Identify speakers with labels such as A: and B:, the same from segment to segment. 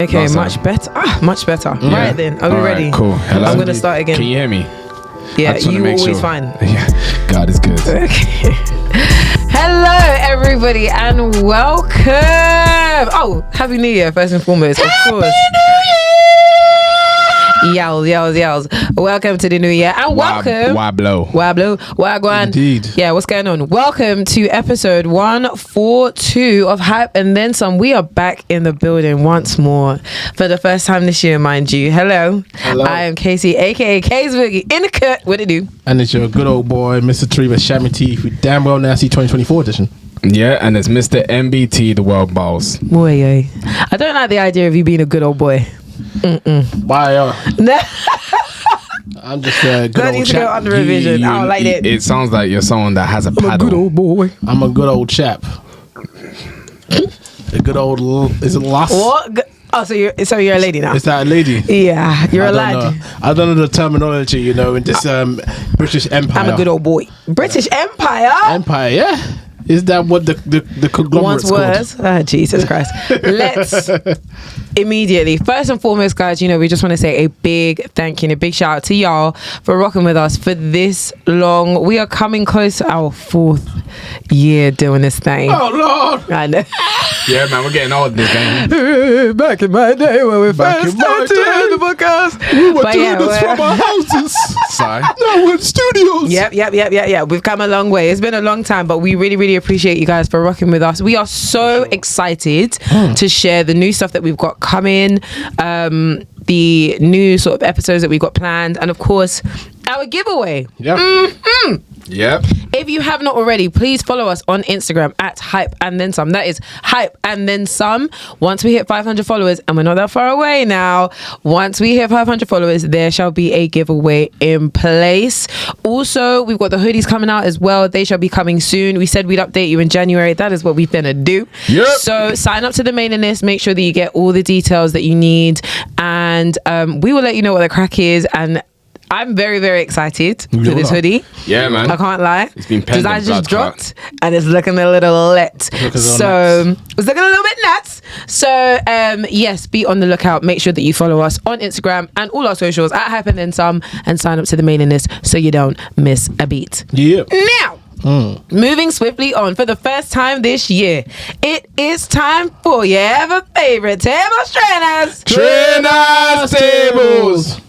A: Okay, much better. Much better. Yeah. Right then, are we ready?
B: Cool. Hello.
A: I'm gonna start again.
B: Can you hear me?
A: Yeah, you always fine.
B: Yeah, God is good.
A: Okay. Hello, everybody, and welcome. Oh, Happy New Year, first and foremost, of course. New Year! Yells. Welcome to the new year, and welcome. Wagwan.
B: Indeed.
A: Yeah, what's going on? Welcome to episode 142 of Hype and Then Some. We are back in the building once more for the first time this year, mind you. Hello. I am Kesi, aka K's Boogie, in the cut. What it do?
C: And it's your good old boy, Mr. Treva Shammy Teeth with Damn Well Nasty 2024 edition.
B: Yeah, and it's Mr. MBT, the world boss.
A: Boy, I don't like the idea of you being a good old boy.
C: Why?
A: No.
C: I'm just a good
A: That
C: old
A: needs to go
C: chap.
A: under revision. I don't like it.
B: It sounds like you're someone that has a paddle.
C: I'm a good old boy. I'm a good old chap. A good old is it lass?
A: What? Oh, so you're a lady now?
C: Is that a lady?
A: Yeah, you're a lad.
C: I don't know the terminology, you know, in this British Empire.
A: I'm a good old boy. British Empire?
C: Empire, yeah. Is that what the conglomerate's
A: once was? Oh, Jesus Christ. Let's immediately, first and foremost, guys, we just want to say a big thank you and a big shout out to y'all for rocking with us for this long. We are coming close to our 4th year doing this thing.
C: Oh, Lord.
A: I know.
B: Yeah, man, we're getting old this game.
A: Back in my day when we first started the podcast.
C: We were doing this from our houses.
B: Sorry.
C: Now we're in studios.
A: Yep. We've come a long way. It's been a long time, but we really appreciate you guys for rocking with us. We are so excited to share the new stuff that we've got coming, the new sort of episodes that we've got planned, and of course, our giveaway.
B: Yep.
A: If you have not already, please follow us on Instagram at Hype and Then Some. That is Hype and Then Some. Once we hit 500 followers, and we're not that far away now, once we hit 500 followers, there shall be a giveaway in place. Also, we've got the hoodies coming out as well. They shall be coming soon. We said we'd update you in January. That is what we're gonna do.
B: Yep.
A: So sign up to the mailing list. Make sure that you get all the details that you need, and we will let you know what the crack is. And I'm very excited for this hoodie.
B: Yeah, man.
A: I can't lie.
B: It's been penned
A: Design
B: in
A: just
B: blood
A: dropped and it's looking a little lit. So it's looking a little bit nuts. So yes, be on the lookout. Make sure that you follow us on Instagram and all our socials at Hype and Then Some, and sign up to the mailing list so you don't miss a beat.
C: Yeah.
A: Now, moving swiftly on, for the first time this year, it is time for your ever favorite tables trainers.
B: Trainers tables.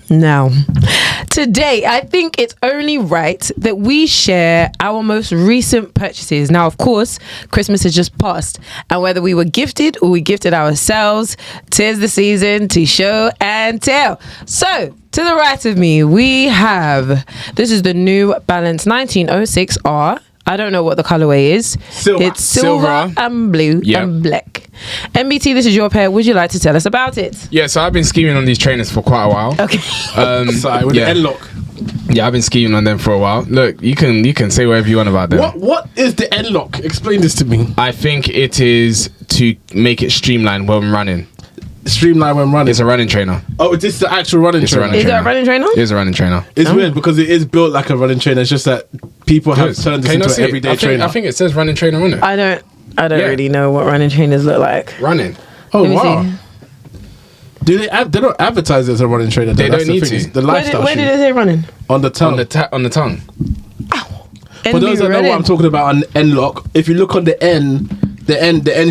A: Now, today, I think it's only right that we share our most recent purchases. Now, of course, Christmas has just passed, and whether we were gifted or we gifted ourselves, 'tis the season to show and tell. So, to the right of me, we have, this is the New Balance 1906R. I don't know what the colorway is. It's silver and blue and black. MBT, this is your pair. Would you like to tell us about it?
B: Yeah, so I've been scheming on these trainers for quite a while.
A: Okay.
C: Sorry, with the N-lock.
B: Yeah, I've been scheming on them for a while. Look, you can say whatever you want about them.
C: What is the N-lock? Explain this to me.
B: I think it is to make it streamlined when running.
C: Streamline when running.
B: It's a running trainer.
C: Oh, is this the actual running trainer?
A: Is it a running trainer?
B: It is a running trainer.
C: It's weird because it is built like a running trainer. It's just that people have turned this into an everyday trainer.
B: I think it says running trainer on it.
A: I don't really know what running trainers look like.
B: Running.
C: Oh, wow. Do they don't advertise it as a running trainer?
B: They don't need to.
C: The lifestyle
A: Where did it say running?
C: On the tongue.
B: On the tongue.
A: Ow.
C: For those that know what I'm talking about, an N-lock, if you look on the N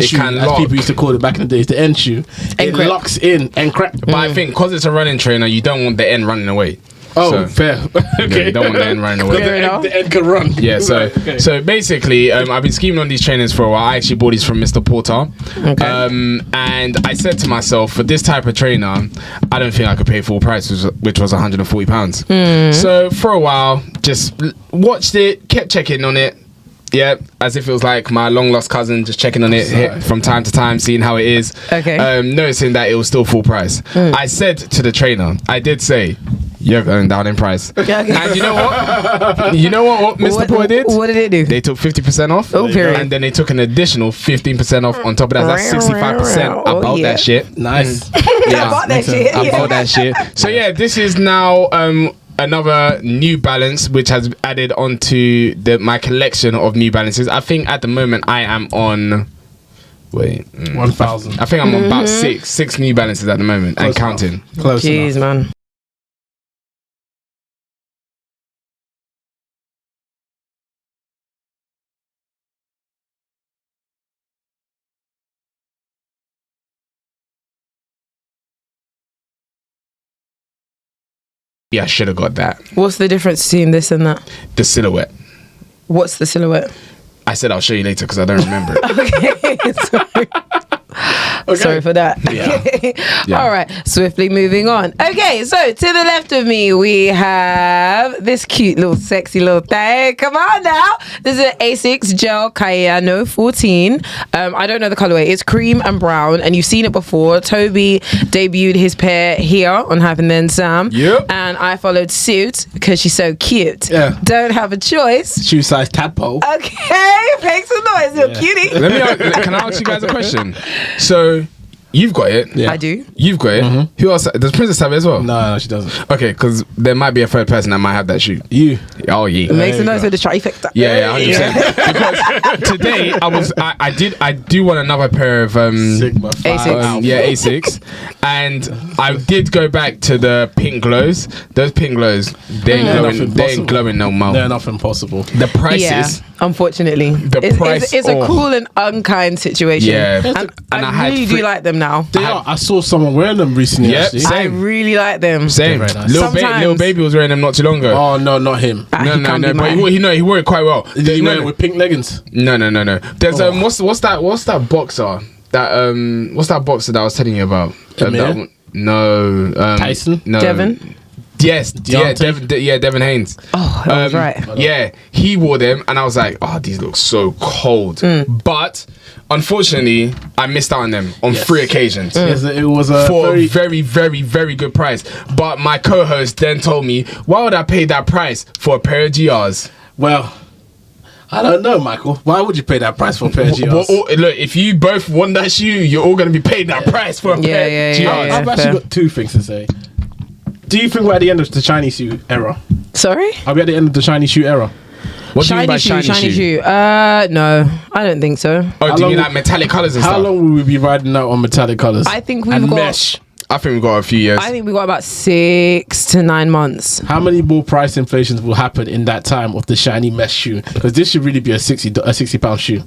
C: shoe, as people used to call it back in the days, the N shoe, it locks in and crack.
B: But I think because it's a running trainer, you don't want the N running away.
C: Oh, so, fair. Okay.
B: Yeah, you don't want the N running away.
C: The N can run.
B: Yeah, so basically, I've been scheming on these trainers for a while. I actually bought these from Mr. Porter. Okay. And I said to myself, for this type of trainer, I don't think I could pay full price, which was £140. So for a while, just watched it, kept checking on it. Yeah, as if it was like my long lost cousin, just checking on it from time to time, seeing how it is.
A: Okay.
B: Noticing that it was still full price. I said to the trainer, I did say, you're going down in price. Okay. And you know what Mr. Porter did?
A: What did it do?
B: They took 50% off.
A: Oh, period.
B: And then they took an additional 15% off on top of that. That's 65%. I bought that shit.
C: Nice.
A: Yeah, I bought that shit.
B: I bought that shit. So yeah, this is now another New Balance which has added onto my collection of New Balances. I think at the moment I am on Wait.
C: 1,000.
B: I think I'm on about six New Balances at the moment and counting.
C: Close
A: Jeez,
C: enough.
A: man.
B: Yeah, I should have got that.
A: What's the difference between this and that?
B: The silhouette.
A: What's the silhouette?
B: I said I'll show you later because I don't remember it.
A: Okay, sorry.
C: Okay.
A: Sorry for that.
B: Yeah.
A: All right, swiftly moving on. Okay, so to the left of me, we have this cute little sexy little thing. Come on now. This is an A6 Gel Cayano 14. I don't know the colorway. It's cream and brown, and you've seen it before. Tobi debuted his pair here on Having Then Sam.
B: Yep.
A: And I followed suit because she's so cute.
C: Yeah.
A: Don't have a choice.
C: Shoe size tadpole.
A: Okay, make some noise, little cutie.
B: Can I ask you guys a question? So, you've got it.
C: Yeah.
A: I do.
B: You've got it. Who else? Does Princess have it as well?
C: No, she doesn't.
B: Okay, because there might be a third person that might have that shoe.
C: You.
B: Oh, yeah.
A: Make some
C: you
A: noise
C: go.
A: with the trifecta.
B: Yeah, 100%. Because today I do want another pair of
C: Sigma 5.
A: A6.
B: A6, and I did go back to the pink glows. Those pink glows, they ain't glowing. They ain't glowing no more.
C: They're nothing possible.
B: The prices.
A: Yeah, unfortunately.
B: price,
A: It's a cruel and unkind situation.
B: Yeah.
A: And
B: And
A: I
B: I had
A: really do like them now.
C: They are. I saw someone wearing them recently.
B: Yep,
C: Actually.
B: same.
A: I really like them.
B: Same.
C: They're very nice.
A: Sometimes-
B: Little baby was wearing them not too long ago.
C: Oh no, not him.
A: Ah, he
B: no,
A: can't
B: no,
A: be
B: but
A: mine.
B: he wore it quite well.
C: Did he wear
B: no,
C: it with pink leggings?
B: no. There's what's that boxer? What's that boxer that I was telling you about?
C: Amir?
B: No.
C: Tyson?
B: No.
A: Devin?
B: Yes, yeah,
C: Deontay?
B: Devin Haynes.
A: Oh, that was right.
B: Yeah, he wore them, and I was like, "Oh, these look so cold." But unfortunately, I missed out on them on 3 occasions
C: Yes, it was a
B: for a very, very, very good price. But my co-host then told me, "Why would I pay that price for a pair of GRs?"
C: well. I don't know, Michael. Why would you pay that price for a pair of GRs?
B: Well, look, if you both want that shoe, you're all going to be paid that price for a pair of GRs.
A: yeah.
C: I've actually got 2 things to say. Do you think we're at the end of the shiny shoe era?
A: Sorry?
C: Are we at the end of the shiny shoe era?
B: What do you mean by shiny shoe?
A: No, I don't think so.
B: Oh, do you mean
C: long-
B: like metallic colours and
C: How
B: stuff?
C: long will we be riding out on metallic colours?
A: I think we've
C: and
A: got.
C: mesh.
B: I think we've got a few years.
A: I think we got about 6 to 9 months.
C: How many more price inflations will happen in that time of the shiny mesh shoe? Because this should really be a £60 shoe.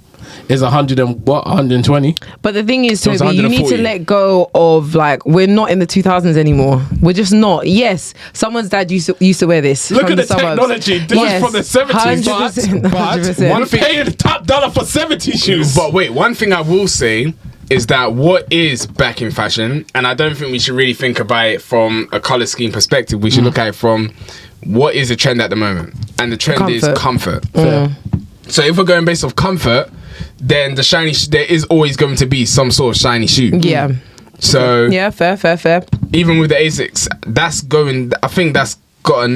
C: It's 120.
A: But the thing is,
B: So it's
A: Toby, you need to
B: 140.
A: let go of we're not in the 2000s anymore. We're just not. Yes, someone's dad used to wear this.
C: Look
A: from
C: at the
A: suburbs.
C: technology. This was from the 70s.
A: 100%,
B: but
A: 100%.
B: one
C: We're
B: thing-
C: paying top dollar for 70 shoes.
B: But wait, one thing I will say is that what is back in fashion, and I don't think we should really think about it from a color scheme perspective. We should look at it from what is the trend at the moment, and the trend is comfort. So if we're going based off comfort, then the shiny there is always going to be some sort of shiny shoe.
A: Yeah.
B: So
A: Yeah, fair.
B: even with the A6, that's going. I think that's got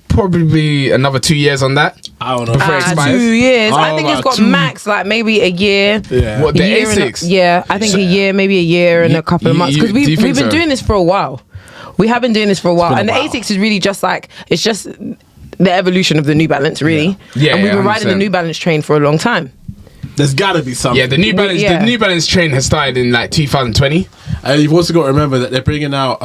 B: probably another 2 years on that.
C: I don't know.
B: Before it expires.
A: 2 years. I
C: Oh,
A: think it's
C: about
A: got
C: 2.
A: max maybe a year.
C: Yeah.
B: What, the
A: A year and
B: A6?
A: yeah, I think a year, maybe a year and a couple of months. Because
B: do you
A: we've
B: think
A: been
B: so?
A: doing this for a while. We have been doing this for a while.
C: been a
A: And the
C: while.
A: A6 is really just it's just the evolution of the New Balance, really.
B: Yeah,
A: and we've been riding the
B: 100%.
A: New Balance train for a long time.
C: There's got to be something.
B: Yeah, the New Balance train has started in 2020.
C: And you've also got to remember that they're bringing out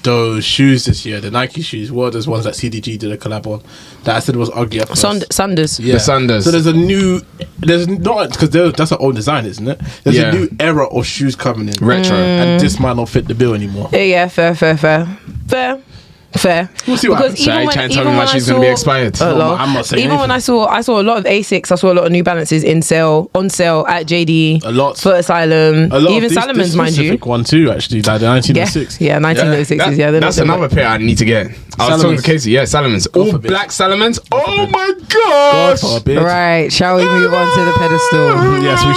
C: those shoes this year, the Nike shoes. What are those ones that CDG did a collab on? That I said was ugly at first.
A: Sanders.
C: Yeah.
B: The Sanders.
C: So there's not because that's an old design, isn't it? There's
B: Yeah.
C: a new era of shoes coming in,
B: Retro.
C: and this might not fit the bill anymore.
A: Yeah, fair.
C: We'll see what happens.
B: So you trying to tell me my shoe's
A: I
B: going to be
A: saw-
B: expired?
A: Lol.
C: I'm not saying
A: Even when
C: anything.
A: I saw a lot of A6, I saw a lot of New Balances on sale at JD,
C: A lot.
A: Foot Asylum,
C: A lot
A: even
C: of
A: Salomon's,
C: this
A: mind you.
C: specific one too, actually, like the 1906.
A: Yeah, 1906s. Yeah,
B: that's another pair I need to get. I was talking to
C: Salomons.
B: Kesi. Yeah, Salomons. All
C: forbid.
B: black Salomons. Oh my
C: God
B: gosh!
C: forbid.
A: Right, shall we move on to the pedestal?
C: Yes, we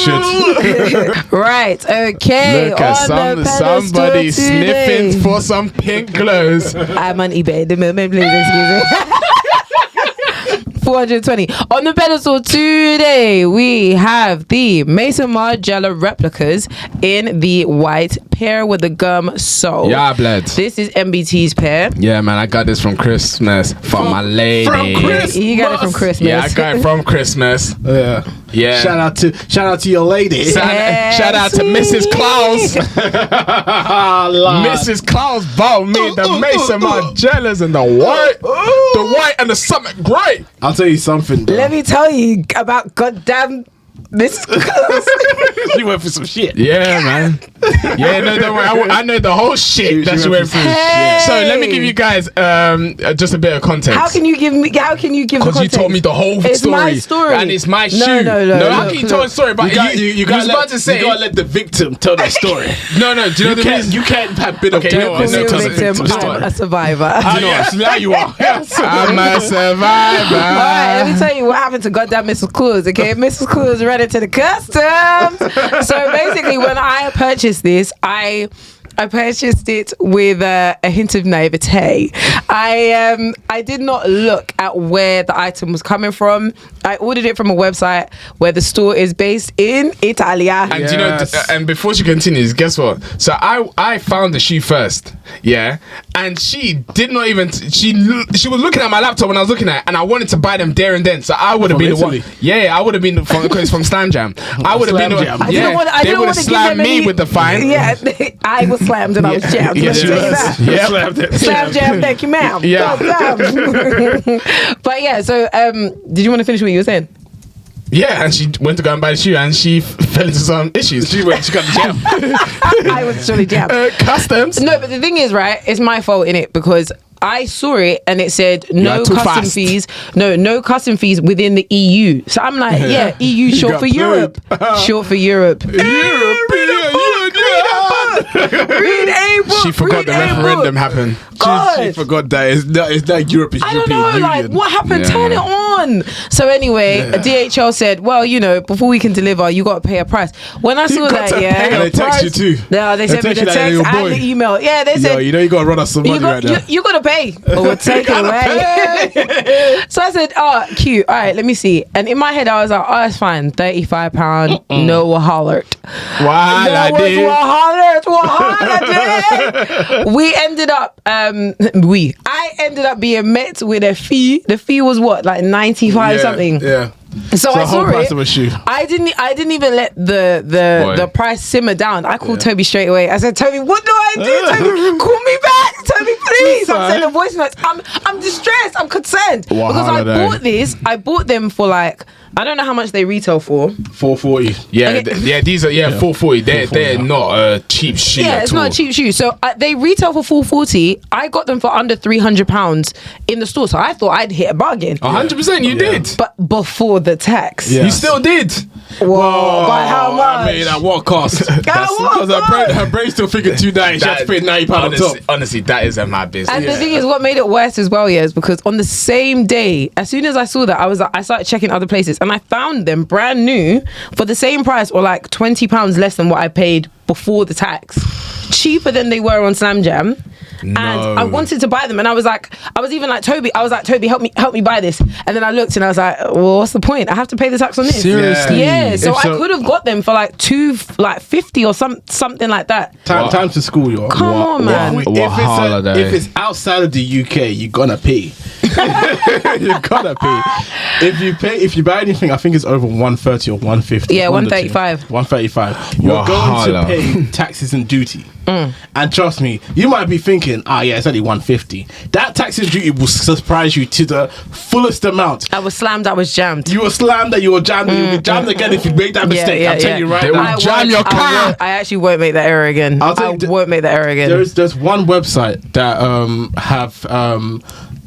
C: should.
A: Right, okay.
B: Look at
A: on the pedestal
B: somebody
A: today.
B: sniffing for some pink glows.
A: I'm on eBay. The moment, please excuse me. 420. On the pedestal today, we have the Mason Margiela replicas in the white pair with the gum sole.
B: Yeah, blood.
A: This is MBT's pair.
B: Yeah, man, I got this from Christmas for my lady.
C: From Christmas.
A: You got it from Christmas.
B: Yeah, I got it from Christmas. Yeah.
C: Shout out to your lady.
B: Shout out to Mrs. Claus. Mrs. Claus bought me the Mason Margielas and the white and the Summit Grey.
C: I'll tell you something, bro.
A: Let me tell you about goddamn Mrs. Claus.
C: You went for some shit.
B: Yeah, man. Yeah, no, don't worry. I know the whole shit that she went through.
A: Hey.
B: So let me give you guys just a bit of context.
A: How can you give the context?
B: Because you told me the whole
A: it's
B: story.
A: My story.
B: And it's my shoe.
A: No.
B: How can you tell a story? But you was about to say...
C: You gotta let the victim tell their story.
B: No. Do you know the reason?
C: You can't have been a
A: Don't call me a victim. I'm a survivor.
C: Yes, now you are.
B: I'm a survivor.
A: Alright, let me tell you what happened to goddamn Mrs. Claus, okay? Mrs. Claus ran into the customs. So basically, when I purchased this, I purchased it with a hint of naivete. I did not look at where the item was coming from. I ordered it from a website where the store is based in Italia.
B: And you know, and before she continues, guess what? So I found the shoe first, yeah, and she did not even. She was looking at my laptop when I was looking at it, and I wanted to buy them there and then. So I would have been
C: Italy.
B: the one. Yeah, I would have been because it's from Slam Jam. I would have been the one.
A: I didn't want
B: they would have slammed me with the fine.
A: Yeah, I was slammed and I was jammed.
C: Yes,
A: Let's
C: you
A: tell you that.
C: slammed it.
A: Slam jam, thank you, ma'am.
B: Yeah.
A: But yeah, so did you want to finish what you were saying?
B: Yeah, and she went to go and buy the shoe, and she fell into some issues. She got the jam.
A: I was truly jammed.
B: Customs.
A: No, but the thing is, right, it's my fault in it because I saw it and it said no
B: too
A: custom
B: fast.
A: fees. No custom fees within the EU. So I'm like, yeah, EU short
C: got
A: for Europe. Short for Europe. Read a book.
B: She forgot the referendum happened.
C: She forgot that it's not Europe, it's
A: I don't
C: European
A: know, like,
C: Union.
A: what happened?
B: Yeah.
A: Turn it on. So anyway, DHL said, well, you know, before we can deliver, you got to pay a price. When I saw that, yeah.
C: And they text you too.
A: Yeah, they sent me the
C: text you like
A: text
C: your
A: and
C: boy.
A: the email. Yeah, they said,
C: You know you gotta run us some money right now.
A: you got to pay or we'll take it away. So I said, oh, cute. All right, let me see. And in my head, I was like, oh, it's fine. £35. No hollered.
B: Why I did.
A: We ended up I ended up being met with a fee. The fee was what, like 95 something.
C: Yeah.
A: So I
C: the whole
A: saw
C: price
A: it.
C: of a shoe.
A: I didn't even let the price simmer down. I called Toby straight away. I said, Toby, what do I do? Toby, call me back. Toby, please. I'm sending voice notes. I'm distressed. I'm concerned. Because I bought them for like, I don't know how much they retail for.
C: $440.
B: Yeah, these are $440. They're not a cheap shoe.
A: Yeah, it's
B: at all.
A: not a cheap shoe. So they retail for $440. I got them for under £300 in the store. So I thought I'd hit a bargain.
B: 100% you did.
A: But before the tax.
C: Yeah.
B: You still did.
A: Whoa, by how much?
C: I mean, at what cost? Because her brain still figured $2.90. She had to pay £90 on top.
B: Honestly, that is a mad business.
A: And the thing is, what made it worse as well, is because on the same day, as soon as I saw that, I started checking other places, and I found them brand new for the same price, or like £20 less than what I paid before the tax, cheaper than they were on Slam Jam.
B: No.
A: And I wanted to buy them, and I was even like Toby, Toby, help me buy this. And then I looked and I was like, well, what's the point? I have to pay the tax on this.
B: Seriously?
A: Yeah. So I could have got them for like $2.50 or something like that.
C: Time to school, you are.
A: Come on, man.
C: If it's outside of the UK, you're gonna pay. You're gonna pay. If you buy anything, I think it's over 130 or 150.
A: Yeah, 135.
C: 135. You're going to pay taxes and duty. And trust me, you might be thinking, it's only 150. That taxes duty will surprise you to the fullest amount.
A: I was slammed, I was jammed.
C: You were slammed, and you were jammed. You'll be jammed again if you make that mistake. I'm telling you right
B: They
C: now.
B: will jam your car.
A: I actually won't make that error again. I won't make that error again.
C: There's one website that have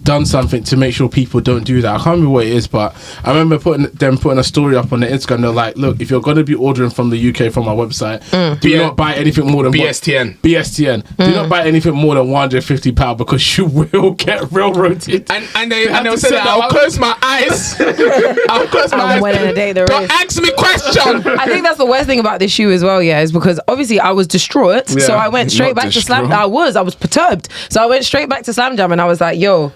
C: done something to make sure people don't do that. I can't remember what it is, but I remember putting a story up on the Instagram. They're like, look, if you're going to be ordering from the UK from our website, do not buy anything more than
B: BSTN.
C: Do not buy anything more than £150 because you will get railroaded.
B: And they'll say that I'll close my eyes. I'll close my eyes.
A: Winning a day there
B: Don't
A: is.
B: ask me question.
A: I think that's the worst thing about this shoe as well, is because obviously I was distraught. So I went straight back to Slam. I was perturbed. So I went straight back to Slam Jam and I was like, yo,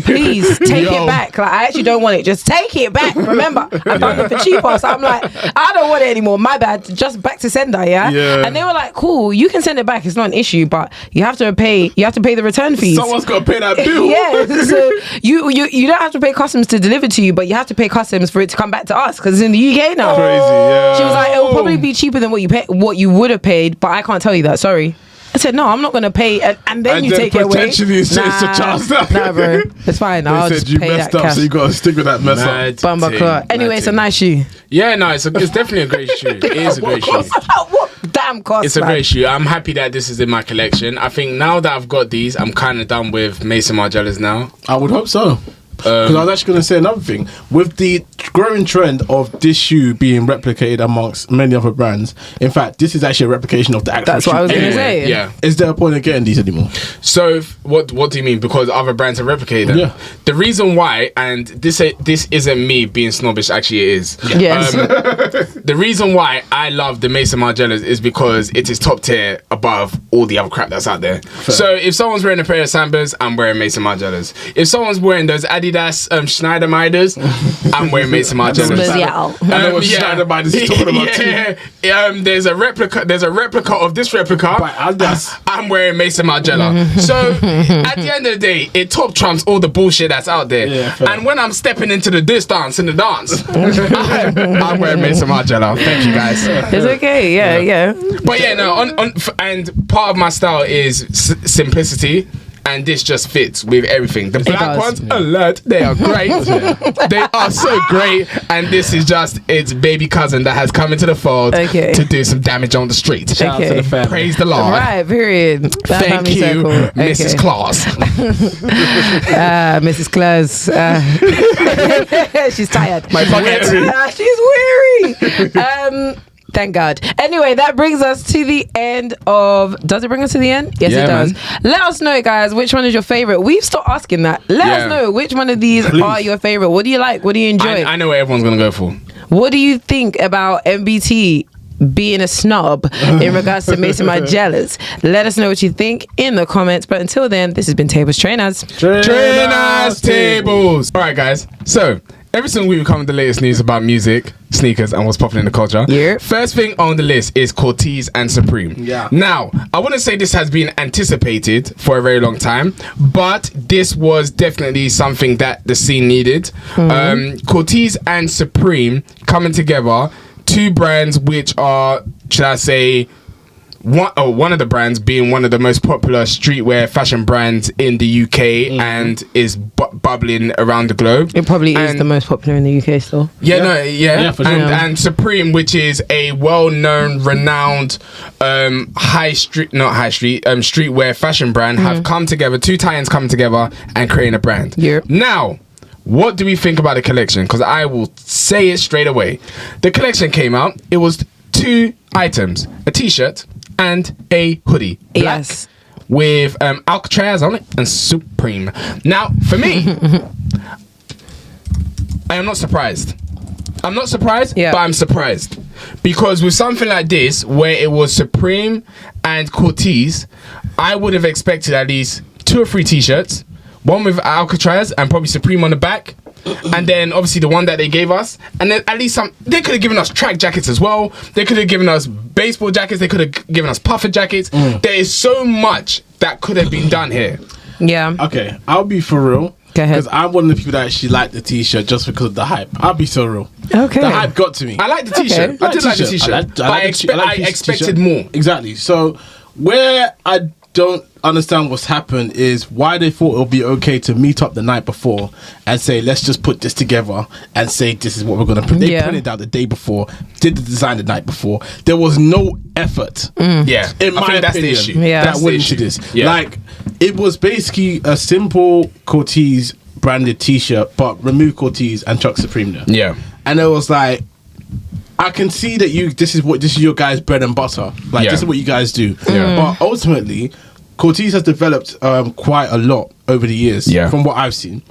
A: Please take it back. Like, I actually don't want it. Just take it back. Remember, I found it for cheaper. So I'm like, I don't want it anymore. My bad. Just back to sender, yeah? And they were like, cool, you can send it back. It's not an issue, but you have to pay the return fees.
C: Someone's got to pay that bill.
A: So you don't have to pay customs to deliver to you, but you have to pay customs for it to come back to us because it's in the UK now.
C: Crazy, yeah.
A: She was like, it will probably be cheaper than what you would have paid, but I can't tell you that. Sorry. I said, no, I'm not going to pay, and then you take it away.
C: Potentially it's a chance.
A: Nah, bro. It's fine. I'll
C: They
A: just
C: said you
A: pay
C: messed
A: that
C: up,
A: cash.
C: so you got to stick with that mess up.
A: Bumba clock. Anyway, it's a nice shoe.
B: Yeah, no, it's definitely a great shoe. It is a great shoe.
A: What damn cost,
B: It's a great shoe. I'm happy that this is in my collection. I think now that I've got these, I'm kind of done with Mason Margielas now.
C: I would hope so. Because I was actually going to say another thing. With the growing trend of this shoe being replicated amongst many other brands, in fact, this is actually a replication of the actual
A: That's
C: shoe.
A: what I was going to
B: Anyway,
A: say.
B: yeah.
C: Is there a point of getting these anymore?
B: So what do you mean? Because other brands have replicated them?
C: Yeah.
B: The reason why, and this isn't me being snobbish, actually it is.
A: Yes.
B: The reason why I love the Mason Margielas is because it is top tier above all the other crap that's out there. So if someone's wearing a pair of Sambas, I'm wearing Mason Margielas. If someone's wearing those Adidas Schneider Miders, I'm wearing Mason Margielas.
C: I know what Schneider Miders is talking about too.
B: There's a replica of this replica.
C: By Adidas.
B: I'm wearing Mason Margiela. So at the end of the day, it top trumps all the bullshit that's out there.
C: Yeah, fair.
B: And when I'm stepping into the dance, I'm wearing Mason Margiela. Thank you guys.
A: It's okay. Yeah.
B: But yeah, no. And part of my style is simplicity. And this just fits with everything. The black ones, alert, they are great. They are so great. And this is just its baby cousin that has come into the fold to do some damage on the street.
C: Shout out to the family.
B: Praise the Lord.
A: Right, period. That
B: Thank you,
A: circle.
B: Mrs. Claus.
A: Mrs. Claus. She's tired.
B: My pocket.
A: She's weary. Thank God. Anyway, that brings us to the end of... Does it bring us to the end? Yes, it does. Man. Let us know, guys, which one is your favorite. We've stopped asking that. Let us know which one of these are your favorite. What do you like? What do you enjoy?
B: I know what everyone's going to go for.
A: What do you think about MBT being a snob in regards to Mason Margielas? Let us know what you think in the comments. But until then, this has been Tables Trainers.
B: Trainers Tables. All right, guys. So... every single week we come with the latest news about music, sneakers, and what's popular in the culture.
A: Yeah.
B: First thing on the list is Cortez and Supreme.
C: Yeah.
B: Now, I wouldn't say this has been anticipated for a very long time, but this was definitely something that the scene needed. Cortez and Supreme coming together, two brands which are, should I say, one of the brands being one of the most popular streetwear fashion brands in the UK and is bubbling around the globe.
A: It probably is the most popular in the UK still.
B: Yeah,
C: for sure.
B: And Supreme, which is a well-known, renowned streetwear fashion brand, have come together, two tie-ins coming together and creating a brand.
A: Yep.
B: Now, what do we think about the collection? Because I will say it straight away. The collection came out. It was two items, a t-shirt and a hoodie. Black, with Alcatraz on it and Supreme. Now, for me, I am not surprised. I'm not surprised, but I'm surprised. Because with something like this, where it was Supreme and Cortez, I would have expected at least 2 or 3 t-shirts, one with Alcatraz and probably Supreme on the back, and then obviously the one that they gave us, and then at least they could have given us track jackets as well. They could have given us baseball jackets. They could have given us puffer jackets. There is so much that could have been done here.
A: Yeah.
C: Okay, I'll be for real.
A: Go ahead.
C: Because I'm one of the people that actually like the t-shirt just because of the hype. I'll be so real.
A: Okay.
C: The hype got to me.
B: I like the t-shirt. I did like the t-shirt. I expected more.
C: Exactly. So where I don't understand what's happened is why they thought it would be okay to meet up the night before and say, let's just put this together and say this is what we're going to put. They printed out the day before, did the design the night before. There was no effort.
B: Yeah.
C: In my
B: that's
C: opinion,
B: the issue.
C: that went into this.
B: Yeah.
C: Like, it was basically a simple Cortez branded t-shirt, but remove Cortez and chuck Supreme there.
B: Yeah.
C: And it was like, I can see that this is your guys' bread and butter. Like, this is what you guys do.
B: Yeah.
C: But ultimately, Cortez has developed quite a lot over the years, from what I've seen.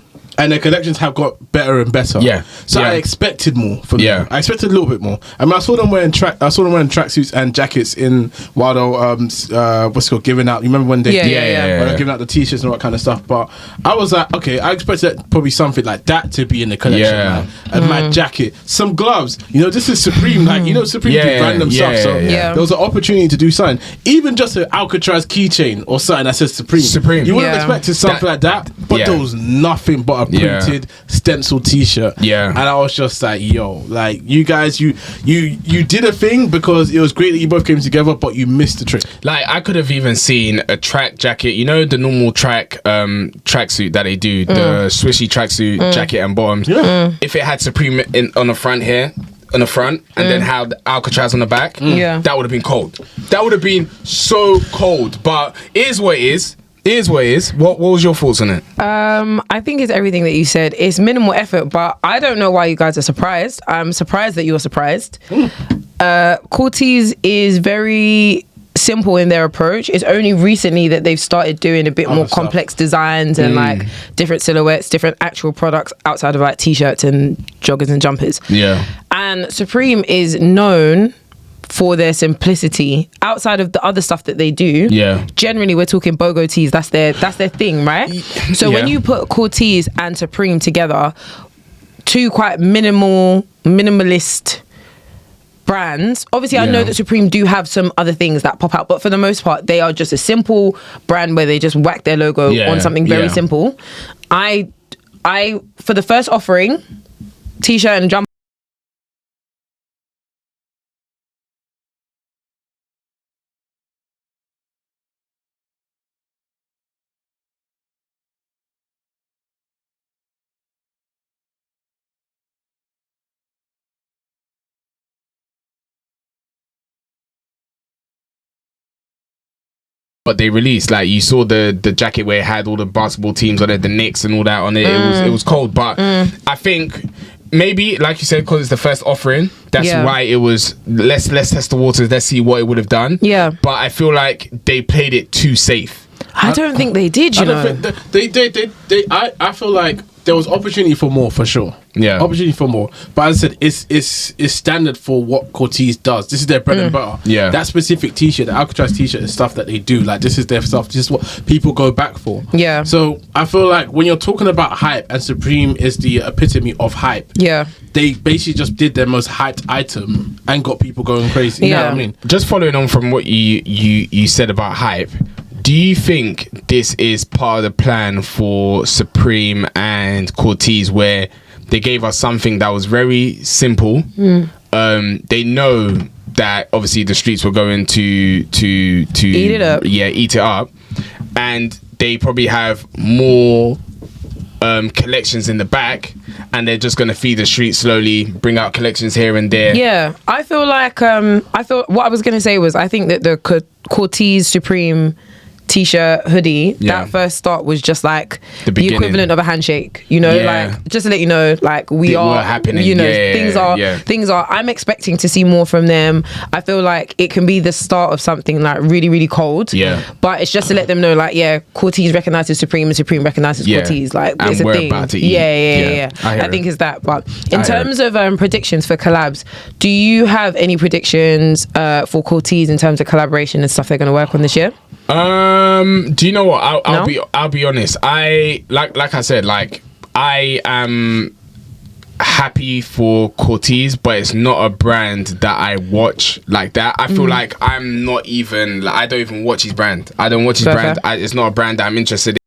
C: and the collections have got better and better.
B: Yeah.
C: So
B: Yeah.
C: I expected more from
B: Yeah.
C: them. I expected a little bit more. I mean, I saw them wearing tracksuits and jackets in while they were, what's it called, giving out. You remember when they
A: Yeah.
C: when they were giving out the t-shirts and all that kind of stuff. But I was like, okay, I expected probably something like that to be in the collection.
B: Yeah.
C: Like, a mad jacket, some gloves. You know, this is Supreme. Like, you know, Supreme do random stuff. So
A: yeah.
C: there was an opportunity to do something, even just an Alcatraz keychain or something that says Supreme. You wouldn't have expected something like that, but there was nothing but a printed stencil t-shirt.
B: Yeah.
C: And I was just like, yo, like, you guys, you did a thing because it was great that you both came together, but you missed the trick.
B: Like, I could have even seen a track jacket, you know, the normal tracksuit that they do, the swishy tracksuit jacket and bottoms. If it had Supreme on the front here, on the front, and then had Alcatraz on the back, that would have been cold. That would have been so cold. But it is what it is. It is what it is. What was your thoughts on it?
A: I think it's everything that you said. It's minimal effort, but I don't know why you guys are surprised. I'm surprised that you're surprised. Cortez is very simple in their approach. It's only recently that they've started doing a bit more complex designs and like different silhouettes, different actual products outside of like t-shirts and joggers and jumpers.
B: Yeah.
A: And Supreme is known for their simplicity outside of the other stuff that they do. Generally we're talking BOGO tees. That's their thing, right? So when you put Cortez and Supreme together, two quite minimalist brands. Obviously, I know that Supreme do have some other things that pop out, but for the most part, they are just a simple brand where they just whack their logo on something very simple. I for the first offering, t-shirt and jumper.
B: But they released, like, you saw the jacket where it had all the basketball teams on it, the Knicks and all that on it. It was cold, but I think maybe, like you said, because it's the first offering, that's why it was let's test the waters, let's see what it would have done. But I feel like they played it too safe.
A: I don't think they did, you know.
C: I feel like there was opportunity for more, for sure. Opportunity for more. But as I said, it's standard for what Cortez does. This is their bread and butter. That specific t-shirt, the Alcatraz t-shirt, is stuff that they do. Like, this is their stuff. This is what people go back for. So I feel like when you're talking about hype, and Supreme is the epitome of hype. They basically just did their most hyped item and got people going crazy. You know what I mean?
B: Just following on from what you said about hype, do you think this is part of the plan for Supreme and Cortez, where they gave us something that was very simple? They know that obviously the streets were going to eat
A: it up.
B: Eat it up, and they probably have more collections in the back, and they're just going to feed the street slowly, bring out collections here and there.
A: I feel like what I was going to say was, I think that the Cortez Supreme t-shirt, hoodie, that first start was just like the equivalent of a handshake, you know, like, just to let you know, like, we are happening, you know, things are I'm expecting to see more from them. I feel like it can be the start of something like really, really cold, but it's just to let them know, like, Cortez recognizes Supreme and Supreme recognizes Cortez, like,
B: and
A: it's a
B: we're
A: thing.
B: About to eat.
A: I think it's that. But in terms of predictions for collabs, do you have any predictions for Cortez in terms of collaboration and stuff they're going to work on this year?
B: Do you know what? I'll be honest. Like I said, like, I am happy for Cortez, but it's not a brand that I watch like that. I feel like I'm not even, like, I don't even watch his brand. I don't watch his brand. It's not a brand that I'm interested in.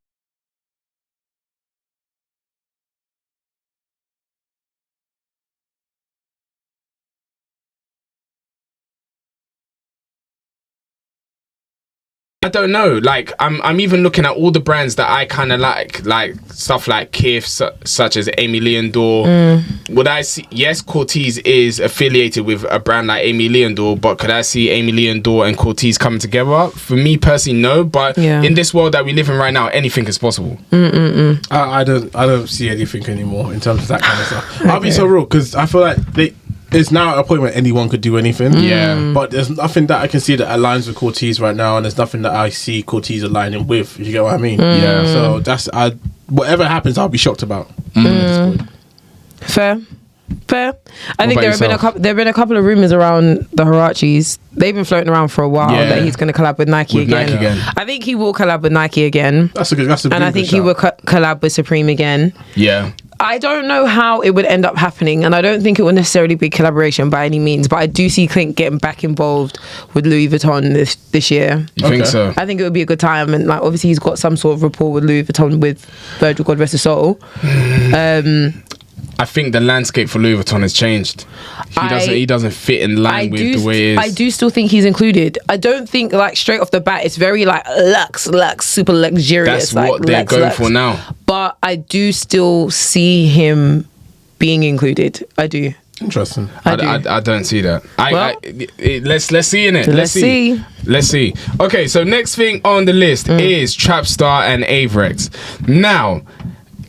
B: I don't know. Like, I'm even looking at all the brands that I kind of like stuff like Kif, such as Amy Leondor. Would I see? Yes, Cortez is affiliated with a brand like Amy Leondor, but could I see Amy Leondor and Cortez coming together? For me personally, no. But in this world that we live in right now, anything is possible.
C: I don't see anything anymore in terms of that kind of stuff. I'll be so real, because I feel like it's now at a point where anyone could do anything. But there's nothing that I can see that aligns with Cortez right now, and there's nothing that I see Cortez aligning with, if you get what I mean. So that's whatever happens, I'll be shocked about.
A: Fair. I think
B: about
A: there have been a couple of rumors around the Hirachis. They've been floating around for a while that he's going to collab with Nike again. I think he will collab with Nike again.
C: That's a
A: and I think he will collab with Supreme again.
B: Yeah.
A: I don't know how it would end up happening, and I don't think it would necessarily be collaboration by any means, but I do see Clint getting back involved with Louis Vuitton this year.
B: You think so?
A: I think it would be a good time, and like obviously he's got some sort of rapport with Louis Vuitton with Virgil, God rest his soul.
B: I think the landscape for Louis Vuitton has changed. He doesn't fit in line with the way it is.
A: I do still think he's included. I don't think like straight off the bat it's very like luxe, super luxurious.
B: That's what they're going for now.
A: But I do still see him being included. I do.
C: Interesting.
B: I don't see that. Let's see in it. Let's see. Okay, so next thing on the list is Trapstar and Averex. Now,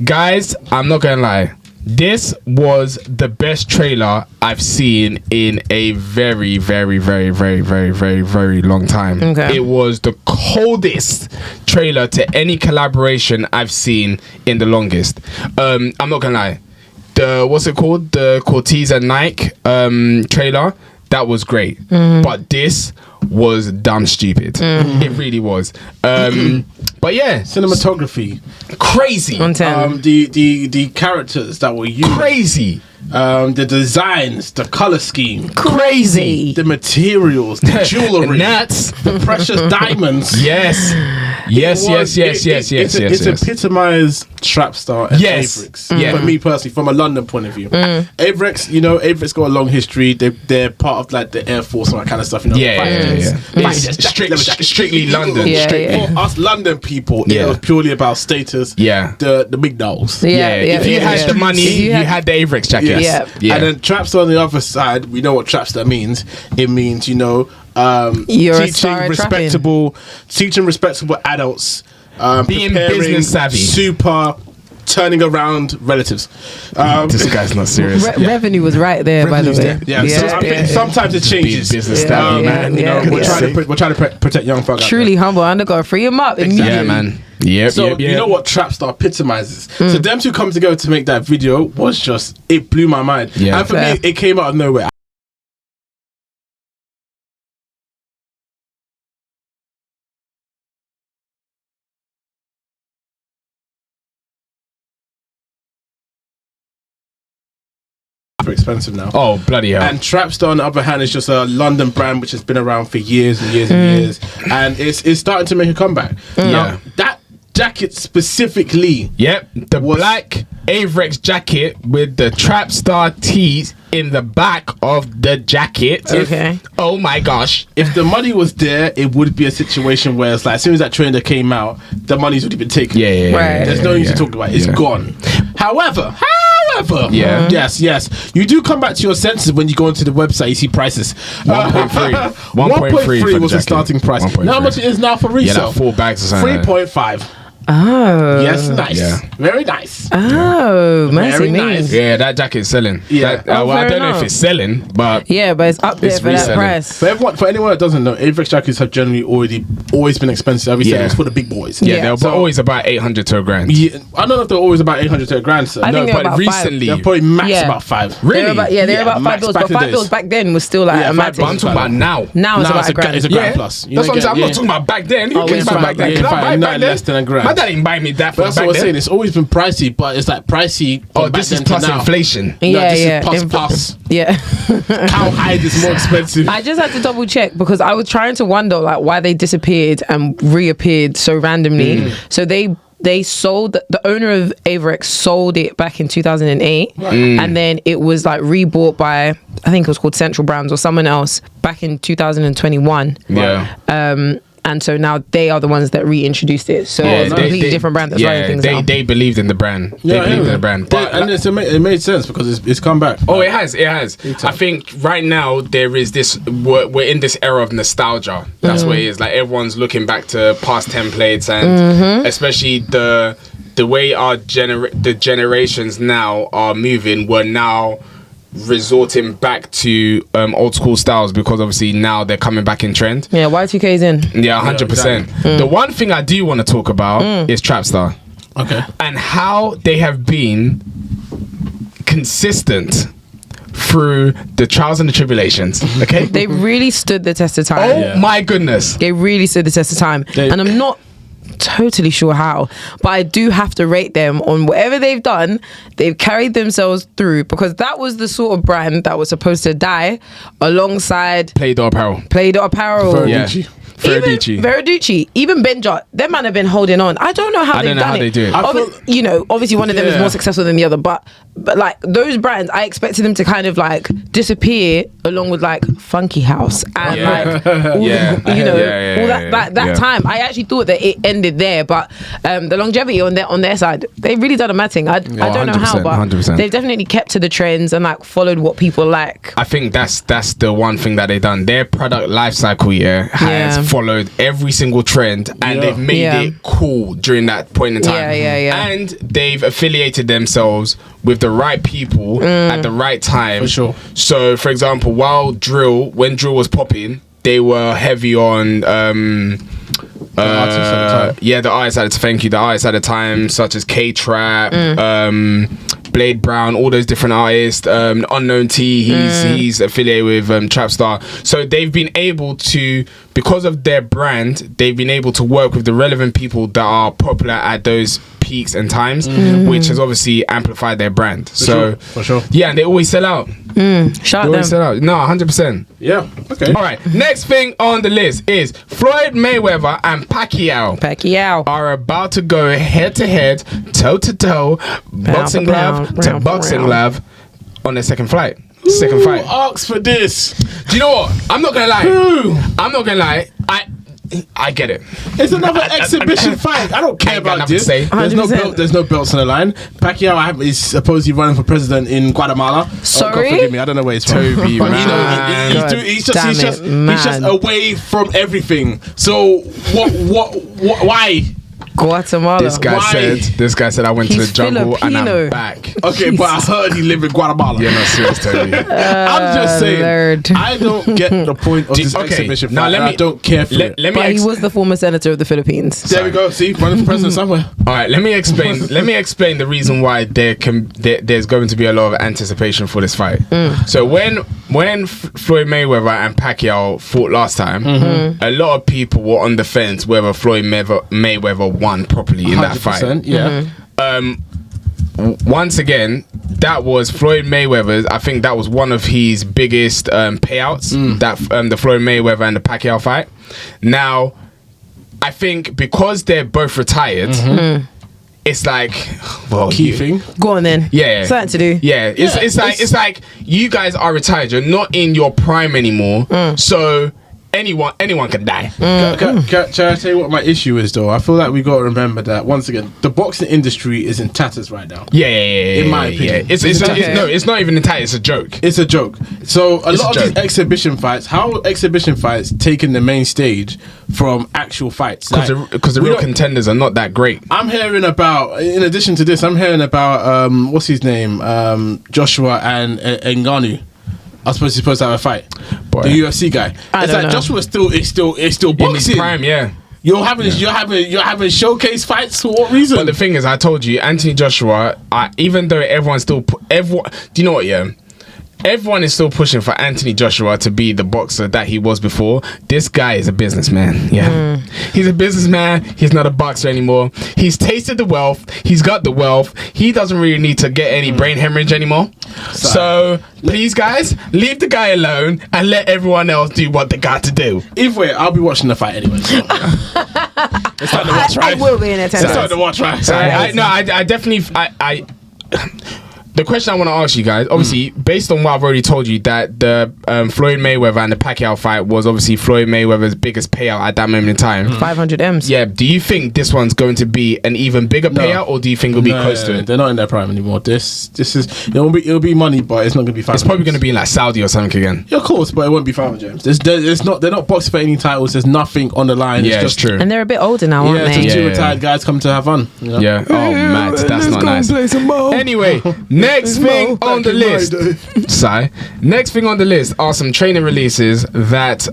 B: guys, I'm not gonna lie. This was the best trailer I've seen in a very, very, very, very, very, very, very long time.
A: Okay.
B: It was the coldest trailer to any collaboration I've seen in the longest. I'm not gonna lie. What's it called? The Cortez and Nike trailer. That was great. But this was dumb stupid. It really was. But yeah,
C: cinematography,
B: crazy.
C: The characters that were used,
B: crazy.
C: The designs, the color scheme,
A: crazy.
C: The materials, the jewelry,
B: nuts,
C: the precious diamonds.
B: Yes.
C: It's epitomized Trapstar and Averex. For me personally, from a London point of view, Averex, Averex got a long history. They're part of like the Air Force and that kind of stuff.
B: Strictly London.
C: For us London people, it was purely about status. The big dogs.
B: If you had the money, you had the Averex jacket.
C: Yes. And then Trapstar on the other side, we know what Trapstar means. It means, teaching respectable adults,
B: being business savvy,
C: turning around relatives.
B: This guy's not serious.
A: Revenue was right there, by the way.
C: Sometimes it changes.
B: Business savvy, man.
C: We're trying to protect young folk.
A: Truly humble. I'm gonna go free him up.
C: Exactly.
B: Yeah, man.
C: You know what Trapstar epitomizes. So them two come together to make that video was just, it blew my mind. And for me, it came out of nowhere. Expensive now.
B: Oh, bloody hell.
C: And Trapstar on the other hand is just a London brand which has been around for years and years and years, and it's starting to make a comeback. Now, that jacket specifically,
B: the black Averex jacket with the Trapstar tees in the back of the jacket. Oh my gosh.
C: If the money was there, it would be a situation where it's like, as soon as that trailer came out, the money's already been taken. There's no need to talk about it. It's gone. However, yes, you do come back to your senses when you go onto the website. You see prices. 1.3 was the starting price. Now how much it is now for resale?
B: Like 4 bags or something.
C: 3.5.
A: Oh.
C: Yes, nice. Very nice.
A: Oh,
C: very nice.
B: Yeah, that jacket's selling. I don't know if it's selling, but
A: but it's up there for that price.
C: For anyone that doesn't know, Averex jackets have generally always been expensive. As we said, it's for the big boys.
B: They're always about 800 to a grand.
C: I don't know if they're always about 800 to a grand. So.
A: I think
B: but recently
C: they're probably max about 5.
B: Really?
A: They're about $5. But $5 back then was still like a mad thing.
B: I'm talking about now.
A: Now it's about a grand.
C: It's a grand plus.
B: That's what I'm saying. I'm not talking about back then. You can buy back then. Can I buy back then?
C: Less than a grand.
B: My dad didn't buy me that.
C: That's what I'm saying. It's always been pricey, but it's like pricey.
B: Oh, this is plus inflation.
C: This is plus.
A: Yeah.
C: How high is more expensive?
A: I just had to double check because I was trying to wonder like why they disappeared and reappeared so randomly. So they sold, the owner of Averex sold it back in 2008, and then it was like rebought by, I think it was called Central Brands or someone else back in 2021. And so now they are the ones that reintroduced it. So it's a completely different brand that's running things now.
B: They believed in the brand. They believed in the brand.
C: But and it made sense because it's come back.
B: Oh, it has. I think right now there is this, we're in this era of nostalgia. That's what it is. Like everyone's looking back to past templates, and especially the way the generations now are moving, we're now resorting back to old school styles because obviously now they're coming back in trend.
A: Y2K's in.
B: 100%. The one thing I do want to talk about is Trapstar.
C: Okay.
B: and how they have been consistent through the trials and the tribulations. Okay,
A: They really stood the test of time.
B: oh my goodness.
A: They really stood the test of time. And I'm not totally sure how, but I do have to rate them on whatever they've done. They've carried themselves through, because that was the sort of brand that was supposed to die alongside
B: Play-Doh apparel.
A: Play-Doh apparel.
B: Yeah.
A: Even Verducci, even Benjot, them man have been holding on. I don't know how they've done it.
B: they do it.
A: Obviously one of them is more successful than the other, but like those brands, I expected them to kind of like disappear along with like Funky House and like all that time. I actually thought that it ended there, but the longevity on their side, they've really done a mad thing. I don't know how, but
B: 100%.
A: they've definitely kept to the trends and like followed what people like.
B: I think that's the one thing that they've done. Their product life cycle has followed every single trend, and they've made it cool during that point in time. And they've affiliated themselves with the right people at the right time.
C: For sure.
B: So, for example, when drill was popping, they were heavy on
C: the artists
B: at the time, such as K-Trap, Blade Brown, all those different artists. Unknown T, he's affiliated with Trapstar. So they've been able to, because of their brand, they've been able to work with the relevant people that are popular at those peaks and times, which has obviously amplified their brand.
C: For sure.
B: Yeah, and they always sell out.
A: Shout out them.
B: No, 100%.
C: Yeah. Okay.
B: All right. Next thing on the list is Floyd Mayweather and Pacquiao are about to go head to head, toe to toe, boxing glove to boxing glove on their second fight.
C: Who asked for this?
B: Do you know what? I'm not gonna lie. I get it.
C: It's another exhibition fight. I don't care about this. There's no belts on the line. Pacquiao is supposedly running for president in Guatemala.
A: Sorry?
C: Oh, God forgive me. I don't know where he's from.
B: Tobi,
C: But he's just away from everything. So why?
A: Guatemala.
B: This guy said I went to the jungle and I'm back.
C: Okay, but I heard he lived in Guatemala.
B: Yeah, no, serious, Tobi.
C: I'm just saying.
A: Lord.
C: I don't get the point of this exhibition fight. Now, I don't care for it.
A: But he was the former senator of the Philippines.
C: There we go. See, running for president somewhere.
B: All right, let me explain the reason why there's going to be a lot of anticipation for this fight. So when Floyd Mayweather and Pacquiao fought last time, a lot of people were on the fence whether Floyd Mayweather won properly in that fight.
C: Yeah.
B: Once again, that was Floyd Mayweather's. I think that was one of his biggest payouts. That the Floyd Mayweather and the Pacquiao fight. Now, I think because they're both retired, it's like
C: key thing.
A: Go on then.
B: Yeah,
A: something to do.
B: Yeah, it's like you guys are retired. You're not in your prime anymore. So anyone can die.
C: Can I tell you what my issue is though? I feel like we got to remember that once again, the boxing industry is in tatters right now.
B: Yeah.
C: In my opinion,
B: it's not even a title. It's a joke.
C: It's a joke. So a lot of these exhibition fights, how exhibition fights taking the main stage from actual fights?
B: Because the real contenders are not that great.
C: I'm hearing about. In addition to this, I'm hearing about what's his name, Joshua and Ngannou. I was supposed to have a fight. Boy. The UFC guy. It's like Joshua is still boxing.
B: In his prime, yeah.
C: You're having showcase fights for what reason?
B: But the thing is, I told you, Anthony Joshua. Even though everyone's still do you know what? Yeah. Everyone is still pushing for Anthony Joshua to be the boxer that he was before. This guy is a businessman. Yeah. He's a businessman. He's not a boxer anymore. He's tasted the wealth. He's got the wealth. He doesn't really need to get any brain hemorrhage anymore. So please, guys, leave the guy alone and let everyone else do what they got to do.
C: Either way, I'll be watching the fight anyway. So. It's time to watch, right?
A: I will be in attendance.
C: It's time to watch, right?
B: I definitely. The question I want to ask you guys, obviously, based on what I've already told you, that the Floyd Mayweather and the Pacquiao fight was obviously Floyd Mayweather's biggest payout at that moment in time.
A: 500 M's.
B: Yeah. Do you think this one's going to be an even bigger payout, or do you think it'll be close to it?
C: They're not in their prime anymore. This is it'll be money, but it's not going to be 500.
B: It's probably going to be in like Saudi or something again.
C: Yeah, of course, but it won't be 500 M's. They're not boxing for any titles. There's nothing on the line.
B: Yeah, it's true.
A: And they're a bit older now, aren't they?
C: Just two retired guys come to have fun. You know?
B: Yeah. Oh, Matt, that's not nice. Anyway, next thing on the list. Next thing on the list are some training releases that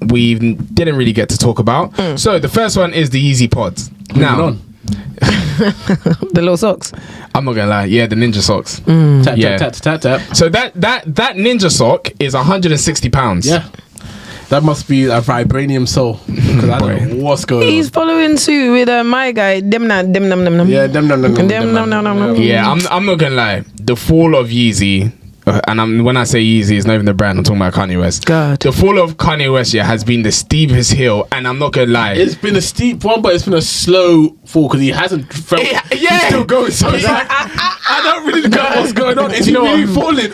B: we didn't really get to talk about. So the first one is the Yeezy Pods. Now,
A: The little socks.
B: I'm not gonna lie. Yeah, the ninja socks.
C: Tap,
B: Yeah.
C: tap, tap, tap, tap.
B: So that ninja sock is £160.
C: Yeah. That must be a vibranium soul. Because I don't know what's going
A: He's
C: on.
A: following suit with my guy. Dem nam.
C: Yeah, them.
B: Yeah, I'm not gonna lie. The fall of Yeezy, and when I say Yeezy, it's not even the brand. I'm talking about Kanye West.
A: God.
B: The fall of Kanye West, yeah, has been the steepest hill, and I'm not gonna lie.
C: It's been a steep one, but it's been a slow fall because he hasn't felt.
B: Yeah.
C: He's still going. So it's like, I don't really know what's going on. Is he really falling?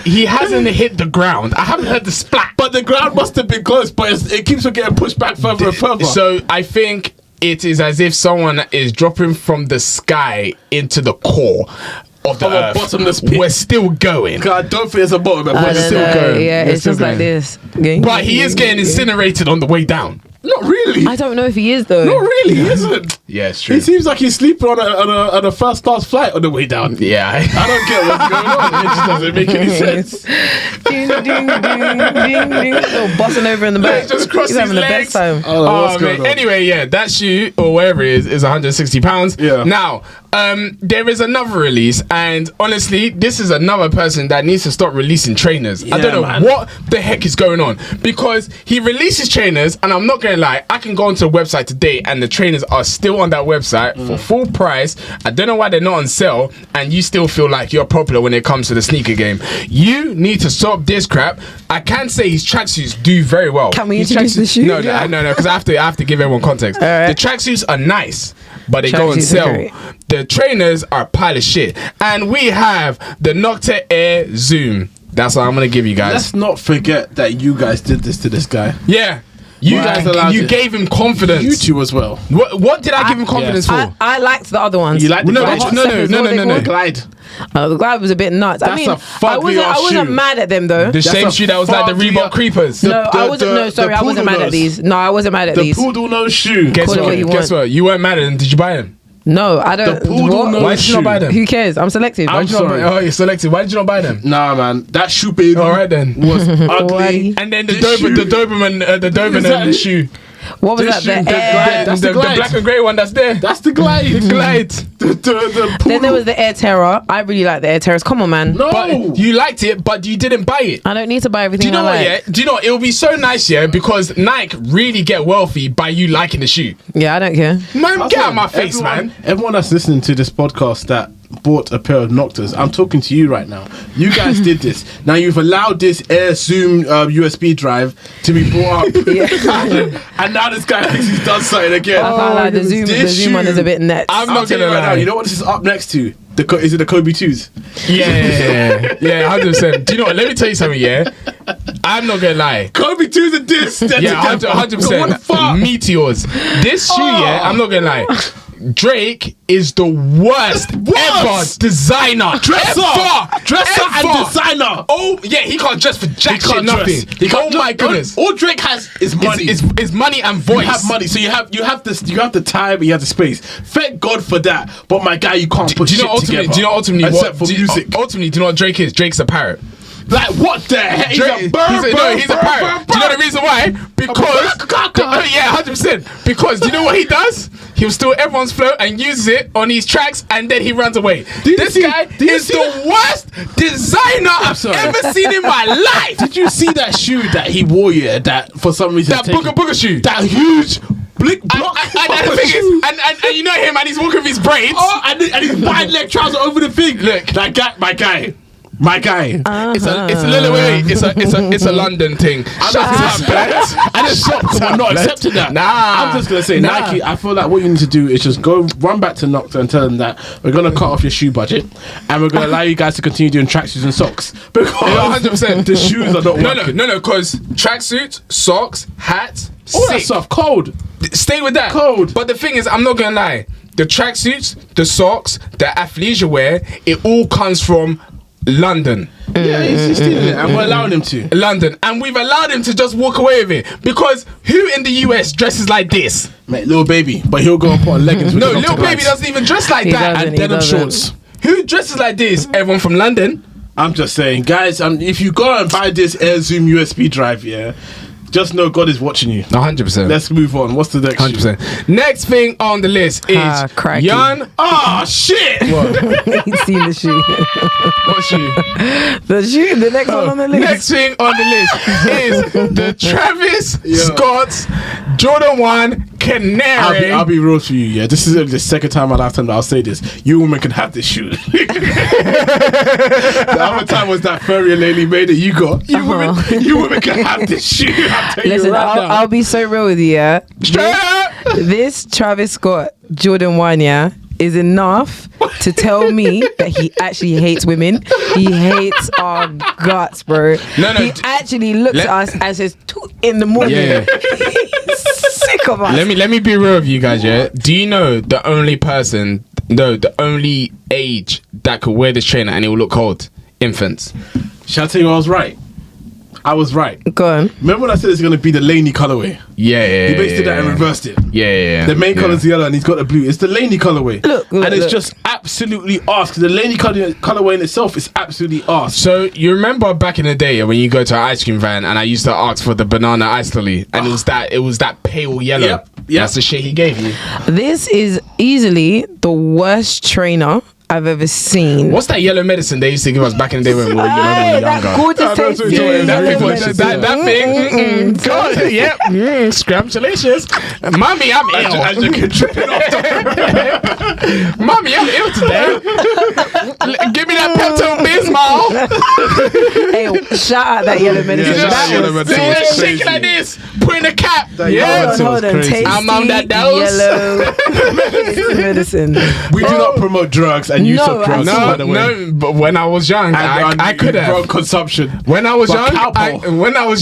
B: He hasn't hit the ground. I haven't heard the splat.
C: But the ground must have been close, but it keeps on getting pushed back further and further.
B: So I think it is as if someone is dropping from the sky into the core of the
C: From a
B: earth.
C: bottomless pit.
B: We're still going.
C: I don't think there's a bottom, but
A: I
C: we're
A: don't
C: still
A: know.
C: going.
A: Yeah,
B: We're
A: it's
B: still
A: just like
B: going.
A: this.
B: But he is getting incinerated on the way down.
C: Not really.
A: I don't know if he is though.
C: Not really, he isn't.
B: Yeah, it's
C: He seems like he's sleeping on a first class flight on the way down.
B: Yeah.
C: I don't get what's going on. It just doesn't make any sense.
A: Ding, ding, ding, ding, ding. Little bossing over in the back.
B: Just cross
A: He's having
B: his
A: the
B: legs.
A: best time.
C: Oh, what's going on?
B: Anyway, yeah, that shoe or wherever it is £160.
C: Yeah.
B: Now, there is another release, and honestly, this is another person that needs to stop releasing trainers. I
C: Yeah,
B: don't know
C: man.
B: what the heck is going on, because he releases trainers, and I'm not gonna lie, I can go onto a website today, and the trainers are still on that website for full price. I don't know why they're not on sale, and you still feel like you're popular when it comes to the sneaker game. You need to stop this crap. I can say his tracksuits do very well.
A: Can we
B: His
A: introduce the
B: tracksuits-
A: shoe?
B: No, because I have to give everyone context.
A: All right.
B: The tracksuits are nice, but they go on
A: Tracksuits are
B: sale.
A: great.
B: The trainers are a pile of shit, and we have the Nocta Air Zoom. That's what I'm gonna give you guys.
C: Let's not forget that you guys did this to this guy.
B: Yeah, you
C: Right.
B: guys,
C: allowed
B: you
C: it.
B: gave him confidence.
C: You two as well.
B: What did I give him confidence for?
A: I liked the other ones.
C: You liked the
B: No,
C: glide?
B: no, no.
C: Glide.
A: The glide was a bit nuts. I
C: That's
A: mean,
C: a
A: I
C: fugly ass
A: wasn't
C: shoe.
A: mad at them though.
B: The same
C: a
B: shoe that was like the
C: fugly
B: Reebok
C: ass-
B: Creepers.
A: No, I wasn't. No, sorry, I wasn't mad at these. No, I wasn't mad at
C: The
A: these.
C: poodle nose shoe.
B: Guess
A: Call it
B: what?
A: what you
B: Guess
A: want.
B: what? You weren't mad at them. Did you buy them?
A: No, I don't.
C: The poodle
A: what?
C: nose
B: Why did you not buy them?
A: Who cares? I'm selected.
C: I'm
B: Why did you not
C: sorry.
B: buy- Oh, you're selected. Why did you not buy them?
C: Nah, man, that shoe baby.
B: All right then.
C: Was
A: Why?
C: ugly.
B: And then the
C: This shoe-
B: Doberman
C: Exactly.
B: shoe.
A: What was
C: This
A: that?
C: shoe,
A: The
C: the
A: Air.
C: glide. That's the
B: the
C: glide.
B: black and grey one that's there.
C: That's the glide.
B: The glide.
C: The
A: Then
C: poodle.
A: there was the Air Terror. I really like the Air Terrors. Come on, man.
C: No.
B: But you liked it, but you didn't buy it.
A: I don't need to buy everything.
B: Do you know
A: I
B: what?
A: like.
B: Yeah. Do you know what? It'll be so nice, yeah, because Nike really get wealthy by you liking the shoe.
A: Yeah, I don't care.
B: Man,
C: I'll
B: get
C: say,
B: out of my face,
C: everyone,
B: man.
C: Everyone that's listening to this podcast that bought a pair of Noctas, I'm talking to you right now. You guys did this. Now you've allowed this Air Zoom USB drive to be brought up, and now this guy thinks he's done something again.
A: I can't lie. The Zoom one is a bit nuts.
B: I'm
C: I'll
B: not
C: tell
B: gonna
C: you right
B: lie.
C: now. You know what this is up next to? Is it the Kobe 2s?
B: Yeah, 100%. Do you know what? Let me tell you something, yeah? I'm not gonna lie.
C: Kobe 2s and this.
B: Yeah, 100%. Meteors. This shoe, yeah, I'm not gonna lie. Drake is the worst ever designer.
C: Dresser and designer.
B: Oh, yeah, he can't dress for jack
C: He can't
B: shit, nothing.
C: dress. He can't,
B: Oh my goodness.
C: All Drake has is money.
B: Is money and voice.
C: You have money, so you have this. You have the time, you have the space. Thank God for that. But my guy, you can't put
B: Do you
C: shit
B: know ultimately?
C: together.
B: Do you know ultimately
C: except
B: what?
C: for
B: do you-
C: music?
B: Ultimately, do you know what Drake is? Drake's a parrot.
C: Like what the heck? He's
B: Drake,
C: a bird.
B: he's a parrot. Do you know the reason why? Because yeah, 100%. Because do you know what he does? He'll steal everyone's flow and uses it on his tracks, and then he runs away. This guy is the worst designer I've
C: sorry.
B: ever seen in my life.
C: Did you see that shoe that he wore? Yeah, that for some reason
B: That booger booger shoe.
C: that huge block.
B: And the thing is, and you know him, and he's walking with his braids.
C: Oh, and his wide leg trousers over the thing.
B: Look.
C: that guy, my guy.
B: It's a little wait. It's a London thing. Shut up, Blacks.
C: I just shocked. We're not accepting that.
B: Nah.
C: I'm just gonna say,
B: Nah.
C: Nike. I feel like what you need to do is just go run back to Nocta and tell them that we're gonna cut off your shoe budget and we're gonna allow you guys to continue doing tracksuits and socks because
B: 100%.
C: the shoes are not working.
B: No, because tracksuits, socks, hats,
C: All that
B: sick.
C: stuff cold.
B: Stay with that.
C: Cold.
B: But the thing is, I'm not gonna lie. The tracksuits, the socks, the athleisure wear, it all comes from London.
C: Yeah, he's stealing it, and we're allowing him to.
B: London. And we've allowed him to just walk away with it. Because who in the US dresses like this?
C: Mate, little baby, but he'll go and put on leggings. With
B: No,
C: the
B: little
C: Nocta
B: baby
C: glides.
B: doesn't even dress like
A: He
B: that.
A: doesn't,
B: And
A: he
B: denim
A: doesn't.
B: shorts. Who dresses like this? Everyone from London.
C: I'm just saying, guys. If you go and buy this Air Zoom USB drive, yeah, just know God is watching you.
B: 100%.
C: Let's move on. What's the next?
B: 100%. Next thing on the list is
A: crikey.
B: Young.
C: Oh shit!
A: He's seen the shoe.
B: What shoe?
A: The shoe. The next one on the list.
B: Next thing on the list is the Travis Scott's Jordan 1 Canary.
C: I'll be real for you. Yeah, this is the second time in my lifetime that I'll say this. You women can have this shoe. The other time was that furry lady made it. You got you women can have this shoe.
A: Listen, I'll be so real with you. Yeah,
B: Straight up.
A: this Travis Scott Jordan 1, yeah, is enough to tell me that he actually hates women. He hates our guts, bro.
B: No,
A: he actually looks at us and says 2 in the morning.
B: Yeah.
A: He's sick of us.
B: Let me be real with you guys, yeah? Do you know the only age that could wear this trainer and it will look cold? Infants.
C: Shall I tell you I was right? I was right.
A: Go on.
C: Remember when I said it's going to be the Laney colorway?
B: Yeah.
C: He basically did that and reversed it.
B: Yeah.
C: The main color's yellow and he's got the blue. It's the Laney colorway.
A: Look,
C: and it's just absolutely arse. Because the Laney colorway in itself is absolutely arse.
B: So you remember back in the day when you go to an ice cream van and I used to ask for the banana ice lolly and it was that pale yellow.
C: Yep.
B: That's the shit he gave you.
A: This is easily the worst trainer I've ever seen.
B: What's that yellow medicine they used to give us back in the day when we were younger?
A: That gorgeous tasty
B: That thing. God, yep. Scrumptious. Mommy, I'm ill.
C: As you can tripping off
B: Mommy, I'm ill today. Give me that Pepto-Bismol.
A: Hey, shout out that yellow medicine.
C: Yeah,
A: That
C: yellow
A: was
C: medicine was
A: sick.
C: crazy.
B: Shaking like this. Put in a cap.
A: Hold on. Tasty
B: I'm on that dose.
A: yellow medicine.
C: We do not promote drugs and use of drugs. by the way.
B: No, but when I was young, I could have.
C: Drug consumption.
B: When I was
C: But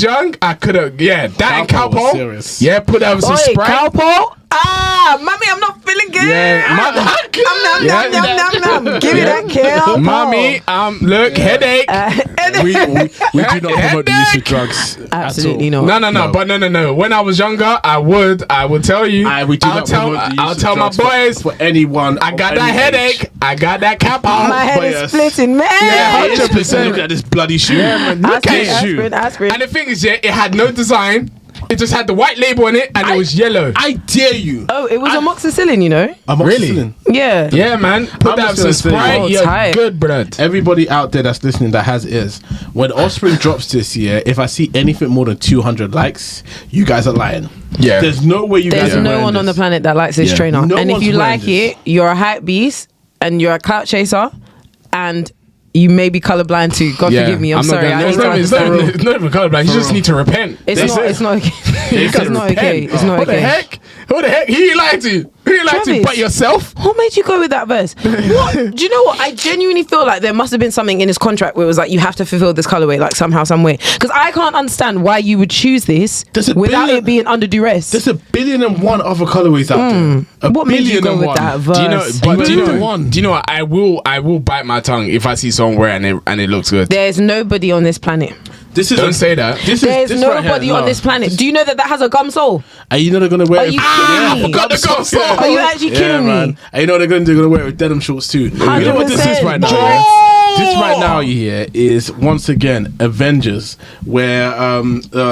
B: young, I could have. Yeah, that and
C: Calpol was
B: Calpol.
C: serious.
B: Yeah, put that with some Sprite.
A: Calpol? Mommy, I'm not feeling good.
B: Yeah,
A: Give me that Calpol.
B: Mommy, look, headache.
C: We do not promote the use of drugs.
A: Absolutely
C: at all.
A: not.
B: No. When I was younger, I would tell you.
C: We do not promote the use
B: I'll
C: of
B: tell my
C: drugs
B: boys.
C: for anyone.
B: I got that headache. I got that Calpol.
A: My head is splitting, man.
B: Yeah,
C: 100%. Look at this bloody shoe.
B: Look at this shoe.
A: Aspirin.
B: And the thing is, yeah, it had no design. It just had the white label on it, and it was yellow.
C: I dare you.
A: Oh, it was amoxicillin, you know?
C: Amoxicillin.
A: Yeah.
B: Yeah, man. Put
C: I'm
B: that
C: just
B: with some
C: gonna say,
B: Sprite. You're
A: tight.
B: good, blood.
C: Everybody out there that's listening that has ears, when Offspring drops this year, if I see anything more than 200 likes, you guys are lying.
B: Yeah.
C: There's no way you guys
A: There's
C: are
A: no
C: wearing
A: one on the
C: this.
A: planet that likes this
B: Yeah.
A: trainer.
C: No
A: and if
C: one's
A: you
C: wearing
A: like
C: this.
A: it, you're a hype beast and you're a clout chaser and you may be colorblind too. God forgive me. I'm sorry. I need to
B: It's
A: understand.
B: not even colorblind. You just need to repent.
A: It's not okay. It's not okay. It's not
B: What the
A: okay.
B: heck? Who the heck? He lied to you. Who you lied to
A: Travis.
B: but yourself?
A: Who made you go with that verse? What? Do you know what? I genuinely feel like there must have been something in his contract where it was like you have to fulfill this colorway, like somehow, some way. Because I can't understand why you would choose this without it being under duress.
C: There's 1,000,000,001 other colorways out there.
A: What made you go with that verse?
B: Do you know?
C: But
B: Do you
C: the
B: know?
C: one.
B: Do you know what? I will bite my tongue if I see someone wearing it and it looks good.
A: There's nobody on this planet.
C: This is
B: Don't say that.
C: This
A: There's
C: this right
A: nobody
C: here,
A: on this planet. Do you know that has a gum sole?
C: And you know they're gonna wear.
A: Are you kidding me?
B: I forgot the gum sole.
A: Are you actually kidding me?
C: Man. And you know they're gonna wear it with denim shorts too. You know what this is
A: 100%.
C: right now?
A: Joy.
C: Yeah? This right now here is once again Avengers, where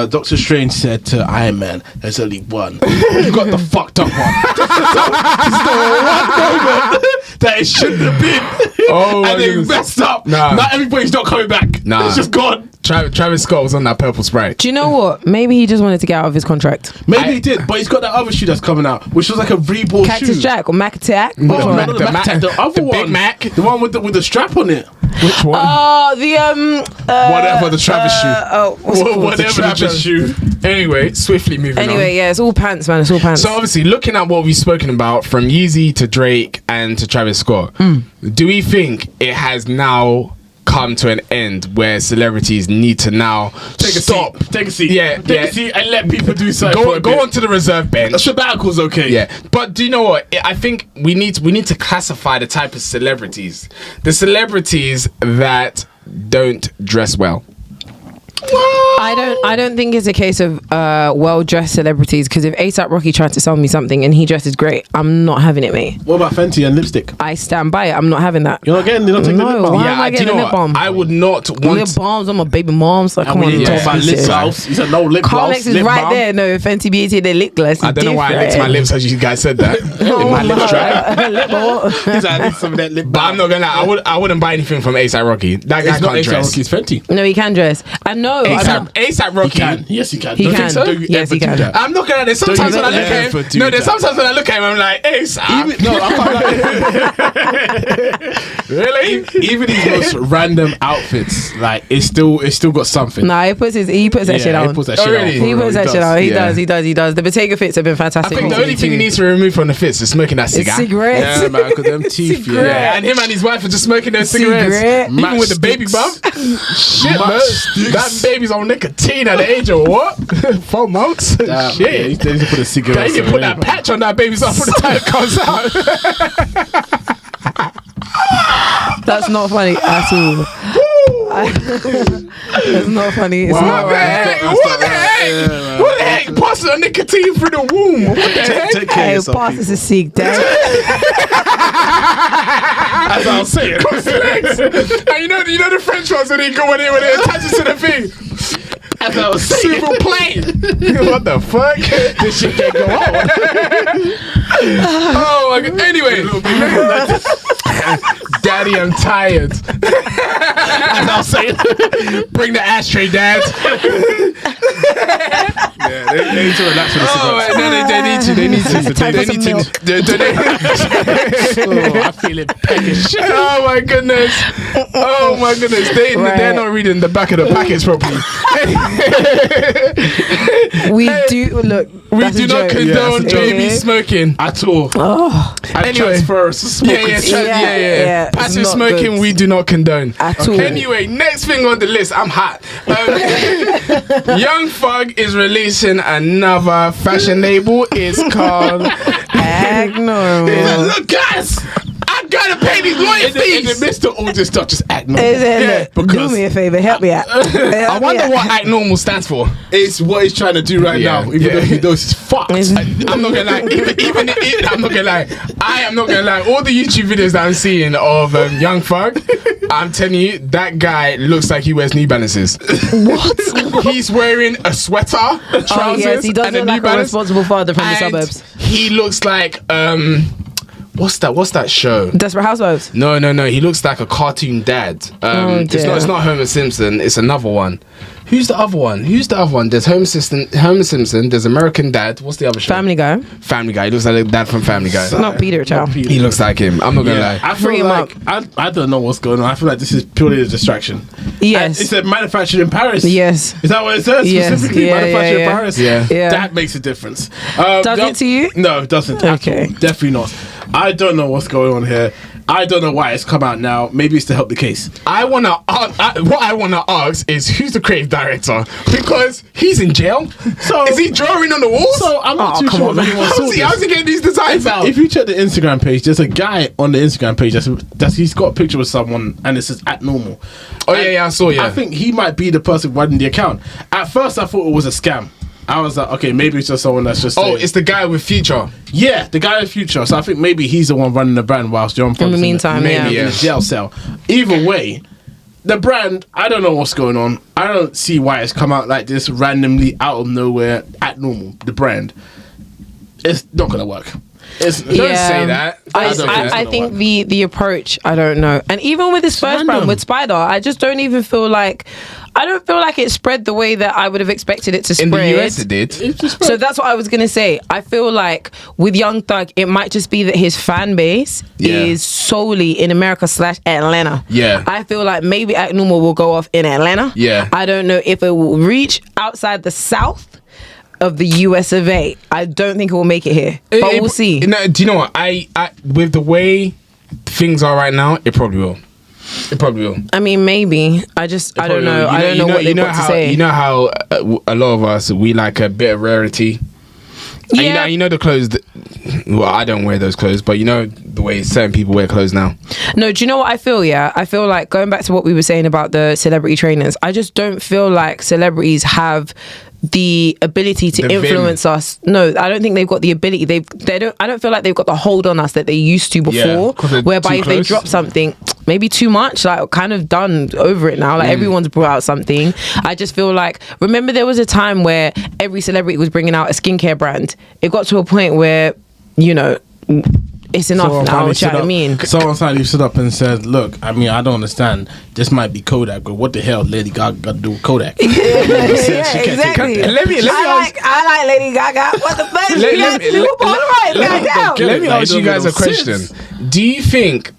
C: Doctor Strange said to Iron Man, "There's only one. You got the fucked up one. It's the one moment that it shouldn't have been,
B: Oh, my
C: and they
B: goodness.
C: messed up.
B: Nah.
C: Not everybody's not coming back.
B: Nah.
C: It's just gone.
B: Travis Scott was on that purple Sprite.
A: Do you know what? Maybe he just wanted to get out of his contract.
C: Maybe he did, but he's got that other shoe that's coming out, which was like a reborn
A: Cactus
C: shoe.
A: Jack or Mac Attack? Which
C: No,
A: one?
C: not the Mac Attack, the other
B: the
C: one,
B: Big Mac.
C: the one with the strap on it.
B: Which one?
C: Whatever the Travis shoe.
A: What's it called?
C: Whatever the Travis shoe.
B: Anyway, swiftly moving on.
A: Anyway, yeah, it's all pants, man. It's all pants.
B: So obviously, looking at what we've spoken about from Yeezy to Drake and to Travis Scott, do we think it has now come to an end where celebrities need to now
C: Take a seat.
B: Yeah,
C: Take a seat and let people do something.
B: Go onto the reserve bench.
C: The sabbatical's okay.
B: Yeah, but do you know what? I think we need to classify the type of celebrities. The celebrities that don't dress well.
A: I don't think it's a case of well-dressed celebrities, because if A$AP Rocky tried to sell me something and he dresses great, I'm not having it, mate.
C: What about Fenty and lipstick?
A: I stand by it. I'm not having that.
C: You're not taking the lip balm?
A: Why am I getting a lip balm?
B: I would not want
A: lip balms on my baby moms. Like, come on,
C: talk about lip gloss. You said no lip gloss.
A: Carmex is right there. No, Fenty Beauty, their lip gloss.
B: I don't know why I licked my lips as you guys said that. My lips dry.
A: Lip balm.
C: He's like, I need some of that lip balm.
B: But I'm not gonna lie, I wouldn't buy anything from A$AP Rocky. That guy
C: It's not
B: can't
C: A$AP
B: dress.
C: Rocky's Fenty.
A: No, he can dress. I know.
B: A$AP Rocky.
C: He can. Yes, he can.
A: He
C: Don't
A: can.
C: think so? Don't you
A: Yes,
C: ever
A: he
C: do
A: can.
C: that.
B: I'm not gonna. There's sometimes when I look at him. No, there's sometimes when I look at him, I'm like, A$AP.
C: No, I'm not.
B: Really?
C: Even his most random outfits, like it's still got something.
A: Nah, he puts that shit on.
C: He puts that shit
B: Oh, really?
C: on.
A: He puts that shit on. He
B: Yeah.
A: does. The Bottega fits have been
B: I
A: fantastic.
B: think the only thing he
A: recently
B: needs to remove from the fits is smoking that
A: too.
B: cigar.
A: It's cigarettes.
C: Yeah, man, because them teeth,
A: Cigarette.
B: Yeah, and him and his wife are just smoking those cigarettes.
A: Cigarette.
B: Even with the baby bump. Shit, man.
C: Matchsticks.
B: That baby's on nicotine at the age of what? 4 months?
C: Yeah,
B: Shit.
C: they need to put a cigarette.
B: Can't even put that patch on that baby's up for the time it comes out.
A: That's not funny at all. That's not funny. It's
B: What
A: not
B: the
A: right.
B: heck?
C: That's
B: What
C: not
B: the
C: right.
B: heck?
C: Yeah, man.
B: What the heck? Passing a nicotine through the womb. What the heck?
C: Take care of
A: Hey,
C: yourself,
A: pass
C: people.
A: is a sick dad.
C: As I was saying.
B: And you know the French ones when they go when they attach it to the thing.
C: As I was saying.
B: Super plain. What the fuck?
C: This shit can't go on.
B: Oh my god. Anyway. Daddy, I'm tired.
C: As I was saying.
B: Bring the ashtray, Dad.
C: Yeah, they need to relax with the
B: Oh,
C: cigarettes.
B: no, they need to. They need to.
A: Time for
B: They need
A: some
B: to.
C: Oh, I feel it peckish.
B: Oh my goodness. Oh my goodness. They're
A: Right.
B: not reading the back of the packets properly.
A: We do look.
B: We
A: that's
B: do
A: a
B: not
A: joke.
B: condone
C: that's a joke.
B: baby smoking.
C: At all.
A: Oh,
C: And
B: Anyway.
C: transfer smoking.
B: Yeah.
A: Yeah, it's
B: Passive
A: not
B: smoking,
A: good.
B: we do not condone.
A: At all.
B: Anyway, next thing on the list, I'm hot. Young Thug is releasing another fashion label. It's called.
A: abnormal.
B: Look, guys, I gotta pay these lawyer
C: In the
B: fees.
C: midst of all this stuff, just act
A: Is
C: normal.
A: it? Do
C: because-
A: me a favor. Help me out.
B: I wonder what act normal stands for.
C: It's what he's trying to do right
B: Yeah,
C: now, even
B: yeah.
C: though he knows he's fucked.
A: It's-
B: I'm not gonna lie. Even I'm not gonna lie. I am not gonna lie. All the YouTube videos that I'm seeing of Young Thug, I'm telling you, that guy looks like he wears New Balances.
A: What?
B: He's wearing a sweater, trousers,
A: Oh yes, he does
B: and a
A: look
B: New
A: like a
B: Balance.
A: responsible father from the
B: And
A: suburbs.
B: he looks like what's that show?
A: Desperate Housewives.
B: No. He looks like a cartoon dad. It's
A: dear.
B: not Homer Simpson. It's another one. Who's the other one? There's Homer Simpson. There's American Dad. What's the other show?
A: Family Guy.
B: Family Guy. He looks like the dad from Family Guy.
A: Not Peter, child.
B: He looks like him. I'm not gonna lie.
C: I
A: Bring
C: feel
A: him
C: like I don't know what's going on. I feel like this is purely a distraction.
A: Yes.
C: It's a manufactured in Paris.
A: Yes.
C: Is that what it says?
A: Yes.
C: Specifically
A: Yeah,
C: manufactured
A: yeah,
C: in Paris?
B: yeah.
A: Yeah.
C: That makes a difference.
A: Does it to you?
C: No, it doesn't. At
A: Okay.
C: all. Definitely not. I don't know what's going on here. I don't know why it's come out now. Maybe it's to help the case.
B: What I wanna ask is who's the creative director? Because he's in jail.
C: So
B: Is he drawing on the walls?
C: So I'm not
A: Oh,
C: too
A: come
C: sure
A: on,
C: if anyone saw
B: How's
C: this.
B: he getting these designs out?
C: If you check the Instagram page, there's a guy on the Instagram page that's he's got a picture with someone and it says at normal.
B: Oh, yeah, I saw, yeah.
C: I think he might be the person running the account. At first, I thought it was a scam. I was like, okay, maybe it's just someone that's just.
B: Oh,
C: saying-
B: it's the guy with Future.
C: yeah, the guy in Future. So I think maybe he's the one running the brand whilst John
A: In the meantime,
B: maybe,
A: yeah.
B: yeah.
C: in the jail cell. Either way, the brand, I don't know what's going on. I don't see why it's come out like this randomly out of nowhere at normal. The brand, it's not gonna work. It's
B: Don't say that.
A: I
C: I don't think it's gonna
A: think
C: work.
A: the approach, I don't know. And even with his first
C: random.
A: brand, with Spider, I just don't even feel like, I don't feel like it spread the way that I would have expected it to spread.
B: In the US, it did.
C: It's just
A: So that's what I was going to say. I feel like with Young Thug, it might just be that his fan base
B: Yeah.
A: is solely in America / Atlanta.
B: Yeah.
A: I feel like maybe Act Normal will go off in Atlanta.
B: Yeah.
A: I don't know if it will reach outside the South of the US of A. I don't think it will make it here. But we'll see.
B: No, do you know what? I with the way things are right now, it probably will. It probably will.
A: I mean, maybe. I don't know. I don't know what they've got to say.
B: You know how a lot of us, we like a bit of rarity. And you know the clothes. Well, I don't wear those clothes, but you know the way certain people wear clothes now.
A: No, do you know what I feel? Yeah, I feel like going back to what we were saying about the celebrity trainers. I just don't feel like celebrities have the ability to influence us. No, I don't think they've got the ability. They don't. I don't feel like they've got the hold on us that they used to before. Whereby if they drop something, maybe too much, like kind of done over it now. Like everyone's brought out something. I just feel like, remember there was a time where every celebrity was bringing out a skincare brand. It got to a point where, you know, it's enough now. Do you know what I mean?
C: Someone finally stood up and said, "Look, I mean, I don't understand. This might be Kodak, but what the hell, Lady Gaga got to do with Kodak?"
A: Exactly. I like Lady Gaga. What the fuck?
B: Let me ask you guys a question. Do you think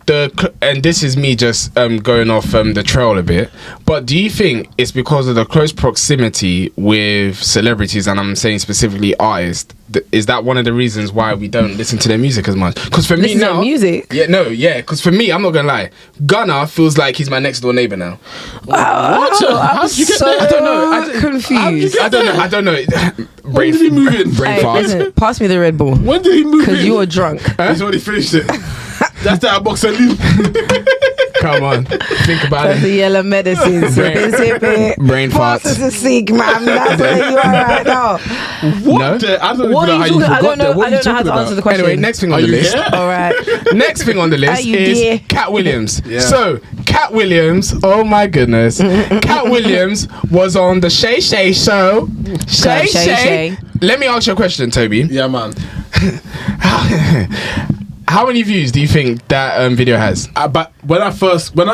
B: and this is me just going off the trail a bit, but do you think it's because of the close proximity with celebrities, and I'm saying specifically artists, is that one of the reasons why we don't listen to their music as much? Because for me now, because for me, I'm not gonna lie, Gunna feels like he's my next door neighbor now.
A: What? How did you get that? I don't know. I'm confused.
B: I don't know.
C: When did he move in?
B: Brain fart.
A: Listen, pass me the Red Bull.
C: When did he move in?
A: Because you were drunk.
C: He's already finished it. That's that box of leaf.
B: Come on, think about
A: That's
B: it.
A: the yellow medicine.
B: Brain farts.
A: This is sick, man. That's where you are right now.
C: What?
B: No?
C: I don't know how you forgot
A: I don't know.
C: that. What
A: I don't know how to answer the question.
B: Anyway, next thing on the list.
A: All right.
B: Next thing on the list is Cat Williams. So, Cat Williams, oh my goodness. Cat Williams was on the Shay Shay show. Shay. Let me ask you a question, Toby.
C: Yeah, man.
B: How many views do you think that video has?
C: But when I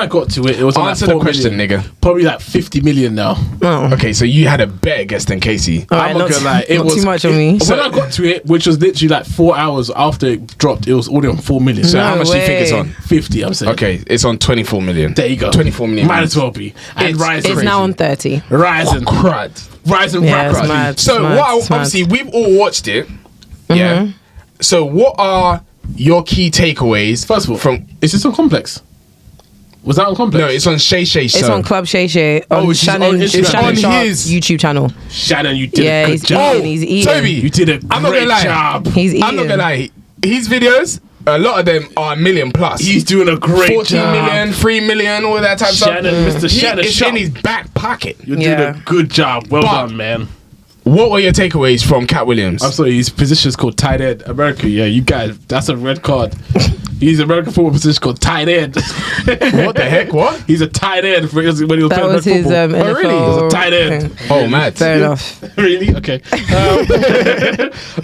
C: got to it, it was
B: answer the question, nigga.
C: Probably like 50 million now.
A: Oh.
B: Okay, so you had a better guess than Kesi.
A: All right,
C: I'm not gonna lie, it was
A: too much on me.
C: When I got to it, which was literally like 4 hours after it dropped, it was already on 4 million.
B: So how much do you think it's on?
C: 50, I'm saying.
B: Okay, it's on 24 million.
C: There you go.
B: 24 million.
C: Might as well be. And rising.
A: It's now on 30.
C: Rising.
B: Crud.
C: Rising.
A: Yeah, it's
C: crud.
A: mad.
B: So obviously we've all watched it. Yeah. So what are your key takeaways?
C: First of all, is this on Complex? Was that on Complex?
B: No, it's on Shay Shay show.
A: It's on Club Shay Shay on Shannon
B: it's on
A: Sharp's YouTube channel.
C: Shannon, you did a good job.
A: He's eating.
B: Toby,
C: you did a great job.
A: He's eating.
B: I'm not gonna lie. His videos, a lot of them are 1 million plus.
C: He's doing a great
B: 14
C: job.
B: million, 3 million, all that type of stuff.
C: Mr. Shannon
B: It's
C: Sharp.
B: in his back pocket.
C: You're doing a good job. Well done, man.
B: What were your takeaways from Cat Williams?
C: I'm sorry, his position is called tight end. America, yeah, you guys, that's a red card. He's American football position called tight end.
B: What the heck? What?
C: He's a tight end when he was playing
A: That was his
C: football.
A: NFL.
B: Oh, really?
C: He's a tight end.
B: Oh, mad.
A: Fair enough.
C: Really? Okay.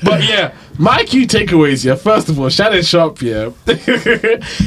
C: But yeah, my key takeaways, yeah. First of all, Shannon Sharp, yeah.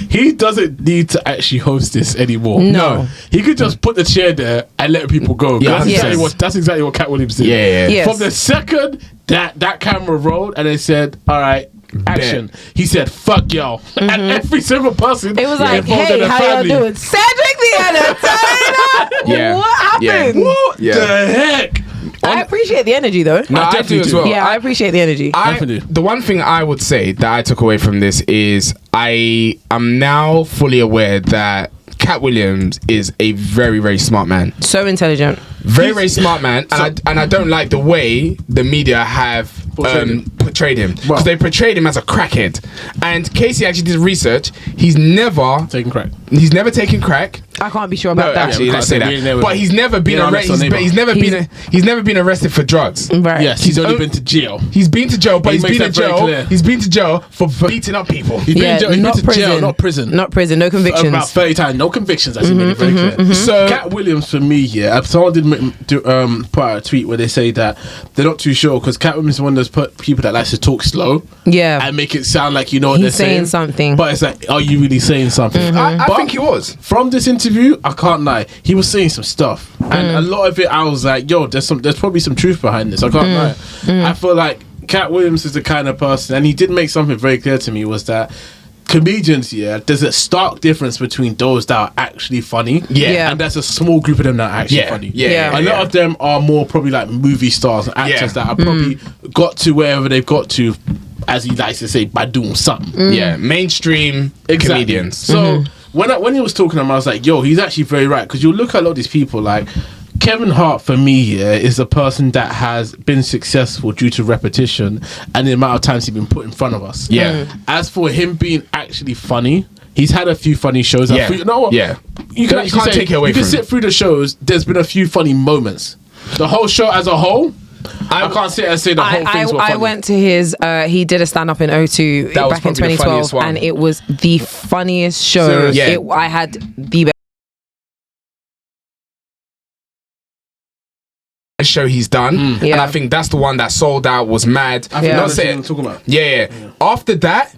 C: He doesn't need to actually host this anymore.
A: No.
C: He could just put the chair there and let people go.
B: Yeah,
C: that's exactly what Cat Williams did.
B: Yeah.
A: Yes.
C: From the second that camera rolled and they said, all right, action. He said, "Fuck y'all," and every single person.
A: It was like, "Hey, how y'all doing?" Cedric the Entertainer.
B: Yeah.
A: What happened?
B: Yeah.
C: What the heck?
A: I appreciate the energy though.
B: No, I do as well.
A: Yeah, I appreciate the energy.
B: The one thing I would say that I took away from this is I am now fully aware that Cat Williams is a very, very smart man.
A: So intelligent.
B: Very, very smart man. And I don't like the way the media have portrayed him. Because they portrayed him as a crackhead. And Kesi actually did research. He's never
C: taken crack.
B: He's never taken crack.
A: I can't be sure about that.
B: Actually, let's say that. But he's never been arrested. He's never been arrested for drugs.
A: Right.
C: Yes, he's only been to jail.
B: He's been to jail, but he's been to jail. He's been to jail for beating up people.
C: He's been to jail, not prison.
A: Not prison. No convictions.
C: About 30 times. No convictions. Actually, made it very clear. So Cat Williams for me, yeah. Someone did put out a tweet where they say that they're not too sure because Cat Williams is one of those people that likes to talk slow.
A: Yeah.
C: And make it sound like you know what
A: he's
C: they're saying.
A: Something.
C: But it's like, are you really saying something?
B: I think he was.
C: From this interview, I can't lie. He was saying some stuff. And a lot of it, I was like, yo, there's probably some truth behind this. I can't lie. I feel like Cat Williams is the kind of person, and he did make something very clear to me, was that comedians, there's a stark difference between those that are actually funny, and there's a small group of them that are actually funny. A lot of them are more probably like movie stars and actors that have probably got to wherever they've got to, as he likes to say, by doing something.
B: Yeah, mainstream comedians.
C: So when he was talking to him, I was like, yo, he's actually very right, because you look at a lot of these people like Kevin Hart for me, is a person that has been successful due to repetition and the amount of times he's been put in front of us.
B: Yeah.
C: As for him being actually funny, he's had a few funny shows.
B: Yeah.
C: You know what?
B: Yeah.
C: You can
B: can't take it away
C: You
B: from
C: can sit through the shows. There's been a few funny moments. The whole show as a whole, I can't sit and say the whole thing's were funny.
A: I went to his. He did a stand up in O2
B: That was
A: back in
B: probably the
A: 2012,
B: funniest one.
A: and it was the funniest show.
C: Seriously?
B: Yeah.
A: I had the
B: show he's done, and
A: Yeah.
B: I think that's the one that sold out, was mad.
C: I think
A: Yeah.
C: that's
B: Not
C: what
B: saying-
C: I'm talking about.
B: yeah. After that,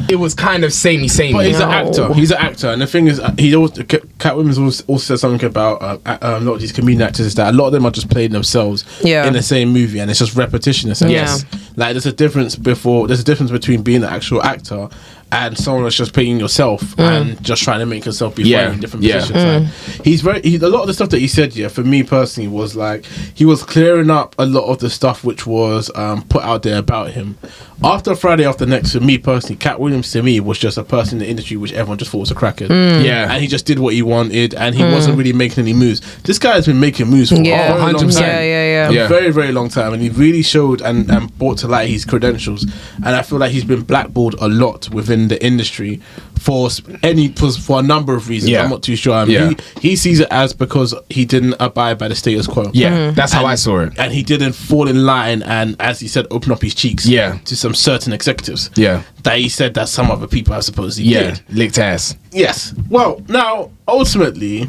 B: it was kind of samey.
C: But he's
A: No.
C: an actor. He's an actor, and the thing is, he always Cat Williams also said something about a lot of these comedian actors is that a lot of them are just playing themselves
A: Yeah.
C: in the same movie, and it's just repetition. Essentially.
B: Yes.
C: Like there's a difference between being an actual actor and someone that's just playing yourself and just trying to make yourself be
B: Yeah.
C: funny in different
B: Yeah.
C: positions. Like, a lot of the stuff that he said, for me personally, was like he was clearing up a lot of the stuff which was put out there about him. After Friday After Next, for me personally, Cat Williams to me was just a person in the industry which everyone just thought was a crackhead.
B: Yeah.
C: And he just did what he wanted, and he wasn't really making any moves. This guy has been making moves for
A: Yeah.
C: a very long
B: 100%.
C: time.
A: Yeah.
B: Yeah.
C: A very, very long time, and he really showed and brought to light his credentials. And I feel like he's been blackballed a lot within the industry for a number of reasons.
B: Yeah.
C: I'm not too sure.
B: Yeah.
C: He sees it as because he didn't abide by the status quo.
B: Yeah, that's how I saw it.
C: And he didn't fall in line and, as he said, open up his cheeks
B: Yeah.
C: to some certain executives.
B: Yeah.
C: That he said that some other people have supposedly
B: Yeah,
C: did.
B: licked ass.
C: Yes. Well, now, ultimately,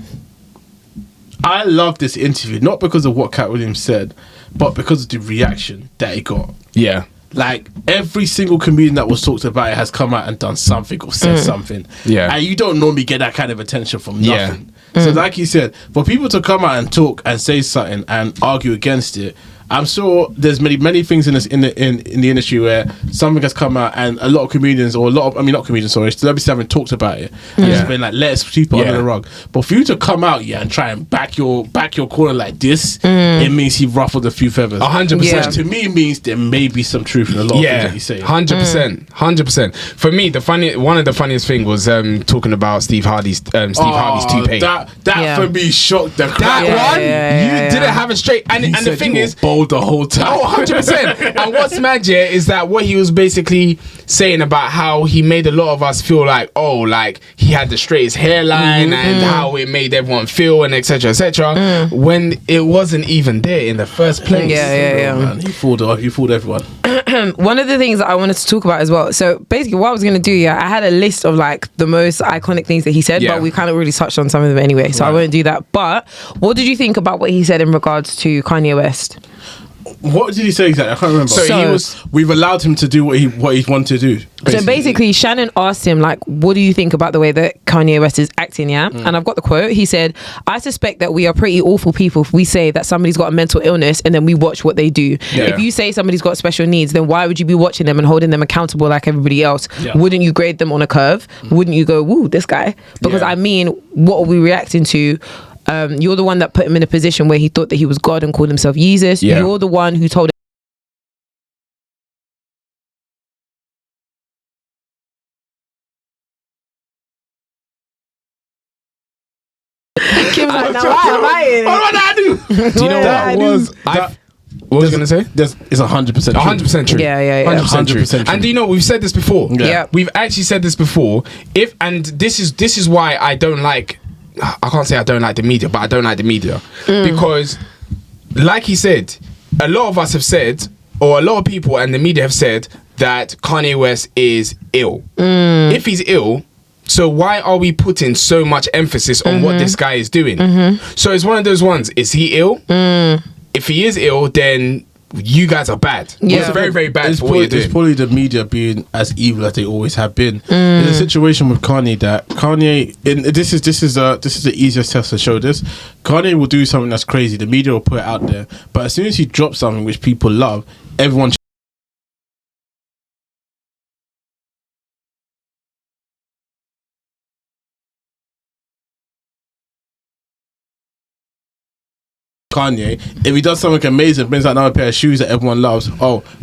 C: I love this interview, not because of what Cat Williams said, but because of the reaction that he got.
B: Yeah.
C: Like, every single comedian that was talked about it has come out and done something or said something.
B: Yeah.
C: And you don't normally get that kind of attention from
B: Yeah.
C: nothing. So like you said, for people to come out and talk and say something and argue against it, I'm sure there's many things in the industry where something has come out and a lot of comedians or not comedians, sorry, celebrities haven't talked about it. And
B: Yeah.
C: it's been like, let's sweep it
B: Yeah.
C: under the rug. But for you to come out and try and back your corner like this, it means he ruffled a few feathers.
B: 100%.
C: Which to me means there may be some truth in a lot of things that he's saying.
B: 100%. 100%. For me, one of the funniest thing was talking about Steve Harvey's toupee.
C: That
A: Yeah.
C: for me shocked the crowd.
B: That
A: Yeah,
B: one,
A: yeah.
B: you didn't have it straight. And the
C: said
B: thing
C: you
B: is,
C: were bold the whole time.
B: oh, 100%. And what's mad, yeah, is that what he was basically saying about how he made a lot of us feel like, oh, like he had the straightest hairline and how it made everyone feel and etc. when it wasn't even there in the first place.
A: Yeah.
C: Man, he fooled everyone.
A: One of the things that I wanted to talk about as well. So basically, what I was going to do, I had a list of like the most iconic things that he said,
B: Yeah.
A: but we kind of already touched on some of them anyway, so I won't do that. But what did you think about what he said in regards to Kanye West?
C: What did he say exactly? I can't remember.
A: So-
C: We've allowed him to do what he wanted to do.
A: So basically, Shannon asked him, like, what do you think about the way that Kanye West is acting, yeah? And I've got the quote. He said, I suspect that we are pretty awful people if we say that somebody's got a mental illness and then we watch what they do.
B: Yeah.
A: If you say somebody's got special needs, then why would you be watching them and holding them accountable like everybody else?
C: Yeah.
A: Wouldn't you grade them on a curve? Wouldn't you go, woo, this guy? Because
B: Yeah.
A: I mean, what are we reacting to? You're the one that put him in a position where he thought that he was God and called himself Jesus.
B: Yeah.
A: You're the one who told Kim's like, now why am I in it?
C: What did I do?
B: Do you know
A: That
B: what was? What was I gonna say?
C: It's 100%.
B: 100% true.
A: Yeah.
B: 100% true.
C: 100% true.
B: And do you know we've said this before?
A: Yeah.
B: We've actually said this before. This is why I don't like. I can't say I don't like the media, but I don't like the media because, like he said, a lot of us have said, or a lot of people and the media have said that Kanye West is ill. If he's ill, so why are we putting so much emphasis on what this guy is doing? So it's one of those ones. Is he ill? If he is ill, then you guys are bad.
A: Yeah.
B: It's very, very bad
C: It's
B: for what you're
C: it's
B: doing.
C: probably the media being as evil as they always have been. In a situation with Kanye, this is the easiest test to show this. Kanye will do something that's crazy. The media will put it out there, but as soon as he drops something which people love, everyone. Kanye. If he does something amazing, brings out another pair of shoes that everyone loves,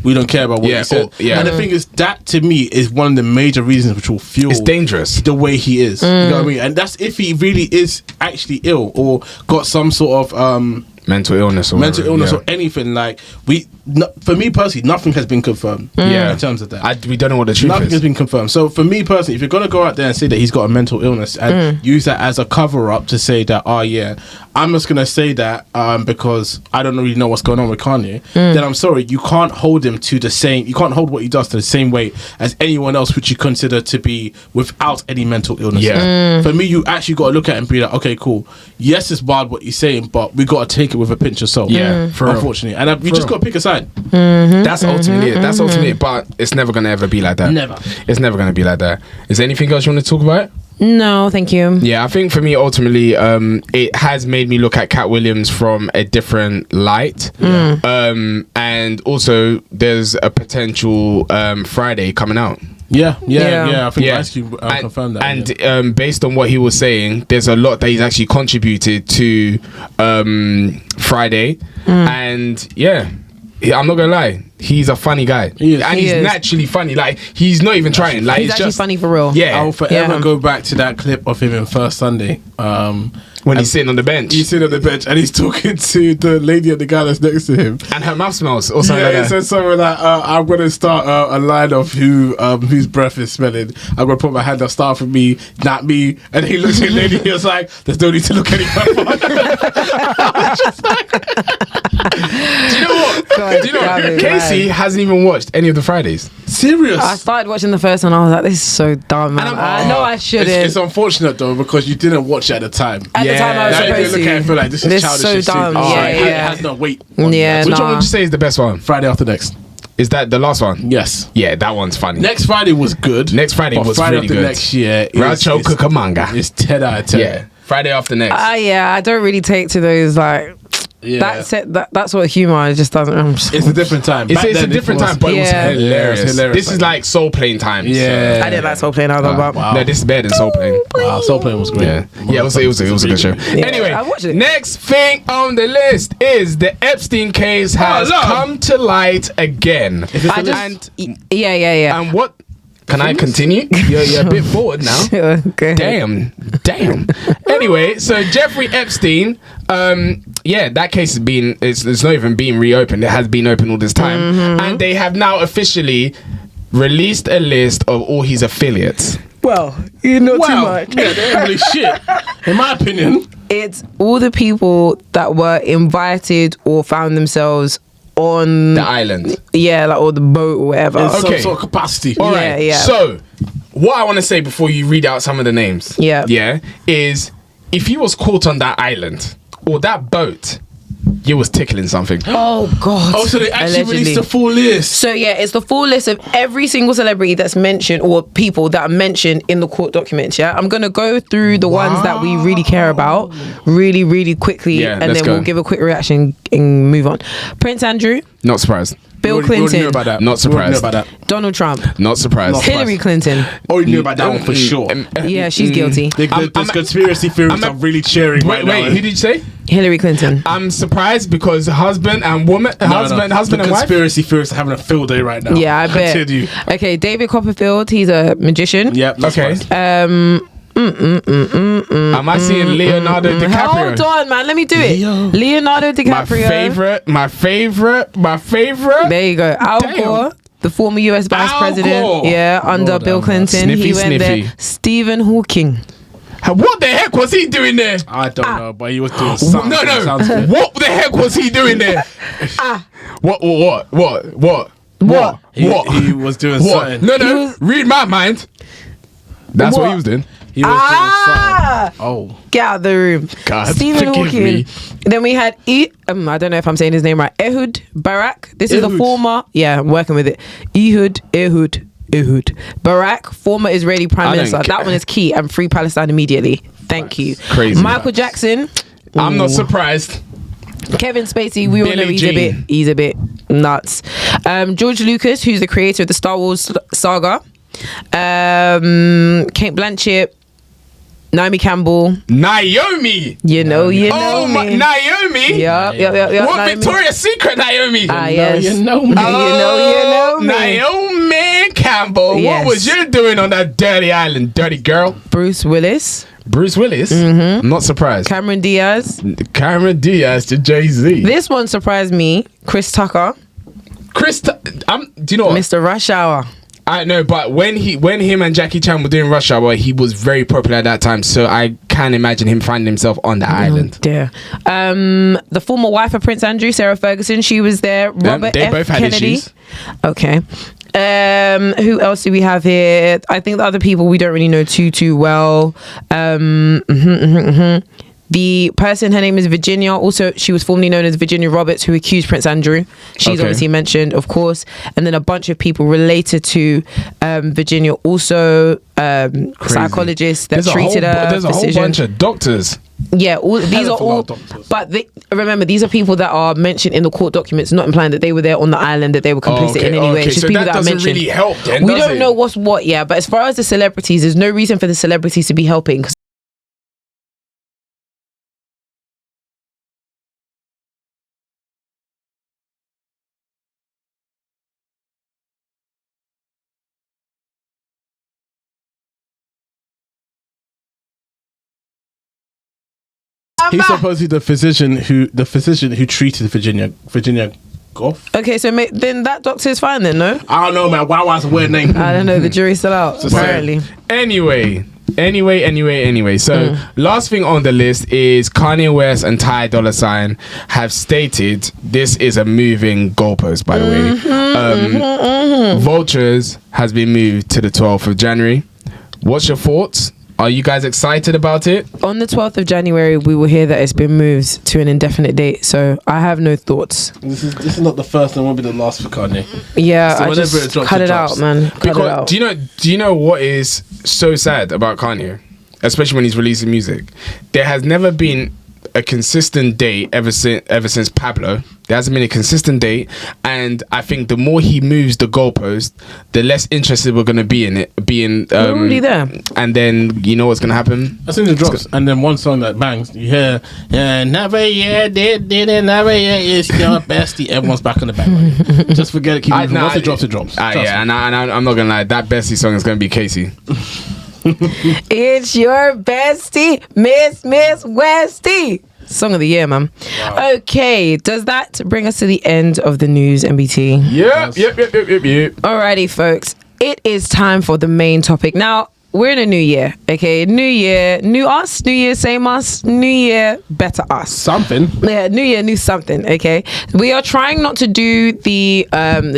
C: we don't care about what he said. And the thing is, that to me is one of the major reasons which will fuel
B: It's dangerous
C: the way he is. You know what I mean? And that's if he really is actually ill or got some sort of
B: mental illness or
C: anything. Like for me personally, nothing has been confirmed. In terms of that,
B: we don't know what the truth
C: nothing
B: is.
C: has been confirmed. So for me personally, if you're gonna go out there and say that he's got a mental illness and use that as a cover up to say that, I'm just gonna say that because I don't really know what's going on with Kanye, then I'm sorry, you can't hold him to the same. You can't hold what he does to the same weight as anyone else which you consider to be without any mental illness. For me, you actually got to look at it and be like, okay, cool. Yes, it's bad what he's saying, but we got to take it with a pinch of salt. Unfortunately, and you just got to pick a side.
B: That's ultimately it. That's ultimately it. But it's never gonna ever be like that.
C: Never.
B: It's never gonna be like that. Is there anything else you want to talk about?
A: No, thank you.
B: Yeah, I think for me, ultimately, it has made me look at Cat Williams from a different light. And also, there's a potential Friday coming out.
C: I think I actually confirmed that.
B: And based on what he was saying, there's a lot that he's actually contributed to Friday. And I'm not gonna lie, he's a funny guy. He is naturally funny. Like, he's not even trying. Like,
A: he's
B: it's
A: actually
B: just
A: funny for real.
C: I'll forever go back to that clip of him in First Sunday.
B: When he's sitting on the bench.
C: He's sitting on the bench and he's talking to the lady and the guy that's next to him.
B: And her mouth smells or something like that.
C: It says something like, I'm going to start a line of whose breath is smelling. I'm going to put my hand up, start from me, not me. And he looks at the lady, he was like, there's no need to look any further.
B: Do you know what? Kesi hasn't even watched any of the Fridays.
C: Serious?
A: I started watching the first one. I was like, this is so dumb, man. I know I shouldn't.
C: It's unfortunate though because you didn't watch it at the time.
A: At the time I was supposed to.
C: Look at it and feel like this is childish.
A: So dumb.
C: It has no weight.
B: Which one would you say is the best one?
C: Friday After Next.
B: Is that the last one?
C: Yes.
B: Yeah, that one's funny.
C: Next Friday was good.
B: Next Friday was
C: Friday
B: really
C: after
B: good.
C: Next year
B: Racho Cucamonga.
C: It's 10 out of 10.
B: Yeah. Friday After Next.
A: I don't really take to those like. That's sort of humor. It just doesn't.
C: It's a different time.
B: It's a different time, but it was hilarious. This is like Soul Plane times.
A: Yeah, I didn't like Soul Plane either.
B: Wow. No, this is better than Soul Plane.
C: Wow, Soul Plane was great.
B: Yeah, it was a good show.
A: Yeah,
B: anyway,
A: I watched it.
B: Next thing on the list is the Epstein case has come to light again. And what? Can I continue? You're a bit forward now. Damn. Anyway, so Jeffrey Epstein, that case has been, it's not even being reopened. It has been open all this time. And they have now officially released a list of all his affiliates.
A: Well, too much.
C: Yeah, they're really shit. In my opinion.
A: It's all the people that were invited or found themselves on
B: the island,
A: or the boat or whatever.
C: In some sort of capacity.
B: All right. So, what I want to say before you read out some of the names, is if he was caught on that island or that boat, you was tickling something.
A: Oh God!
C: Oh, so they actually released the full list.
A: So it's the full list of every single celebrity that's mentioned or people that are mentioned in the court documents. Yeah, I'm gonna go through the ones that we really care about, really, really quickly, and then we'll give a quick reaction and move on. Prince Andrew.
B: Not surprised.
A: Bill Clinton.
C: Knew about that.
B: Not surprised.
C: About that.
A: Donald Trump.
B: Not surprised.
A: Hillary Clinton.
C: Already knew about that one for sure.
A: Yeah, she's guilty.
C: There's conspiracy theories I'm really cheering right now.
B: Wait, who did you say?
A: Hillary Clinton.
B: I'm surprised because husband and wife.
C: Conspiracy theorists are having a field day right now.
A: Yeah, I bet.
C: Continue.
A: Okay, David Copperfield. He's a magician.
C: Yep.
B: Okay. Am I seeing Leonardo DiCaprio?
A: Hold on, man. Let me do it. Leonardo DiCaprio.
B: My favorite.
A: There you go. Al Gore, the former US Vice President. Yeah, under Bill Clinton. He went there. Stephen Hawking.
B: What the heck was he doing there?
C: I don't know, but he was doing something.
B: No. What the heck was he doing there? What?
C: He was doing something.
B: No. Read my mind. That's what he was doing.
C: He was doing something. Oh.
A: Get out of the room.
B: God,
A: Stephen Hawking.
B: me.
A: Then we had I don't know if I'm saying his name right. Ehud Barak. This is the former. Yeah, I'm working with it. Ehud Barak, former Israeli Prime Minister. That one is key. And free Palestine immediately. Thank you.
B: Crazy.
A: Michael Jackson.
B: I'm not surprised.
A: Kevin Spacey, we all know he's a bit nuts. George Lucas, who's the creator of the Star Wars saga. Kate Blanchett. Naomi Campbell.
B: Naomi.
A: You know
B: Oh
A: me.
B: my, Naomi.
A: Yep.
B: What
A: Naomi.
B: Victoria's Secret Naomi?
A: Yes.
C: You know me.
A: You know me.
B: Naomi Campbell.
A: Yes.
B: What was you doing on that dirty island, dirty girl?
A: Bruce Willis.
B: I'm not surprised.
A: Cameron Diaz.
B: To Jay-Z.
A: This one surprised me. Chris Tucker.
B: Do you know what?
A: Mr. Rush Hour.
B: I know, but when him and Jackie Chan were doing Rush Hour, he was very popular at that time. So I can imagine him finding himself on that island.
A: Dear. The former wife of Prince Andrew, Sarah Ferguson, she was there. Robert
B: they
A: F.
B: both had
A: Kennedy.
B: issues.
A: Okay. Who else do we have here? I think the other people we don't really know too well. The person, her name is Virginia. Also, she was formerly known as Virginia Roberts, who accused Prince Andrew. She's obviously mentioned, of course. And then a bunch of people related to Virginia. Also, psychologists that treated her.
B: There's a whole bunch of doctors.
A: Yeah, these are all. But remember, these are people that are mentioned in the court documents, not implying that they were there on the island, that they were complicit in any way. It's just
B: so
A: people
B: that
A: that are
B: doesn't
A: mentioned.
B: really help then,
A: We
B: does
A: don't
B: it?
A: know what's what, yeah. But as far as the celebrities, there's no reason for the celebrities to be helping.
C: He's supposedly the physician who treated Virginia Goff.
A: Okay, so then that doctor is fine then, no?
C: I don't know, man. Wow's a weird name.
A: I don't know. The jury's still out, apparently.
B: Anyway. So last thing on the list is Kanye West and Ty Dolla $ign have stated this is a moving goalpost, by the way. Vultures has been moved to the 12th of January. What's your thoughts? Are you guys excited about it?
A: On the 12th of January, we will hear that it's been moved to an indefinite date. So I have no thoughts.
C: This is not the first and won't be the last for Kanye.
A: Yeah,
C: So
A: I
C: whenever
A: just
C: it drops,
A: cut
C: it
A: it
C: drops.
A: out, man. Cut it out.
B: Do you know what is so sad about Kanye, especially when he's releasing music? There has never been a consistent date ever since Pablo. There hasn't been a consistent date, and I think the more he moves the goalpost, the less interested we're going to be in it. We're
A: already there.
B: And then you know what's going to happen?
C: As soon as it drops, and then one song that bangs, you hear, never yet, did it, never yet, it's your bestie. Everyone's back on the back. Just forget it, keep moving. Once it drops, it drops.
B: Yeah, and I'm not going to lie, that bestie song is going to be Kesi.
A: It's your bestie, Miss Westie. Song of the year, man. Wow. Okay, does that bring us to the end of the news, MBT?
B: Yep.
A: Alrighty, folks. It is time for the main topic. Now, we're in a new year, okay? New year, new us, new year, same us, new year, better us.
C: Something.
A: Yeah, new year, new something, okay? We are trying not to do the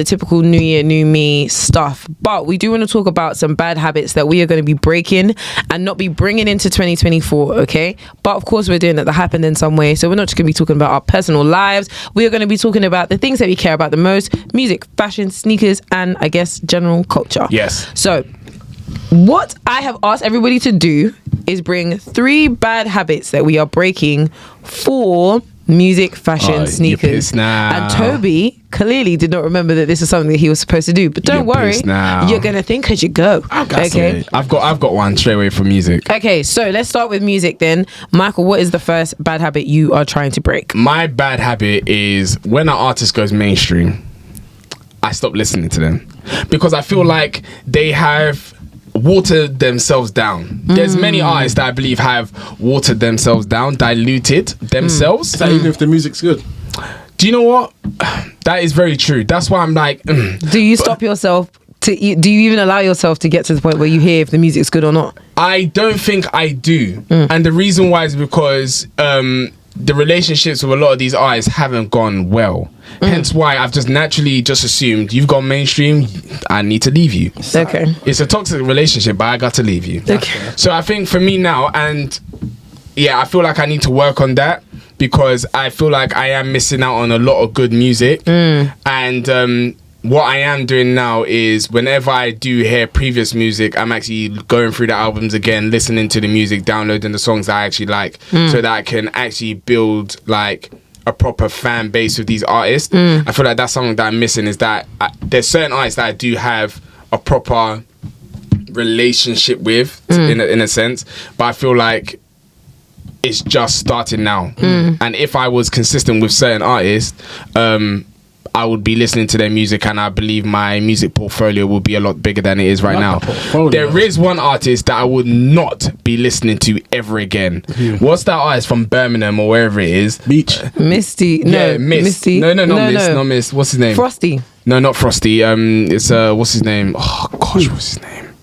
A: typical new year, new me stuff, but we do want to talk about some bad habits that we are going to be breaking and not be bringing into 2024, okay? But of course, we're doing that happened in some way, so we're not just going to be talking about our personal lives. We are going to be talking about the things that we care about the most: music, fashion, sneakers, and I guess general culture.
B: Yes.
A: So, what I have asked everybody to do is bring 3 bad habits that we are breaking for music, fashion, sneakers. And Tobi clearly did not remember that this is something that he was supposed to do. But don't worry, you're gonna think as you go. Okay,
B: I've got one straight away for music.
A: Okay, so let's start with music then. Michael, what is the first bad habit you are trying to break?
B: My bad habit is when an artist goes mainstream, I stop listening to them because I feel like they have watered themselves down. There's many artists that I believe have watered themselves down, diluted themselves.
C: Is that even if the music's good?
B: Do you know what? That is very true. That's why I'm like,
A: do you stop yourself do you even allow yourself to get to the point where you hear if the music's good or not?
B: I don't think I do. And the reason why is because the relationships with a lot of these artists haven't gone well. Hence why I've just naturally just assumed you've gone mainstream, I need to leave you.
A: Okay.
B: It's a toxic relationship, but I got to leave you.
A: Okay.
B: So I think for me now, and yeah, I feel like I need to work on that because I feel like I am missing out on a lot of good music. And what I am doing now is whenever I do hear previous music, I'm actually going through the albums again, listening to the music, downloading the songs that I actually like, so that I can actually build like a proper fan base with these artists. I feel like that's something that I'm missing, is that there's certain artists that I do have a proper relationship with in a sense, but I feel like it's just starting now. And if I was consistent with certain artists, I would be listening to their music, and I believe my music portfolio will be a lot bigger than it is right now. There is one artist that I would not be listening to ever again. What's that artist from Birmingham or wherever it is?
C: Beach.
A: Misty.
B: Yeah, Misty. No, not Miss. What's his name?
A: Frosty.
B: No, not Frosty. It's what's his name? Oh gosh, what's his name?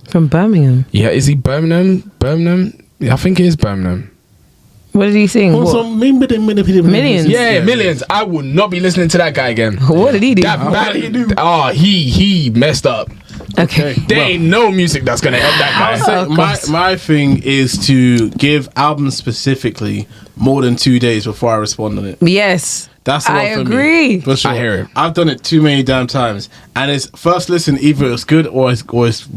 A: From Birmingham.
B: Yeah, is he Birmingham? Yeah, I think it is Birmingham.
A: What did he sing? Millions.
B: Yeah, Millions. I would not be listening to that guy again.
A: What did he do?
B: What did he do? Oh, he messed up.
A: Okay.
B: There ain't no music that's gonna help that guy.
C: My thing is to give albums specifically more than 2 days before I respond on it.
A: Yes.
C: That's the one
A: I
C: for
A: agree.
C: me. For sure.
B: I hear it.
C: I've done it too many damn times, and it's first listen either it's good or it's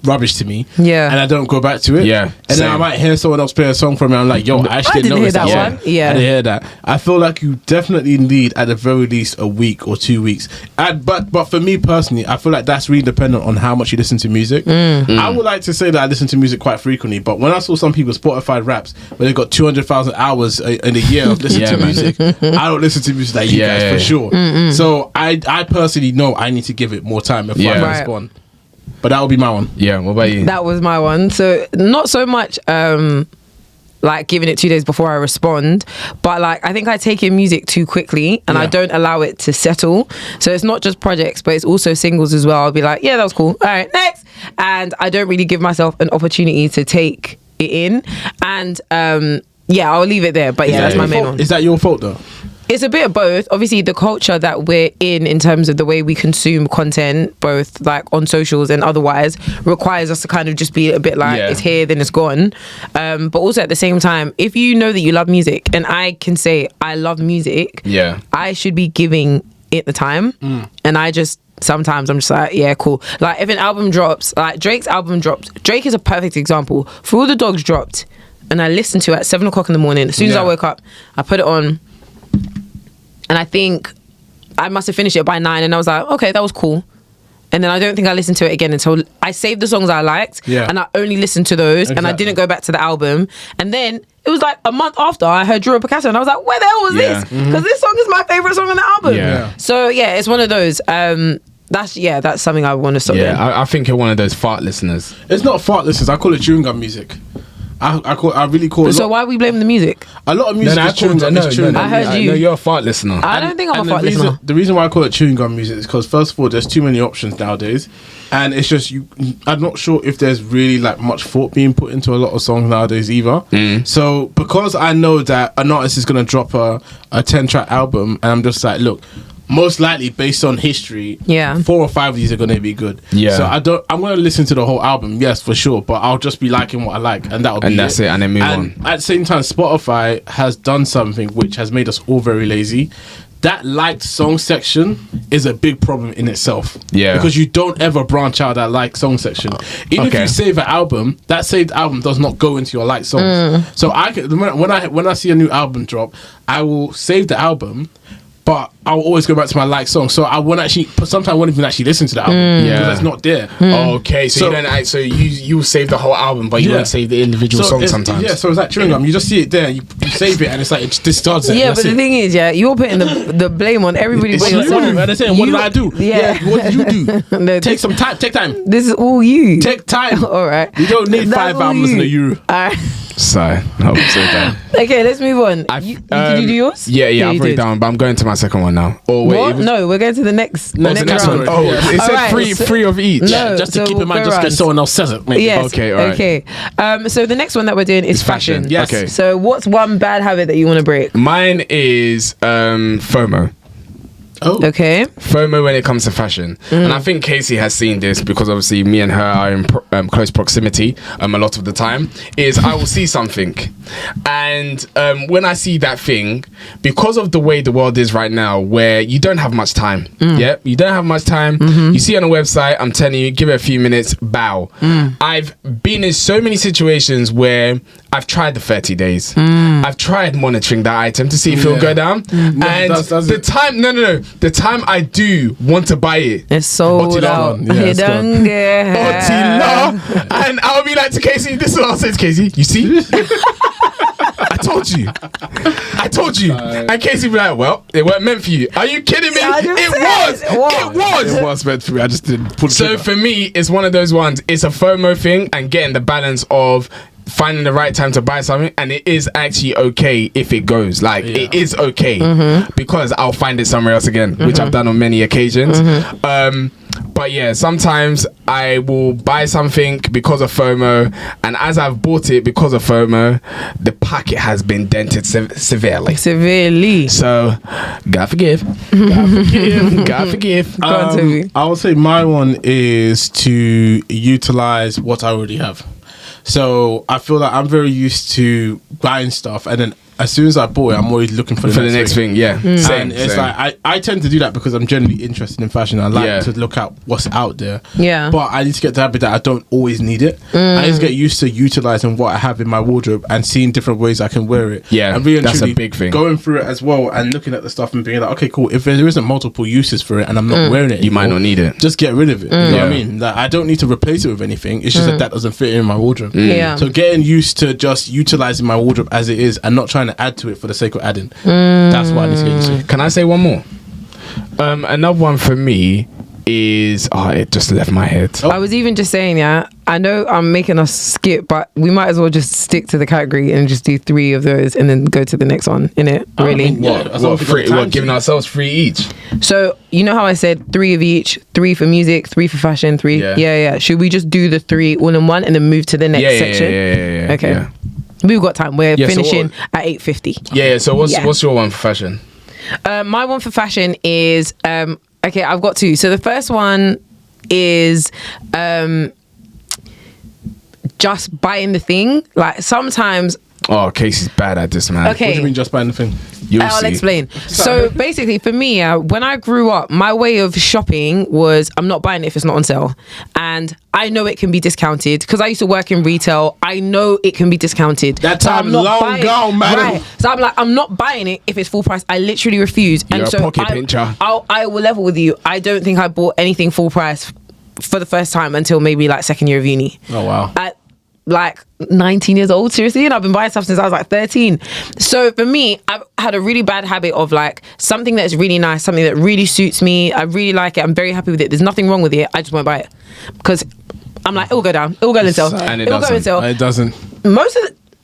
C: rubbish to me.
A: Yeah.
C: And I don't go back to it.
B: Yeah.
C: And then I might hear someone else play a song from me. I'm like, yo, I actually didn't
A: hear
C: notice
A: that
C: that
A: one. Yeah.
C: I didn't hear that. I feel like you definitely need at the very least a week or 2 weeks. But for me personally, I feel like that's really dependent on how much you listen to music. I would like to say that I listen to music quite frequently, but when I saw some people Spotify raps where they've got 200,000 hours in a year of listening to music, I don't listen to music like you guys for sure. So I personally know I need to give it more time before I respond. But that would be my one.
B: Yeah, what about you?
A: That was my one. So not so much like giving it 2 days before I respond, but like I think I take in music too quickly and I don't allow it to settle. So it's not just projects, but it's also singles as well. I'll be like, yeah, that was cool. All right, next. And I don't really give myself an opportunity to take it in. And I'll leave it there. But that's my main one.
C: Is that your fault though?
A: It's a bit of both. Obviously, the culture that we're in terms of the way we consume content, both like on socials and otherwise, requires us to kind of just be a bit like, it's here, then it's gone. But also at the same time, if you know that you love music, and I can say I love music, I should be giving it the time. And I just, sometimes I'm just like, yeah, cool. Like if an album drops, like Drake's album dropped. Drake is a perfect example. For All the Dogs dropped, and I listened to it at 7 o'clock in the morning. As soon as I woke up, I put it on. And I think I must have finished it by 9, and I was like, okay, that was cool. And then I don't think I listened to it again until I saved the songs I liked, and I only listened to those, and I didn't go back to the album. And then it was like a month after I heard Drew Picasso, and I was like, where the hell was this? Because this song is my favorite song on the album. So yeah, it's one of those. That's something I want to stop doing.
B: I think you're one of those fart listeners.
C: It's not fart listeners. I call it chewing gum music. I really call it.
A: So why are we blaming the music?
C: A lot of music is chewing gum.
A: I heard you.
B: No, you're a fart listener.
A: I don't think I'm a fart listener.
C: The reason why I call it chewing gum music is because first of all, there's too many options nowadays, and it's just I'm not sure if there's really like much thought being put into a lot of songs nowadays either. So because I know that an artist is gonna drop a 10-track album, and I'm just like, look, most likely based on history, 4 or 5 of these are going to be good. So I'm going to listen to the whole album, yes, for sure, but I'll just be liking what I like, and that'll be it.
B: And that's it, and then move on.
C: At the same time, Spotify has done something which has made us all very lazy. That liked song section is a big problem in itself. Because you don't ever branch out that liked song section. Even if you save an album, that saved album does not go into your liked songs. So when I see a new album drop, I will save the album, but I'll always go back to my like song. So I won't actually, sometimes I won't even actually listen to the album because it's not there.
B: Okay, so you don't. So you save the whole album, but you don't save the individual songs sometimes.
C: Yeah, so it's like chewing gum. You just see it there, you save it, and it's like it discards it.
A: Yeah, but the thing is, you're putting the blame on everybody.
C: It's you. And they're saying, what did I do? What did you do?
A: No,
C: take some time. Take time.
A: This is all you.
C: Take time.
A: All right.
C: You don't need 5 albums in a year.
B: Sorry, I'm so down.
A: Okay, let's move on. Did you do yours?
B: Yeah, I've put it down, but I'm going to my second one now.
A: Or wait, what? No, we're going to the next round.
B: It said three of each.
A: No,
C: just to keep in mind, just because someone else says it. Maybe.
A: Yes.
B: Okay, all right.
A: Okay. So the next one that we're doing is fashion.
C: Yes.
B: Okay.
A: So what's one bad habit that you want to break?
B: Mine is FOMO.
A: Okay.
B: FOMO when it comes to fashion. And I think Kesi has seen this because obviously me and her are in close proximity a lot of the time, is I will see something, and when I see that thing, because of the way the world is right now, where you don't have much time, you don't have much time, you see on a website, I'm telling you, give it a few minutes, bow. I've been in so many situations where I've tried the 30 days. I've tried monitoring that item to see if it'll go down. And the time, no. the time I do want to buy it,
A: It's sold out.
C: Yeah, it's gone.
B: Otila. And I'll be like to Kesi, this is what I'll say to Kesi, you see? I told you. And Casey be like, well, it weren't meant for you. Are you kidding me? It was
C: meant for me. I just didn't pull it.
B: So for me, it's one of those ones. It's a FOMO thing and getting the balance of finding the right time to buy something, and it is actually okay if it goes. Like it is okay because I'll find it somewhere else again, which I've done on many occasions. But yeah, sometimes I will buy something because of FOMO, and as I've bought it because of FOMO, the packet has been dented severely. So, God forgive. God forgive.
C: I would say my one is to utilize what I already have. So I feel like I'm very used to buying stuff, and then as soon as I bought it, I'm always looking for the next thing.
B: Yeah,
C: and it's like I tend to do that because I'm generally interested in fashion. I like to look at what's out there.
A: Yeah,
C: but I need to get to the habit that I don't always need it. I need to get used to utilizing what I have in my wardrobe and seeing different ways I can wear it.
B: Yeah,
C: and really
B: that's a big thing.
C: Going through it as well and looking at the stuff and being like, okay, cool. If there isn't multiple uses for it and I'm not wearing it,
B: you might not need it.
C: Just get rid of it. You know what I mean? Like, I don't need to replace it with anything. It's just that doesn't fit in my wardrobe.
A: Yeah.
C: So getting used to just utilizing my wardrobe as it is and not trying to add to it for the sake of adding. That's what I need to get used to.
B: Can I say one more? Another one for me is it just left my head.
A: I was even just saying, I know I'm making us skip, but we might as well just stick to the category and just do 3 of those and then go to the next one, innit? Really?
B: What, giving ourselves 3 each?
A: So, you know how I said 3 of each, 3 for music, 3 for fashion, 3? Yeah. Should we just do the 3 all in one and then move to the next section?
B: Yeah.
A: Okay.
B: Yeah.
A: We've got time. We're finishing
B: so
A: at 8:50.
B: Yeah, so what's your one for fashion?
A: My one for fashion is... okay, I've got 2. So the first one is just buying the thing. Like sometimes...
B: Oh, Casey's bad at this, man.
A: Okay.
C: What do you mean just buying the thing?
A: I'll explain. So basically for me, when I grew up, my way of shopping was I'm not buying it if it's not on sale. And I know it can be discounted because I used to work in retail. I know it can be discounted.
C: That time long gone, madam.
A: Right. So I'm like, I'm not buying it if it's full price. I literally refuse.
B: You're
A: and
B: a
A: so
B: pocket pincher.
A: I will level with you. I don't think I bought anything full price for the first time until maybe like second year of uni.
C: Oh, wow.
A: At like 19 years old, seriously, and I've been buying stuff since I was like 13. So for me, I've had a really bad habit of like something that's really nice, something that really suits me, I really like it, I'm very happy with it, there's nothing wrong with it, I just won't buy it because I'm like, it will go down, it will go in sale,
B: and
A: it will go in sale.
C: It doesn't.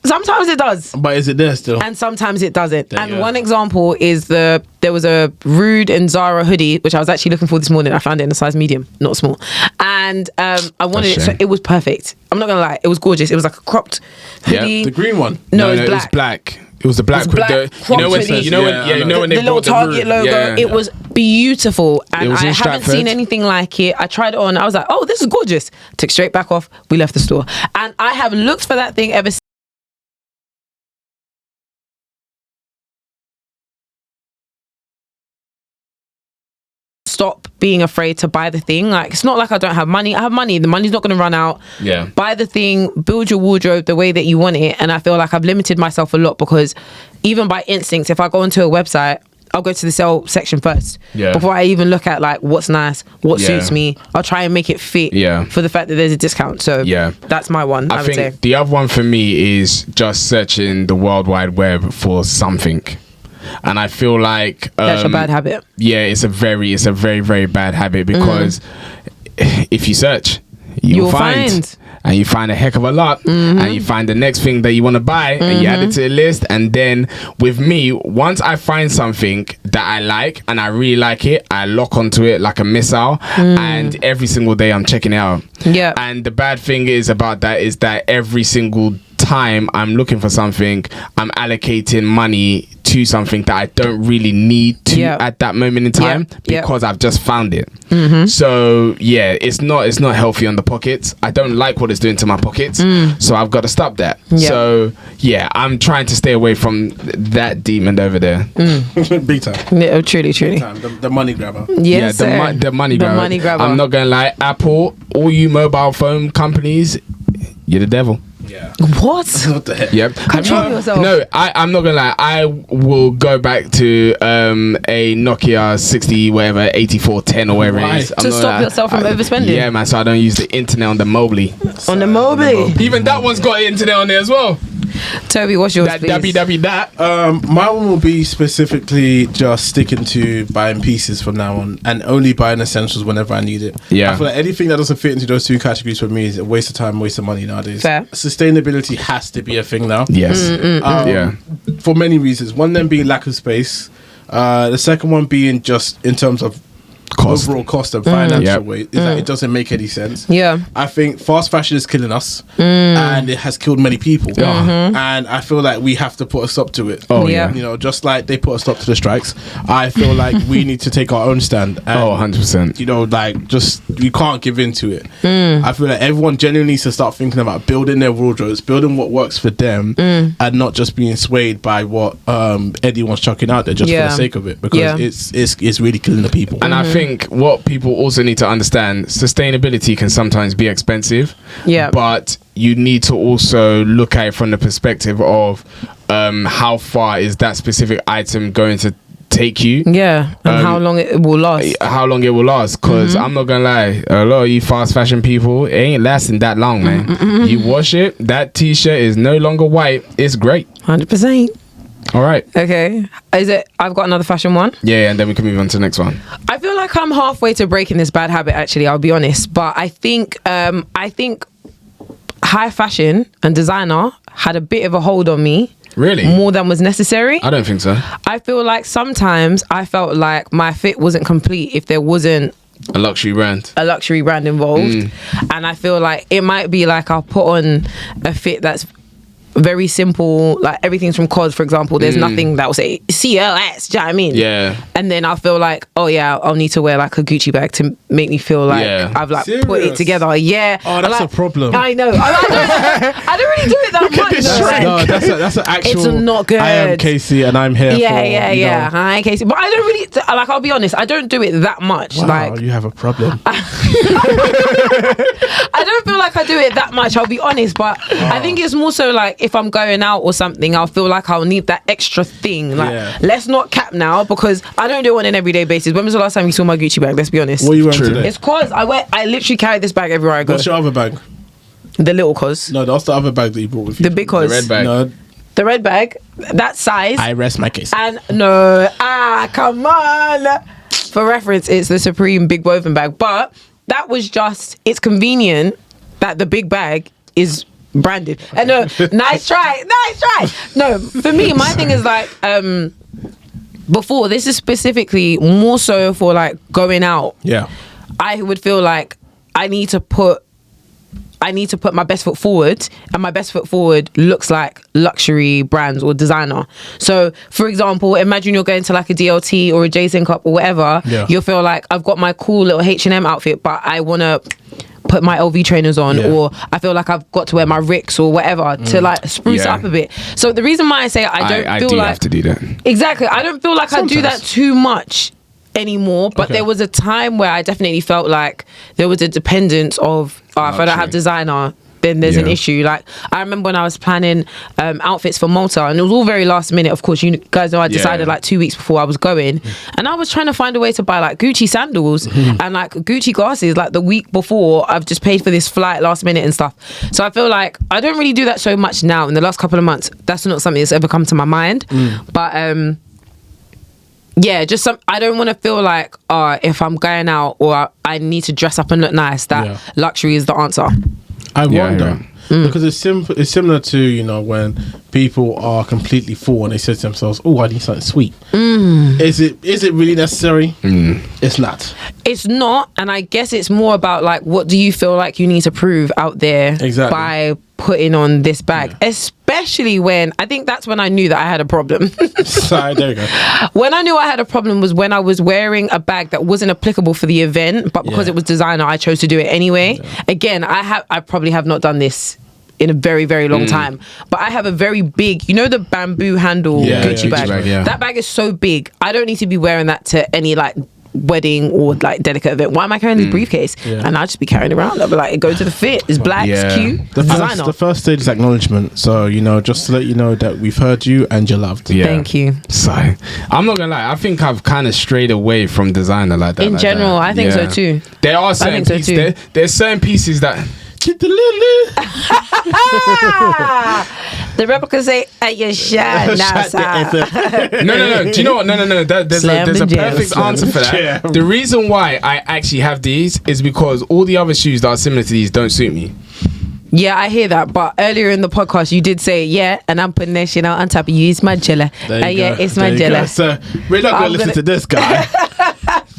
A: Sometimes it does,
C: but is it there still?
A: and sometimes it doesn't.
C: There
A: And one example is there was a Rude and Zara hoodie which I was actually looking for this morning. I found it in a size medium, not small, and I wanted it, so it was perfect. I'm not gonna lie, it was gorgeous. It was like a cropped hoodie.
C: The green one.
A: No,
B: It was black. It was the black. With the, when
A: the
B: they
A: little
B: brought
A: Target logo.
B: Yeah.
A: It was beautiful, and
B: It was
A: I
B: in
A: haven't
B: Stratford.
A: seen anything like it. I tried it on. I was like, oh, this is gorgeous. Took straight back off. We left the store, and I have looked for that thing ever since. Stop being afraid to buy the thing. Like, it's not like I don't have money. I have money. The money's not going to run out.
B: Yeah.
A: Buy the thing, build your wardrobe the way that you want it. And I feel like I've limited myself a lot because even by instinct, if I go onto a website, I'll go to the sale section first.
B: Yeah.
A: Before I even look at like what's nice, what suits me. I'll try and make it fit for the fact that there's a discount. So that's my one, I would say.
B: The other one for me is just searching the World Wide Web for something. And I feel like
A: that's a bad habit.
B: Yeah, it's a very, very bad habit because if you search, you'll find. And you find a heck of a lot, and you find the next thing that you want to buy, and you add it to the list. And then with me, once I find something that I like and I really like it, I lock onto it like a missile, and every single day I'm checking it out.
A: Yeah.
B: And the bad thing is about that is that every single time I'm looking for something, I'm allocating money to something that I don't really need to at that moment in time because I've just found it. So yeah, it's not healthy on the pockets. I don't like what it's doing to my pockets, so I've got to stop that. So yeah, I'm trying to stay away from that demon over there.
C: Big time.
A: Yeah, truly.
C: Big time. The money grabber.
A: Yes,
B: the money grabber. I'm not gonna lie, Apple, all you mobile phone companies, you're the devil.
C: Yeah.
A: What?
C: What the heck?
B: Yep.
A: Control yourself.
B: No, I'm not gonna lie. I will go back to a Nokia 60 whatever 8410 or whatever
C: Why?
B: it is. I'm
A: To
B: not
A: stop
B: gonna lie.
A: yourself from overspending?
B: Yeah, man. So I don't use the internet on the mobile.
A: On the mobile.
B: Even that one's got internet on there as well.
A: Toby, what's yours,
B: That
A: please?
B: that.
C: My one will be specifically just sticking to buying pieces from now on and only buying essentials whenever I need it.
B: Yeah.
C: I feel like anything that doesn't fit into those two categories for me is a waste of time, waste of money nowadays.
A: Fair.
C: Sustainability has to be a thing now.
B: Yes. Yeah.
C: For many reasons. One of them being lack of space. The second one being just in terms of overall cost and financial
B: Yep.
C: weight is that it doesn't make any sense.
A: Yeah.
C: I think fast fashion is killing us and it has killed many people. And I feel like we have to put a stop to it.
B: Oh,
A: Yeah.
C: You know, just like they put a stop to the strikes, I feel like we need to take our own stand. And,
B: Oh, 100%.
C: you know, like just we can't give in to it. I feel like everyone genuinely needs to start thinking about building their wardrobes, building what works for them, and not just being swayed by what anyone's chucking out there just for
A: Yeah.
C: the sake of it, because
A: Yeah.
C: it's really killing the people.
B: And I think what people also need to understand, sustainability can sometimes be expensive.
A: Yeah.
B: But you need to also look at it from the perspective of how far is that specific item going to take you.
A: Yeah. And how long it will last.
B: How long it will last, because I'm not gonna lie, a lot of you fast fashion people, it ain't lasting that long, man. You wash it, that t-shirt is no longer white, it's great.
A: 100%.
B: All right.
A: Okay. Is it? I've got another fashion one.
B: Yeah, and then we can move on to the next one.
A: I feel like I'm halfway to breaking this bad habit, actually, I'll be honest. But I think high fashion and designer had a bit of a hold on me.
B: Really?
A: More than was necessary.
B: I don't think so.
A: I feel like sometimes I felt like my fit wasn't complete if there wasn't
B: A luxury brand.
A: a luxury brand involved. And I feel like it might be like I'll put on a fit that's very simple, like everything's from COS, for example. There's nothing that will say CLS, do you know what I mean?
B: Yeah.
A: And then I feel like, oh yeah, I'll need to wear like a Gucci bag to make me feel like I've like put it
C: Serious?
A: together. Yeah.
C: Oh, that's
A: like,
C: a problem.
A: I know. I don't really do it that much.
C: No, that's an actual.
A: It's not good.
C: I am Casey, and I'm here.
A: Yeah,
C: for, you
A: yeah.
C: know,
A: Hi, Kesi. But I don't really, like, I'll be honest, I don't do it that much.
C: Wow,
A: Like,
C: you have a problem.
A: I don't feel like I do it that much, I'll be honest, but I think it's more so like if I'm going out or something, I'll feel like I'll need that extra thing. Like,
C: Yeah.
A: let's not cap now, because I don't do it on an everyday basis. When was the last time you saw my Gucci bag? Let's be honest.
C: What are you wearing
B: True.
C: today?
A: It's COS. I literally carry this bag everywhere I go.
C: What's your other bag?
A: The little COS.
C: No, that's the other bag that you brought with you.
A: The big COS.
B: The red bag.
C: No,
A: The red bag. That size.
C: I rest my case.
A: And come on. For reference, it's the Supreme Big Woven bag. But that was just, it's convenient that the big bag is branded. And no, nice try. No, for me, my thing is like, before, this is specifically more so for like going out.
C: Yeah.
A: I would feel like I need to put my best foot forward, and my best foot forward looks like luxury brands or designer. So, for example, imagine you're going to like a DLT or a Jason Cup or whatever.
C: Yeah.
A: You'll feel like I've got my cool little H&M outfit, but I want to put my LV trainers on,
C: Yeah.
A: or I feel like I've got to wear my Ricks or whatever to like spruce
B: Yeah.
A: up a bit. So the reason why I say I don't feel
B: do
A: like
B: have to do that.
A: exactly, I don't feel like I do that
C: Sometimes.
A: too much anymore, but
C: Okay.
A: there was a time where I definitely felt like there was a dependence of if I don't have
B: Luxury.
A: designer, then there's an
B: Yeah.
A: issue. Like, I remember when I was planning outfits for Malta, and it was all very last minute. Of course, you guys know I decided like 2 weeks before I was going, and I was trying to find a way to buy like Gucci sandals and like Gucci glasses like the week before. I've just paid for this flight last minute and stuff. So I feel like I don't really do that so much now. In the last couple of months, that's not something that's ever come to my mind. But yeah, just I don't want to feel like if I'm going out or I need to dress up and look nice, that luxury is the answer.
C: I
B: Yeah,
C: wonder
B: yeah.
C: because it's simple. It's similar to, you know, when people are completely full and they say to themselves, "Oh, I need something sweet." Is it really necessary? It's not.
A: It's not, and I guess it's more about like, what do you feel like you need to prove out there
C: Exactly.
A: by putting on this bag, especially when I think that's when I knew that I had a problem.
C: So, there you go.
A: When I knew I had a problem was when I was wearing a bag that wasn't applicable for the event, but because
C: Yeah.
A: it was designer, I chose to do it anyway. Again, I probably have not done this in a very, very long time, but I have a very big, you know, the bamboo handle
C: Yeah,
A: Gucci
C: yeah,
A: bag.
B: Gucci bag, yeah.
A: That bag is so big. I don't need to be wearing that to any like wedding or like delicate event. Why am I carrying this briefcase?
C: Yeah.
A: And I'll just be carrying it around. I'll be like, it goes to the fit. It's black. It's cute.
C: The first stage is acknowledgement. So just to let you know that we've heard you and you're loved.
B: Yeah.
A: Thank you.
B: So I'm not gonna lie. I think I've kind of strayed away from designer like that.
A: In
B: like
A: general,
B: that.
A: I think so too.
B: There are certain
A: so
B: pieces.
A: too.
B: There's certain pieces that.
A: The replicas say, "Hey, shine now,
B: No. Do you know what? No. There's a perfect answer for that.
C: Yeah.
B: The reason why I actually have these is because all the other shoes that are similar to these don't suit me.
A: Yeah, I hear that. But earlier in the podcast, you did say, yeah, and I'm putting that shit on top of you. It's my jelly. Yeah, it's my jelly.
C: So we're not going to listen to this guy.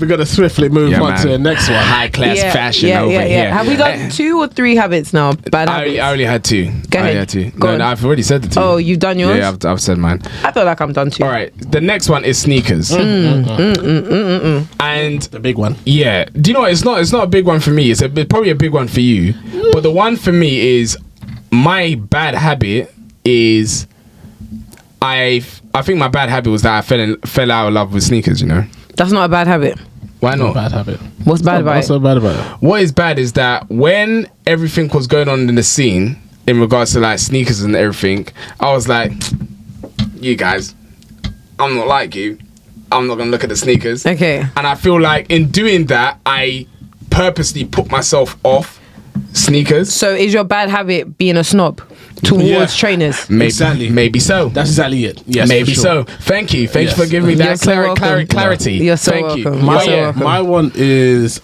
C: We're going to swiftly move on to the next one.
B: High class fashion over here.
A: Have we got 2 or 3 habits now? Bad habits?
B: I only had 2.
A: Go ahead.
B: I had 2.
A: Go on.
B: No, I've already said the 2.
A: Oh, you've done yours?
B: Yeah, I've said mine.
A: I feel like I'm done too.
B: All right. The next one is sneakers. And
C: the big one.
B: Yeah. Do you know what? It's not a big one for me. It's probably a big one for you. But the one for me is my bad habit is I think my bad habit was that I fell out of love with sneakers,
A: That's not a bad habit.
B: Why not?
C: Bad habit.
A: What's bad about it?
C: What's so bad about it?
B: What is bad is that when everything was going on in the scene in regards to like sneakers and everything, I was like, you guys, I'm not like you. I'm not gonna look at the sneakers.
A: Okay.
B: And I feel like in doing that, I purposely put myself off sneakers.
A: So is your bad habit being a snob towards trainers?
B: Maybe so.
C: That's exactly it. Yes,
B: maybe
C: for sure.
B: so. Thank you for giving me that clarity.
A: You're so
B: Thank
A: welcome.
B: you.
C: My one is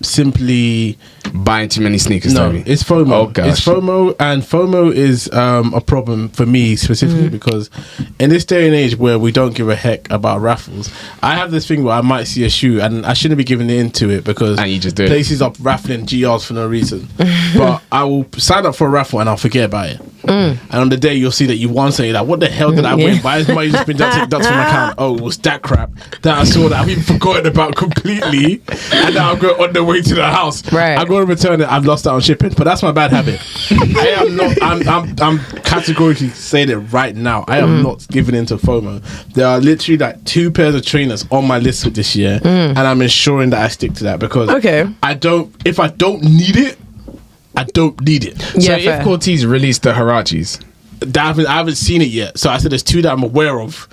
C: simply
B: buying too many sneakers.
C: No,
B: Toby.
C: it's FOMO.
B: Oh gosh.
C: It's FOMO, and FOMO is a problem for me specifically because in this day and age where we don't give a heck about raffles, I have this thing where I might see a shoe and I shouldn't be giving into it because
B: and you just do
C: places are raffling GRs for no reason. But I will sign up for a raffle and I'll forget about it. And on the day you'll see that you won something like, what the hell did I win? Why has money just been deducted from my account? Oh, it was that crap that I saw that I've even forgotten about completely, and now I'm going on the way to the house.
A: Right.
C: I'm going to return it. I've lost out on shipping, but that's my bad habit. I am not. I'm categorically saying it right now. I am not giving into FOMO. There are literally like 2 pairs of trainers on my list for this year, and I'm ensuring that I stick to that because I don't. If I don't need it, I don't need it.
B: So if Cortez released the Harachis,
C: I haven't seen it yet. So I said there's 2 that I'm aware of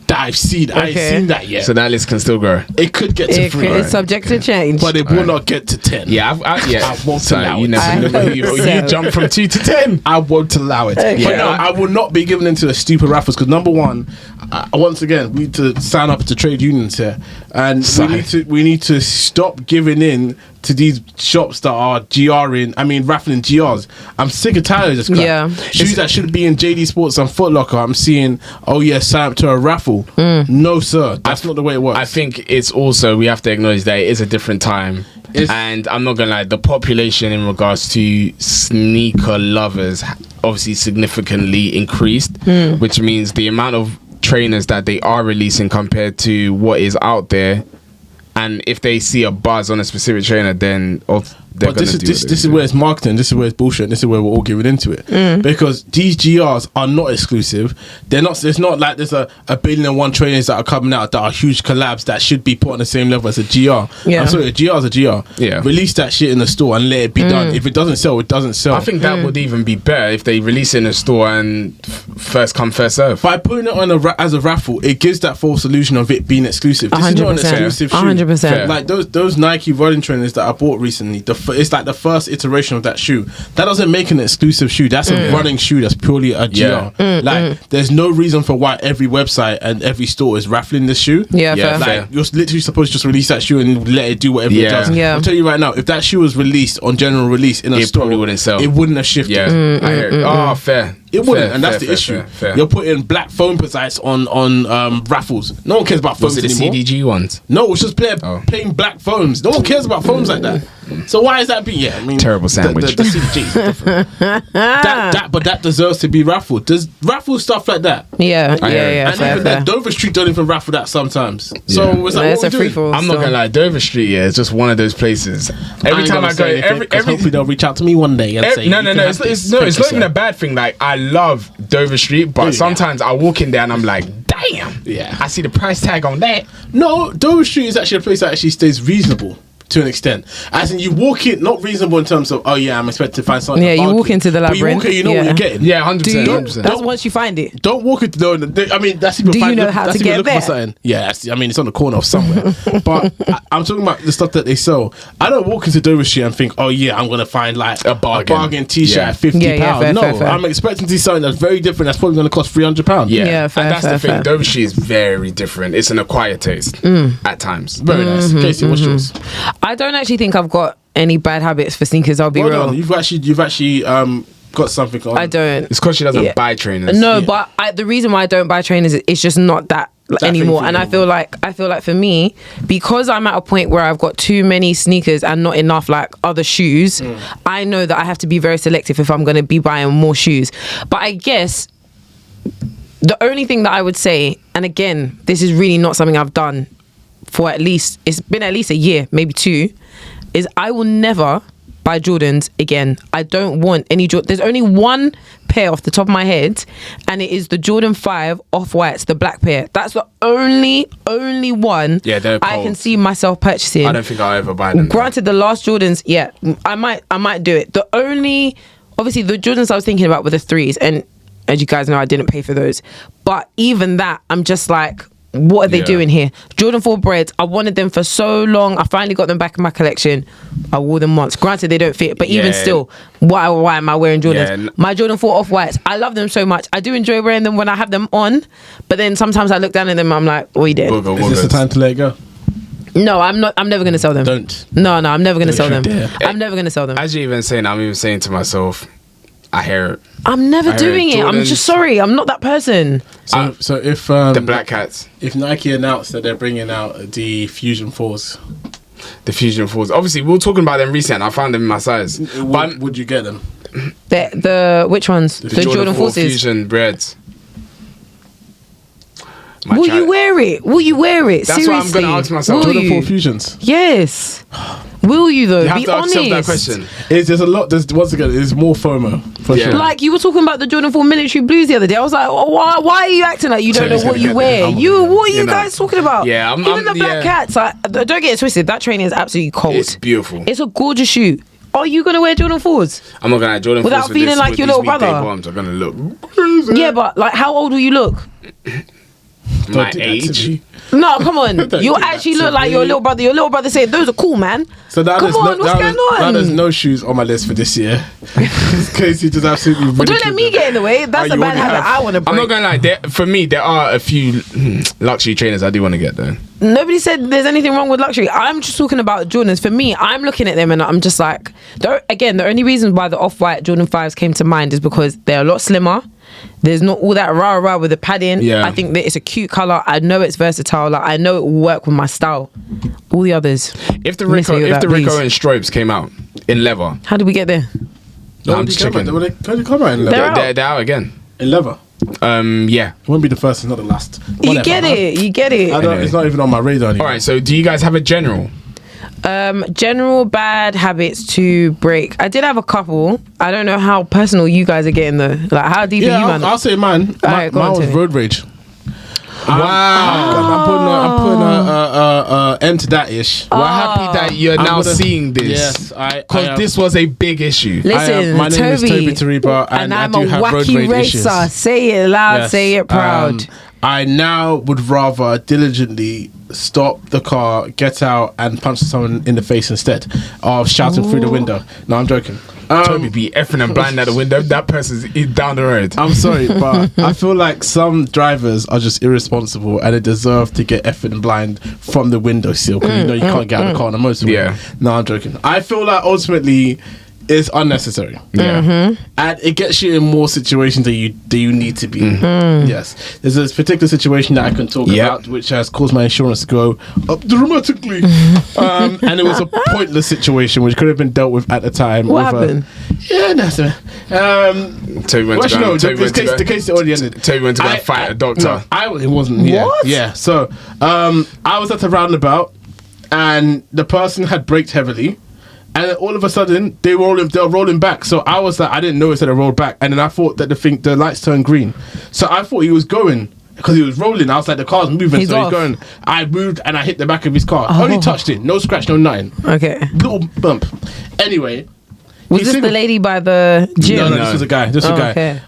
C: that I've seen. I ain't seen that yet.
B: So that list can still grow.
C: It could get to 3.
A: It's subject to change.
C: But it will not get to 10.
B: Yeah,
C: I won't allow
B: you
C: it.
B: never you jump from 2 to 10.
C: I won't allow it.
A: Okay.
C: But no, I will not be given into the stupid raffles because number one, once again, we need to sign up to trade unions here, and we need to stop giving in to these shops that are raffling GRs. I'm sick and tired of this crap.
A: Yeah.
C: Shoes that should be in JD Sports and Foot Locker, I'm seeing, sign up to a raffle. No, sir. That's not the way it works.
B: I think it's also, we have to acknowledge that it is a different time. And I'm not gonna lie, the population in regards to sneaker lovers obviously significantly increased, which means the amount of trainers that they are releasing compared to what is out there, and if they see a buzz on a specific trainer, then
C: but this is where it's marketing. This is where it's bullshit. This is where we're all giving into it because these GRs are not exclusive. They're not. It's not like there's a 1,000,001 trainers that are coming out that are huge collabs that should be put on the same level as a GR.
A: Yeah.
C: I'm sorry, a GR is a GR.
B: Yeah.
C: Release that shit in the store and let it be done. If it doesn't sell, it doesn't sell.
B: I think that would even be better if they release it in a store and first come first serve.
C: By putting it on as a raffle, it gives that false illusion of it being exclusive. This is not an exclusive shoe.
A: 100%.
C: Like those Nike running trainers that I bought recently, it's like the first iteration of that shoe. That doesn't make an exclusive shoe. That's a running shoe. That's purely a GR. There's no reason for why every website and every store is raffling this shoe.
A: Yeah,
B: fair.
C: Like you're literally supposed to just release that shoe and let it do whatever it does.
A: Yeah.
C: I'll tell you right now, if that shoe was released on general release in a store,
B: probably wouldn't sell.
C: It wouldn't have shifted.
B: Yeah, I hear it. Oh, fair.
C: It wouldn't, and that's the issue.
B: Fair.
C: You're putting black foam precisely on raffles. No one cares about foams
B: Was it the
C: anymore.
B: CDG ones?
C: No, it's just plain black foams. No one cares about foams like that. So why is that being? Yeah, I mean,
B: terrible sandwich.
C: The CDG is different. But that deserves to be raffled. Does raffle stuff like that?
A: Yeah.
C: And
A: Fair.
C: even that Dover Street don't even raffle that sometimes. So it's like,
A: It's
C: what
A: a
C: we doing?
A: free-for-all.
B: I'm not gonna lie, Dover Street, it's just one of those places. Every time I go,
C: hopefully they'll reach out to me one day and say,
B: no, it's not even a bad thing. Like, I love Dover Street, but sometimes I walk in there and I'm like, damn, Damn.
C: Yeah.
B: I see the price tag on that.
C: No, Dover Street is actually a place that actually stays reasonable to an extent. As in, you walk in, not reasonable in terms of, oh yeah, I'm expected to find something.
A: Yeah, you walk into the
C: But you
A: labyrinth.
C: walk in, you know what you're getting.
B: Yeah, 100%.
A: Do you?
B: 100%.
A: That's once you find it.
C: Don't walk into I mean, that's even
A: Do you
C: fine.
A: know how
C: That's
A: to
C: even
A: get
C: looking
A: there?
C: for something. Yeah, I mean, it's on the corner of somewhere. But I'm talking about the stuff that they sell. I don't walk into Dover Street and think, oh yeah, I'm gonna find like
B: A bargain.
C: t-shirt
B: Yeah.
C: at £50.
A: Yeah,
C: No,
A: fair.
C: I'm expecting to see something that's very different. That's probably gonna cost £300.
A: Yeah, fair,
B: and that's
A: fair,
B: the thing.
A: fair.
B: Dover Street is very different. It's an acquired taste at times.
C: Very nice. Kesi, what's yours?
A: I don't actually think I've got any bad habits for sneakers. I'll be
C: Hold
A: real.
C: on, you've actually got something on.
A: I don't.
B: It's because she doesn't
A: Yeah.
B: buy trainers.
A: No, but the reason why I don't buy trainers is it's just not that anymore.
C: thing for
A: And
C: you
A: I feel like for me, because I'm at a point where I've got too many sneakers and not enough like other shoes, I know that I have to be very selective if I'm going to be buying more shoes. But I guess the only thing that I would say, and again, this is really not something I've done for it's been at least a year, maybe 2, is I will never buy Jordans again. I don't want any Jordan. There's only one pair off the top of my head, and it is the Jordan 5 Off-Whites, the black pair. That's the only one
B: they're
A: I
B: cold.
A: can see myself purchasing.
B: I don't think I'll ever buy them.
A: Granted, the last Jordans, yeah, I might do it. Obviously, the Jordans I was thinking about were the 3s, and as you guys know, I didn't pay for those. But even that, I'm just like, what are they doing here? Jordan 4 Breads, I wanted them for so long. I finally got them back in my collection. I wore them once. Granted, they don't fit, but even still, why am I wearing Jordans?
B: Yeah.
A: My Jordan 4 Off-Whites, I love them so much. I do enjoy wearing them when I have them on, but then sometimes I look down at them and I'm like, what are you doing?
B: Booger,
C: Is this the time to let it go?
A: No, I'm not. I'm never going to sell them.
C: Don't.
A: No, I'm never going to sell
C: you
A: them.
C: dare.
A: I'm never going to sell them.
B: As you're even saying, I'm even saying to myself, I hear it.
A: I'm never
B: I heard
A: doing it. I'm
B: Jordans-
A: just sorry. I'm not that person.
C: So if
B: The Black Cats,
C: if Nike announced that they're bringing out the Fusion 4s,
B: the Fusion 4s. Obviously, we were talking about them recently. I found them in my size. But
C: would you get them?
A: The which ones? The Jordan
B: 4
A: Forces.
B: Fusion Breads.
A: Will you wear it? Will you wear it?
B: That's what I'm
A: Seriously.
B: gonna ask myself.
A: Will
C: Jordan
A: you?
C: 4 Fusions.
A: Yes. Will you though?
B: You have
A: Be
B: to ask
A: honest.
B: yourself that question.
C: There's a lot. Once again, there's more FOMO for
B: Yeah.
C: sure.
A: Like you were talking about the Jordan 4 military blues the other day. I was like, oh, why are you acting like you don't
B: Tony's
A: know what
B: gonna
A: you
B: get
A: wear?
B: them.
A: What are you
B: know.
A: guys talking about?
B: Yeah,
A: even the Black Cats. Don't get it twisted. That trainer is absolutely cold.
B: It's beautiful.
A: It's a gorgeous shoe. Are you gonna wear Jordan 4s?
B: I'm not gonna lie, Jordan
A: Without
B: 4s with
A: feeling
B: this,
A: like
B: with
A: your
B: these
A: little
B: weekday
A: brother?
B: bombs are gonna look crazy.
A: Yeah, but like, how old will you look?
B: My
C: do that to
B: age.
C: me.
A: No, come on.
C: Don't
A: You
C: do that
A: actually
C: to
A: look like
C: me.
A: your little brother. Your little brother said, those are cool, man.
C: So now
A: Come
C: there's
A: on, what's going on?
C: Now there's no shoes on my list for this year. Casey just absolutely
A: But don't
C: ridiculed
A: let me
C: them.
A: get in the way. That's
C: Oh,
A: a
C: you
A: bad
C: already
A: habit
C: have.
A: I want to break.
B: I'm not gonna lie. For me, there are a few luxury trainers I do want to get though.
A: Nobody said there's anything wrong with luxury. I'm just talking about Jordans. For me, I'm looking at them and I'm just like, the only reason why the Off-White Jordan 5s came to mind is because they're a lot slimmer. There's not all that rah-rah with the padding.
B: Yeah.
A: I think that it's a cute colour. I know it's versatile. Like, I know it will work with my style. All the others.
B: If the
A: Miss me
B: Rico,
A: with
B: if
A: that,
B: the Rico
A: please.
B: and Strobes came out in leather,
A: How did we get there?
C: No,
B: I'm
C: they
B: just
C: come
B: checking.
C: out- They come out in leather.
A: They're out.
B: they're out again.
C: In leather.
B: Yeah.
C: It won't be the first, it's not the last.
A: You
C: Whatever,
A: get
C: man.
A: it. You get it.
C: I don't,
B: Anyway.
C: It's not even on my radar anymore.
B: All right. So, do you guys have a general?
A: General bad habits to break. I did have a couple. I don't know how personal you guys are getting though. Like, how deep are
C: Yeah,
A: you, man?
C: I'll say mine.
A: Alright, go
C: Mine
A: on,
C: was
A: Tony.
C: road rage.
B: Wow.
C: I'm putting a end to that ish.
B: We're happy that you're
C: I'm
B: now
C: gonna-
B: seeing this.
C: Yes, I
B: Because
C: am.
B: this was a big issue.
A: Listen,
C: my name is
A: Toby,
C: Tobi Tariba, and I
A: I'm
C: do
A: a
C: have road
A: wacky
C: rage
A: racer.
C: issues.
A: Say it loud.
C: Yes.
A: Say it proud.
C: I now would rather diligently stop the car, get out, and punch someone in the face instead of shouting through the window. No, I'm joking.
B: Toby be effing and blind at the window. That person's down the road.
C: I'm sorry, but I feel like some drivers are just irresponsible and they deserve to get effing and blind from the window sill because you know you can't get out of the car on the motorway.
B: Yeah.
C: No, I'm joking. I feel like ultimately it's unnecessary.
B: Yeah.
C: And it gets you in more situations that you need to be. Yes. There's this particular situation that I can talk
B: Yep.
C: about which has caused my insurance to go up dramatically. And it was a pointless situation which could have been dealt with at the time.
A: What
C: with
A: happened?
C: Yeah, that's
B: Toby went to
C: well, actually,
B: go.
C: no,
B: Toby went to go.
C: the case already ended.
B: Toby went to go and fight a doctor.
C: No, it wasn't. Yeah,
A: What?
C: yeah. So, I was at a roundabout, and the person had braked heavily, and then all of a sudden they were rolling back. So I was like, I didn't notice that I rolled back, and then I thought that the lights turned green. So I thought he was going because he was rolling. I was like, the car's moving, so
A: off.
C: he's going. I moved and I hit the back of his car. Only touched it, no scratch, no nothing.
A: Okay.
C: Little bump. Anyway.
A: Was this the lady by the gym?
C: No, this was a guy.
A: Okay.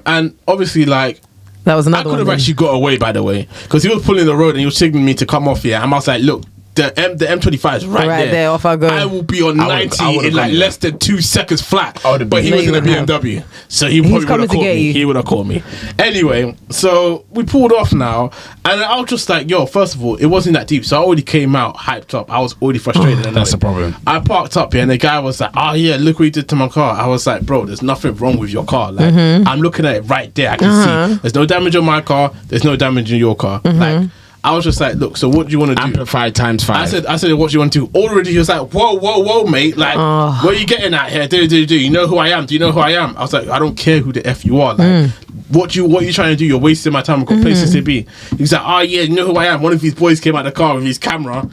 C: And obviously, like,
A: that was another
C: I could
A: one.
C: have actually got away, by the way, because he was pulling the road and he was signaling me to come off here. And I was like, look, the M25 is right there.
A: Off I go.
C: I will be on 90 in like less than 2 seconds flat. But he was in a BMW, so he probably would have caught me. He would have caught me. Anyway, so we pulled off now, and I was just like, yo, first of all, it wasn't that deep, so I already came out hyped up. I was already frustrated.
B: That's the problem.
C: I parked up here, and the guy was like, oh yeah, look what he did to my car. I was like, bro, there's nothing wrong with your car. Like, I'm looking at it right there. I can see there's no damage on my car. There's no damage in your car. Like, I was just like, look, so what do you want to do?
B: Amplified times 5.
C: I said, what do you want to do? Already, he was like, whoa, mate. Like, where are you getting at here? Do you know who I am? Do you know who I am? I was like, I don't care who the F you are. Like, what are you trying to do? You're wasting my time. I've got places to be. He was like, oh, yeah, you know who I am? One of these boys came out of the car with his camera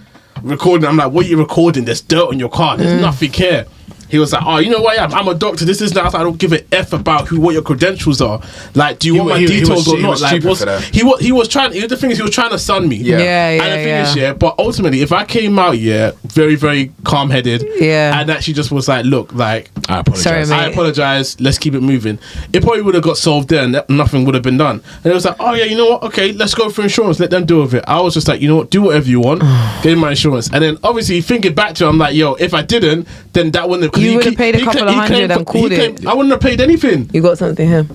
C: recording. I'm like, what are you recording? There's dirt on your car. There's nothing here. He was like, oh, you know who I am? I'm a doctor. This is not. I don't give an F about what your credentials are. Like, do you want my details or not? Like, he was trying. The thing is, he was trying to sun me.
A: Yeah.
C: And the thing is, but ultimately, if I came out, very, very calm-headed, and actually just was like, look, like,
B: I apologize.
A: Sorry, mate.
C: I apologize. Let's keep it moving. It probably would have got solved there, and nothing would have been done. And it was like, oh yeah, you know what? Okay, let's go for insurance. Let them deal with it. I was just like, you know what? Do whatever you want. Get my insurance. And then obviously thinking back to it, I'm like, yo, if I didn't, then that wouldn't have.
A: You would have paid a couple of hundred and called it.
C: I wouldn't have paid anything.
A: You got something here.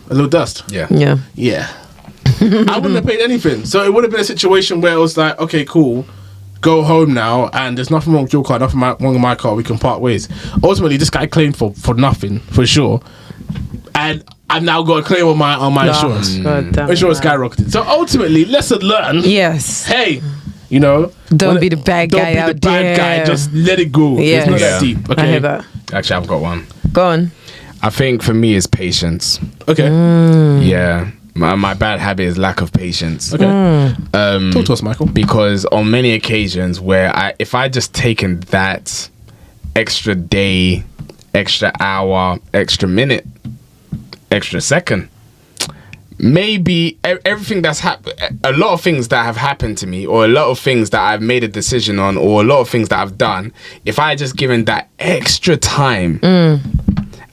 C: A little dust.
A: Yeah.
C: I wouldn't have paid anything. So it would have been a situation where it was like, okay, cool. Go home now, and there's nothing wrong with your car, nothing wrong with my car. We can part ways. Ultimately, this guy claimed for nothing, for sure, and I've now got a claim on my insurance. Insurance skyrocketed. So ultimately, lesson learned.
A: Yes.
C: Hey, you know,
A: don't be the bad guy out there.
C: Just let it go.
A: Yes.
C: It's not that deep. Okay.
A: I hear that.
B: Actually, I've got one.
A: Go on.
B: I think for me, it's patience.
C: Okay.
B: Yeah. My bad habit is lack of patience.
C: Okay. Talk to us, Michael.
B: Because on many occasions where if I just taken that extra day, extra hour, extra minute, extra second, maybe everything that's happened, a lot of things that have happened to me, or a lot of things that I've made a decision on, or a lot of things that I've done, if I had just given that extra time,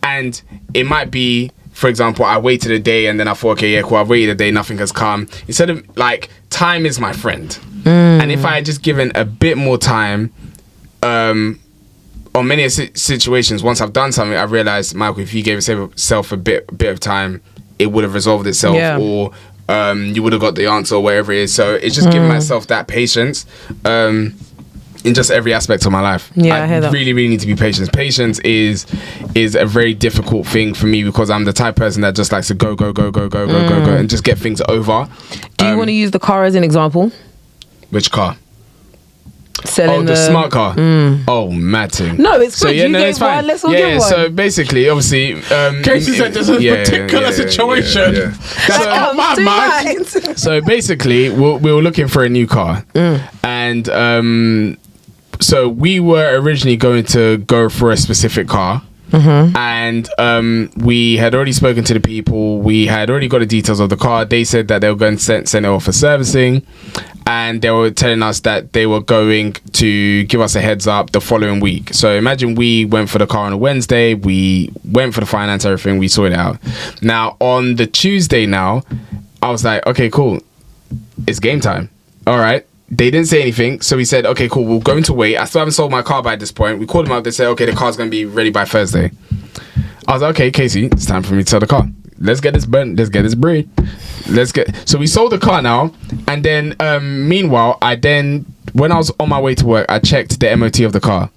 B: and it might be, for example, I waited a day and then I thought, okay, yeah, cool, I've waited a day, nothing has come. Instead of, like, time is my friend. And if I had just given a bit more time, on many situations, once I've done something, I realized, Michael, if you gave yourself a bit of time, it would have resolved itself, or you would have got the answer, or whatever it is. So it's just giving myself that patience. In just every aspect of my life.
A: Yeah, I hear that.
B: Really, really need to be patient. Patience is a very difficult thing for me, because I'm the type of person that just likes to go, and just get things over.
A: Do you want to use the car as an example?
B: Which car?
A: Selling
B: the smart car. Oh, mad thing.
A: No, it's good. You gave one, let's all give one.
B: So basically, obviously,
C: Kesi said there's a particular situation. That's on my mind.
B: So basically, we were looking for a new car, and so we were originally going to go for a specific car. And we had already spoken to the people. We had already got the details of the car. They said that they were going to send it off for servicing, and they were telling us that they were going to give us a heads up the following week. So imagine we went for the car on a Wednesday, we went for the finance, everything, we sorted it out. Now on the Tuesday now, I was like, okay, cool, it's game time. All right. They didn't say anything, so we said, okay, cool, we're going to wait. I still haven't sold my car by this point. We called them up, they said, okay, the car's going to be ready by Thursday. I was like, okay, Kesi, it's time for me to sell the car. Let's get this burnt, let's get this bread. So we sold the car now, and then meanwhile, when I was on my way to work, I checked the MOT of the car.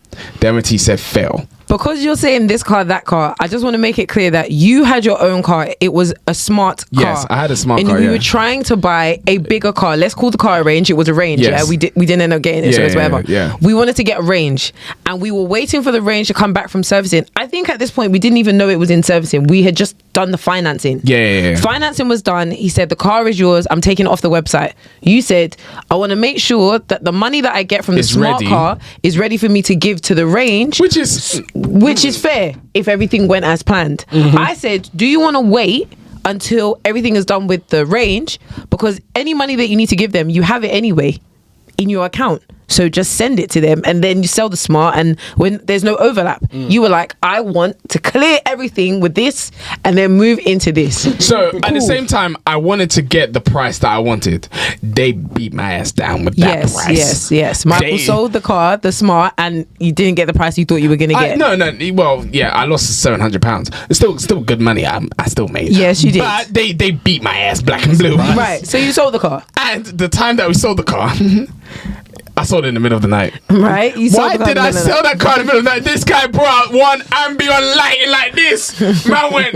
B: The MOT said fail. Because
A: you're saying this car, that car, I just want to make it clear that you had your own car. It was a smart car.
B: Yes, I had a smart car.
A: And we were trying to buy a bigger car. Let's call the car a Range. It was a Range.
B: Yes.
A: Yeah, we didn't end up getting it. So it's whatever.
B: Yeah.
A: We wanted to get a Range, and we were waiting for the Range to come back from servicing. I think at this point we didn't even know it was in servicing. We had just done the financing.
B: Yeah.
A: Financing was done. He said the car is yours. I'm taking it off the website. You said I want to make sure that the money that I get from the smart car is ready for me to give to the Range, which is fair if everything went as planned. I said, do you want to wait until everything is done with the range, because any money that you need to give them, you have it anyway in your account. So just send it to them, and then you sell the smart, and when there's no overlap, you were like, I want to clear everything with this and then move into this.
B: So at the same time, I wanted to get the price that I wanted. They beat my ass down with that price.
A: Yes. Michael sold the car, the smart, and you didn't get the price you thought you were going to get.
B: No. Well, yeah, I lost £700. It's still good money. I still made.
A: Yes, you did.
B: But they beat my ass black and blue.
A: Right. So you sold the car.
B: And the time that we sold the car, I sold it in the middle of the night.
A: Right?
B: Why did I sell that car in the middle of the night? This guy brought one ambient lighting like this. Man went,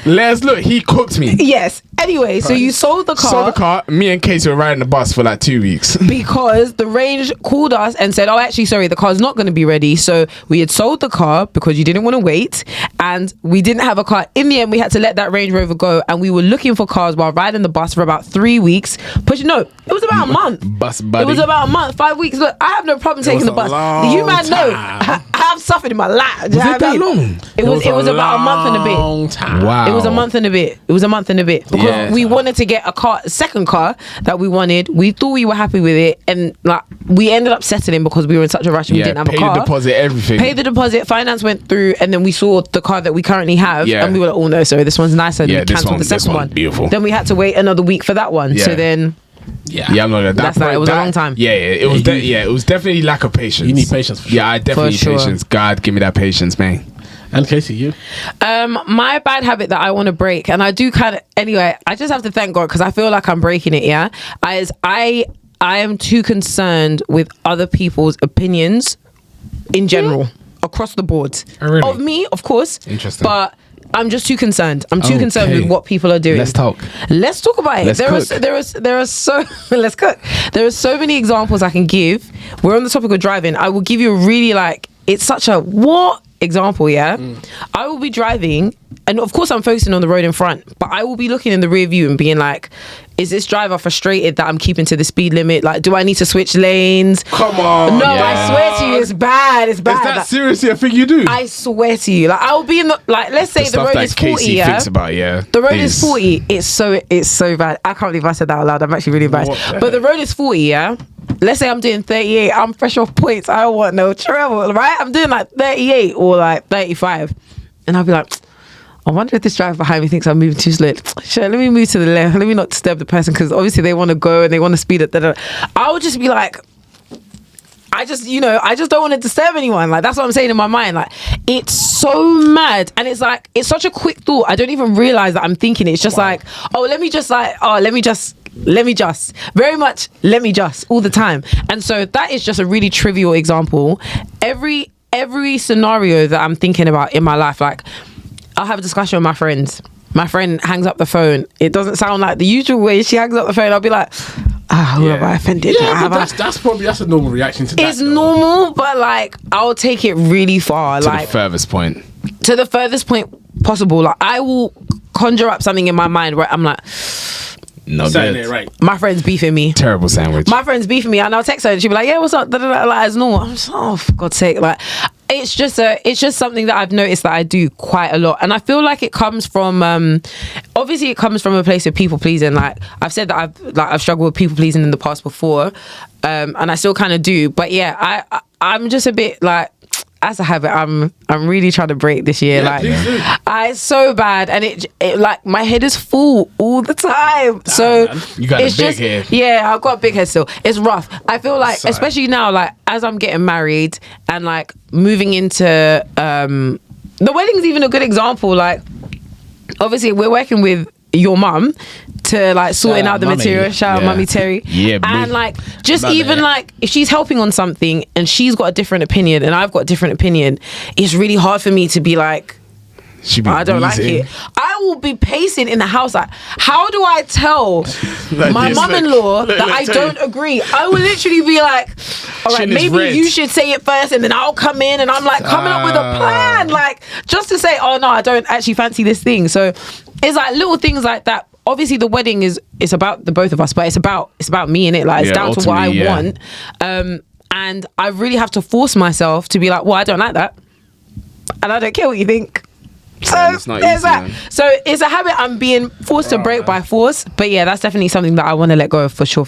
B: let's look. He cooked me.
A: Yes. Anyway, so you sold the car.
B: Sold the car. Me and Kesi were riding the bus for like 2 weeks.
A: Because the range called us and said, oh, actually, sorry, the car's not going to be ready. So we had sold the car because you didn't want to wait. And we didn't have a car. In the end, we had to let that Range Rover go. And we were looking for cars while riding the bus for about 3 weeks. It was about a month.
B: Bus buddy.
A: It was about a month, 5 weeks. Look, I have no problem taking the bus. You man know, I have suffered in my life.
B: Was it that long?
A: It was about a month and a bit.
C: Time.
B: Wow.
A: It was a month and a bit. Because we wanted to get a second car that we wanted. We thought we were happy with it, and like we ended up settling because we were in such a rush and we didn't have a car.
B: Paid the deposit, everything.
A: Paid the deposit, finance went through, and then we saw the car that we currently have, and we were like, oh no, sorry, this one's nicer. And we cancelled the second one.
B: Beautiful.
A: Then we had to wait another week for that one. So then.
B: Yeah, I'm not gonna.
A: It was a long time.
B: Yeah, it was. It was definitely lack of patience.
C: You need patience. For sure.
B: Yeah, I definitely need patience. God, give me that patience, man.
C: And Kesi, you?
A: My bad habit that I want to break, and I do kind of anyway. I just have to thank God because I feel like I'm breaking it. Yeah, I am too concerned with other people's opinions in general across the board.
B: Oh, really?
A: Of me, of course.
B: Interesting,
A: but. I'm just too concerned. I'm too concerned with what people are doing.
B: Let's talk
A: about it. There are so many examples I can give. We're on the topic of driving. I will give you a really it's such a what example, yeah? I will be driving, and of course I'm focusing on the road in front, but I will be looking in the rear view and being like, is this driver frustrated that I'm keeping to the speed limit? Like, do I need to switch lanes?
C: Come on.
A: No, I swear to you, it's bad. It's bad.
C: Is that seriously a thing you do?
A: I swear to you. Like, I'll be in the, let's say the road is 40,
B: Kesi thinks about, the
A: road is 40. It's so bad. I can't believe I said that out loud. I'm actually really embarrassed. But the road is 40, yeah? Let's say I'm doing 38. I'm fresh off points. I don't want no trouble, right? I'm doing 38 or 35. And I'll be like, I wonder if this driver behind me thinks I'm moving too slow. Sure, let me move to the left. Let me not disturb the person because obviously they want to go and they want to speed up. I would just be like, I just don't want to disturb anyone. That's what I'm saying in my mind. It's so mad. And it's such a quick thought. I don't even realize that I'm thinking it. It's just let me just very much let me just all the time. And so that is just a really trivial example. Every scenario that I'm thinking about in my life, I'll have a discussion with my friends. My friend hangs up the phone. It doesn't sound like the usual way she hangs up the phone. I'll be like, who have I offended?
C: Yeah, but that's a normal reaction to that.
A: It's normal, but I'll take it really far.
B: To the furthest point.
A: To the furthest point possible. I will conjure up something in my mind where I'm like,
B: no good.
C: Right.
A: My friend's beefing me.
B: Terrible sandwich.
A: My friend's beefing me, and I'll text her, and she'll be like, "Yeah, what's up?" It's normal. I'm just, oh, for God's sake! It's just something that I've noticed that I do quite a lot, and I feel like it comes from, obviously, it comes from a place of people pleasing. I've said that I've struggled with people pleasing in the past before, and I still kind of do. But yeah, I'm just a bit as a habit, I'm really trying to break this year. It's so bad, and it my head is full all the time. Damn, so
B: man. You got a big head.
A: Yeah, I've got a big head still. It's rough. I feel especially now, as I'm getting married and moving into the wedding's even a good example. Obviously, we're working with your mum to sorting out the material. Shout out Mummy Terry.
B: Yeah,
A: and just even if she's helping on something and she's got a different opinion and I've got a different opinion, it's really hard for me to be I don't like it. I will be pacing in the house how do I tell my mum-in-law that I don't agree? I will literally be all right, maybe you should say it first and then I'll come in and I'm coming up with a plan just to say, oh no, I don't actually fancy this thing. So it's little things like that. Obviously the wedding it's about the both of us, but it's about me in it. It's down to what I want. And I really have to force myself to be well, I don't like that. And I don't care what you think.
B: man. It's not easy, man.
A: So it's a habit I'm being forced to break by force. But yeah, that's definitely something that I want to let go of for sure.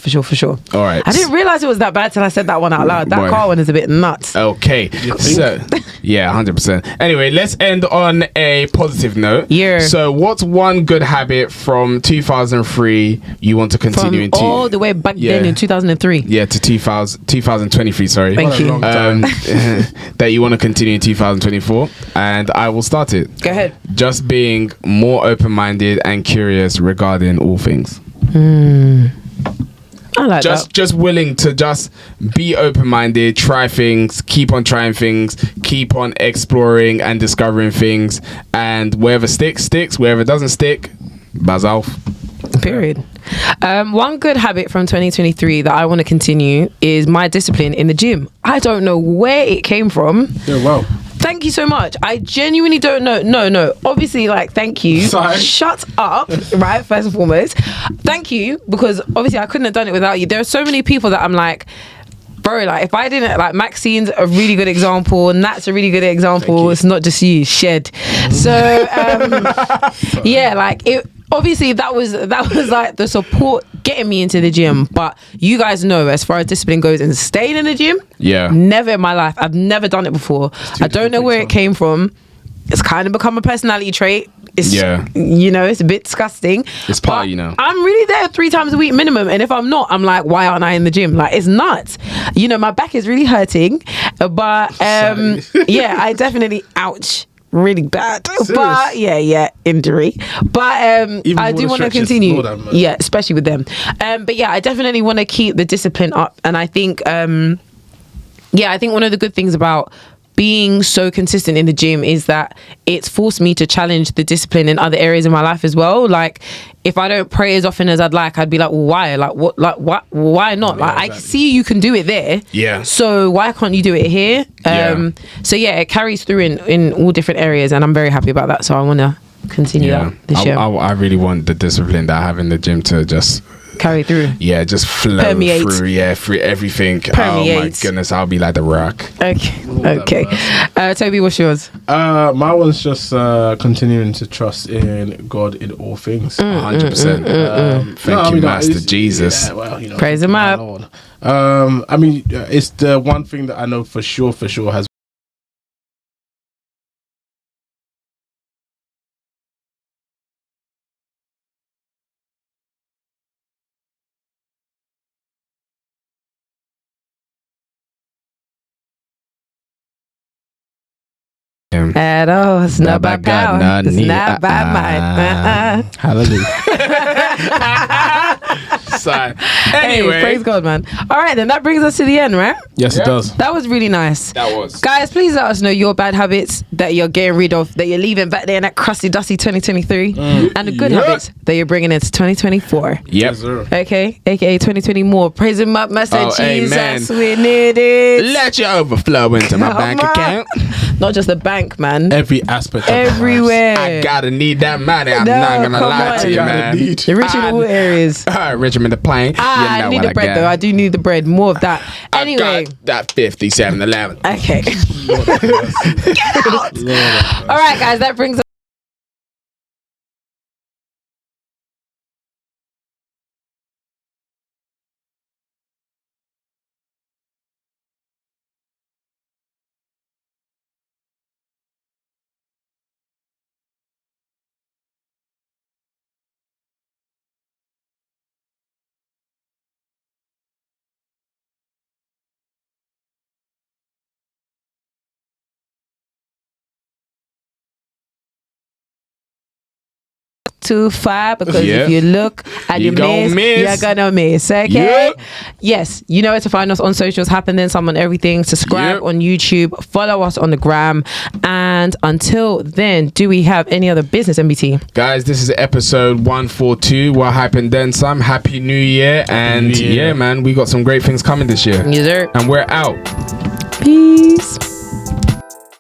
B: All right.
A: I didn't realize it was that bad till I said that one out loud. That
B: Boy.
A: car one is a bit nuts.
B: Okay. So, yeah, 100%. Anyway, let's end on a positive note.
A: Yeah.
B: So, what's one good habit from 2003 you want to continue
A: From
B: into?
A: all the way back then in 2003.
B: Yeah, to 2023, sorry.
A: Thank you.
B: That you want to continue in 2024. And I will start it.
A: Go ahead.
B: Just being more open-minded and curious regarding all things.
A: I like that.
B: Just willing to just be open-minded, try things, keep on trying things, keep on exploring and discovering things, and wherever sticks, wherever doesn't stick, buzz off.
A: Period. One good habit from 2023 that I want to continue is my discipline in the gym. I don't know where it came from.
C: Yeah, wow.
A: Thank you so much. I genuinely don't know. No. Obviously, like, thank you.
C: Sorry.
A: Shut up, right? First and foremost. Thank you, because obviously I couldn't have done it without you. There are so many people that I'm like, bro, like, if I didn't, like, Maxine's a really good example, Nat's a really good example. It's not just you, Shed. So, yeah, like, it. Obviously, that was like the support getting me into the gym. But you guys know, as far as discipline goes and staying in the gym, never in my life. I've never done it before. I don't know where it came from. It's kind of become a personality trait. It's, it's a bit disgusting.
B: It's part,
A: I'm really there 3 times a week minimum. And if I'm not, I'm like, why aren't I in the gym? Like, it's nuts. My back is really hurting. But, I definitely, ouch. Really bad.
C: Serious?
A: But injury. But I do want to continue. Especially with them. But yeah, I definitely want to keep the discipline up. And I think I think one of the good things about being so consistent in the gym is that it's forced me to challenge the discipline in other areas of my life as well. Like, if I don't pray as often as I'd like, I'd be like, well, why? Like, what? Like, what? Why not? Like, exactly. I see you can do it there. Yeah. So why can't you do it here? So yeah, it carries through in all different areas, and I'm very happy about that. So I want to continue that this year.
B: I really want the discipline that I have in the gym to just
A: carry through.
B: Yeah, just flow
A: permeate
B: through. Through everything.
A: Permeate.
B: Oh my goodness, I'll be like the Rock.
A: Okay. Toby, what's yours?
C: My one's just continuing to trust in God in all things.
B: 100%. Thank you, Master Jesus.
C: Yeah, well,
A: praise him up.
C: It's the one thing that I know for sure has
A: at all. It's not by power. It's not by might.
C: Hallelujah.
B: So, anyway,
A: praise God, man. All right, then that brings us to the end, right?
C: Yes, it does.
A: That was really nice.
B: That was.
A: Guys, please let us know your bad habits that you're getting rid of, that you're leaving back there in that crusty, dusty 2023, and the good habits that you're bringing into 2024.
B: Yep.
A: Okay, aka 2020 more. Praise him up, Master Jesus.
B: Amen.
A: We need it.
B: Let you overflow into my bank account.
A: Not just the bank, man.
C: Every aspect of
A: everywhere.
B: I gotta need that money. I'm not gonna lie to you, man.
A: The rich in all areas.
B: Richmond the plane.
A: I need the bread though. I do need the bread. More of that. Anyway,
B: I got that 5711.
A: Okay. Get out. All right, guys. That brings us. Too far, because if you look and you miss, you're gonna miss. Okay. Yes, you know where to find us on socials. Happen Then Some on everything. Subscribe on YouTube. Follow us on the gram. And until then, do we have any other business, MBT?
B: Guys, this is episode 142. What happened then some? Happy New Year. And yeah, man, we got some great things coming this year.
A: Yes, sir.
B: And we're out.
A: Peace.